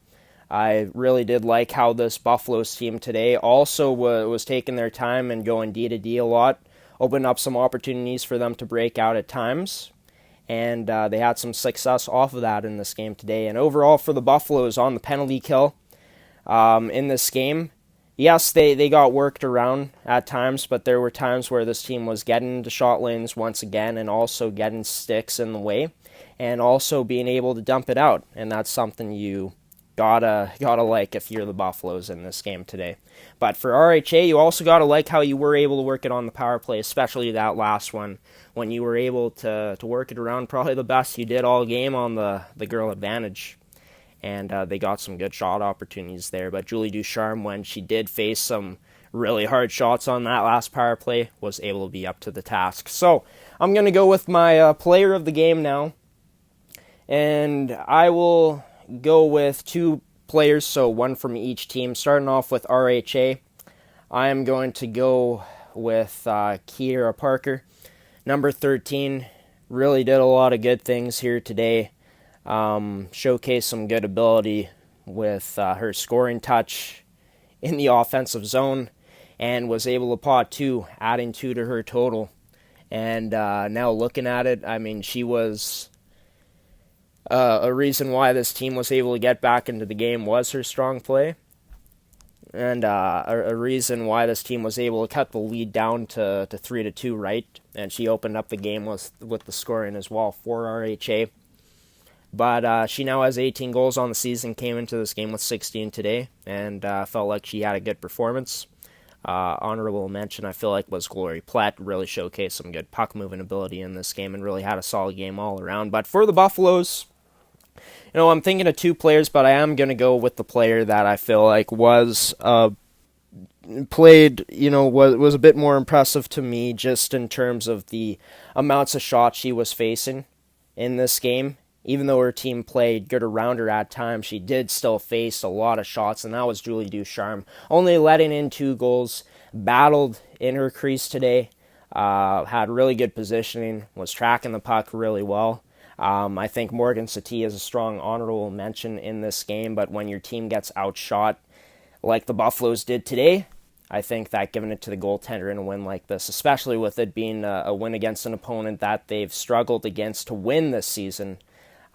Speaker 1: I really did like how this Buffaloes team today also was taking their time and going D-to-D a lot, opened up some opportunities for them to break out at times, and they had some success off of that in this game today. And overall for the Buffaloes on the penalty kill in this game, yes, they got worked around at times, but there were times where this team was getting into shot lanes once again and also getting sticks in the way and also being able to dump it out. And that's something you gotta like if you're the Buffaloes in this game today. But for RHA, you also gotta like how you were able to work it on the power play, especially that last one, when you were able to work it around probably the best you did all game on the girl advantage. And they got some good shot opportunities there. But Julie Ducharme, when she did face some really hard shots on that last power play, was able to be up to the task. So I'm going to go with my player of the game now. And I will go with two players, so one from each team. Starting off with RHA, I am going to go with Kiera Parker. Number 13, really did a lot of good things here today. Showcased some good ability with her scoring touch in the offensive zone, and was able to pot 2, adding 2 to her total. And now looking at it, I mean, she was a reason why this team was able to get back into the game was her strong play. And a reason why this team was able to cut the lead down to 3-2, right? And she opened up the game with the scoring as well for RHA. But she now has 18 goals on the season, came into this game with 16 today, and felt like she had a good performance. Honorable mention, I feel like, was Glory Platt. Really showcased some good puck-moving ability in this game and really had a solid game all around. But for the Buffaloes, I'm thinking of two players, but I am going to go with the player that I feel like was played, was a bit more impressive to me just in terms of the amounts of shots she was facing in this game. Even though her team played good around her at times, she did still face a lot of shots, and that was Julie Ducharme. Only letting in 2 goals, battled in her crease today, had really good positioning, was tracking the puck really well. I think Morgan Satie is a strong honorable mention in this game, but when your team gets outshot like the Buffaloes did today, I think that giving it to the goaltender in a win like this, especially with it being a win against an opponent that they've struggled against to win this season,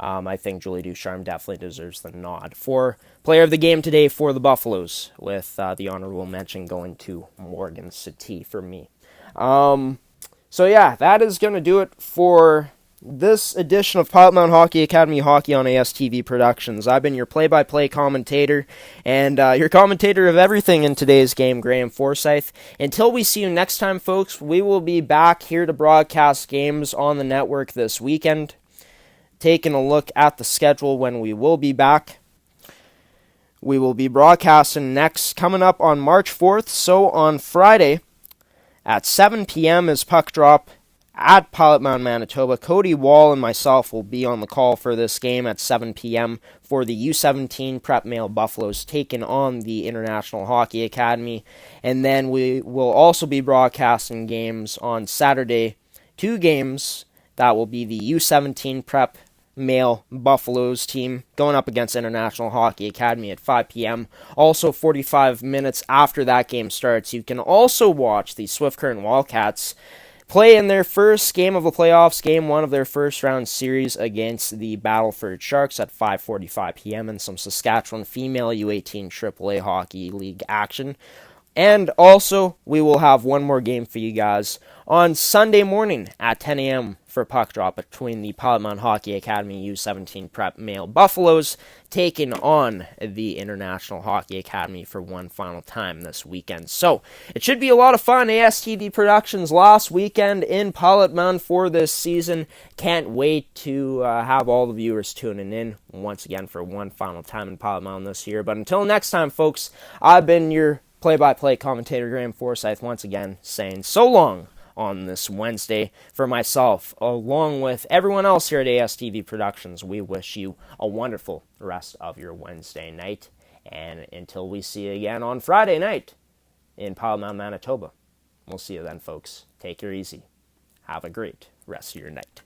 Speaker 1: I think Julie Ducharme definitely deserves the nod for player of the game today for the Buffaloes, with the honorable mention going to Morgan Satie for me. So yeah, that is going to do it for this edition of Piot Mound Hockey Academy Hockey on ASTV Productions. I've been your play-by-play commentator and your commentator of everything in today's game, Graham Forsyth. Until we see you next time, folks, we will be back here to broadcast games on the network this weekend. Taking a look at the schedule when we will be back. We will be broadcasting next coming up on March 4th, so on Friday at 7 p.m. is puck drop at Piot Mound, Manitoba. Cody Wall and myself will be on the call for this game at 7 p.m. for the U17 Prep Male Buffaloes taking on the International Hockey Academy. And then we will also be broadcasting games on Saturday, 2 games. That will be the U17 Prep Male Buffaloes team going up against International Hockey Academy at 5 p.m. Also, 45 minutes after that game starts, you can also watch the Swift Current Wildcats play in their first game of the playoffs, game 1 of their first round series against the Battleford Sharks at 5:45 p.m. in some Saskatchewan female U18 AAA Hockey League action. And also, we will have one more game for you guys on Sunday morning at 10 a.m. for puck drop between the Piot Mound Hockey Academy U17 Prep Male Buffaloes taking on the International Hockey Academy for one final time this weekend. So, it should be a lot of fun. ASTV Productions last weekend in Piot Mound for this season. Can't wait to have all the viewers tuning in once again for one final time in Piot Mound this year. But until next time, folks, I've been your play-by-play commentator Graham Forsyth once again saying so long on this Wednesday. For myself, along with everyone else here at ASTV Productions, we wish you a wonderful rest of your Wednesday night. And until we see you again on Friday night in Piot Mound, Manitoba, we'll see you then, folks. Take it easy. Have a great rest of your night.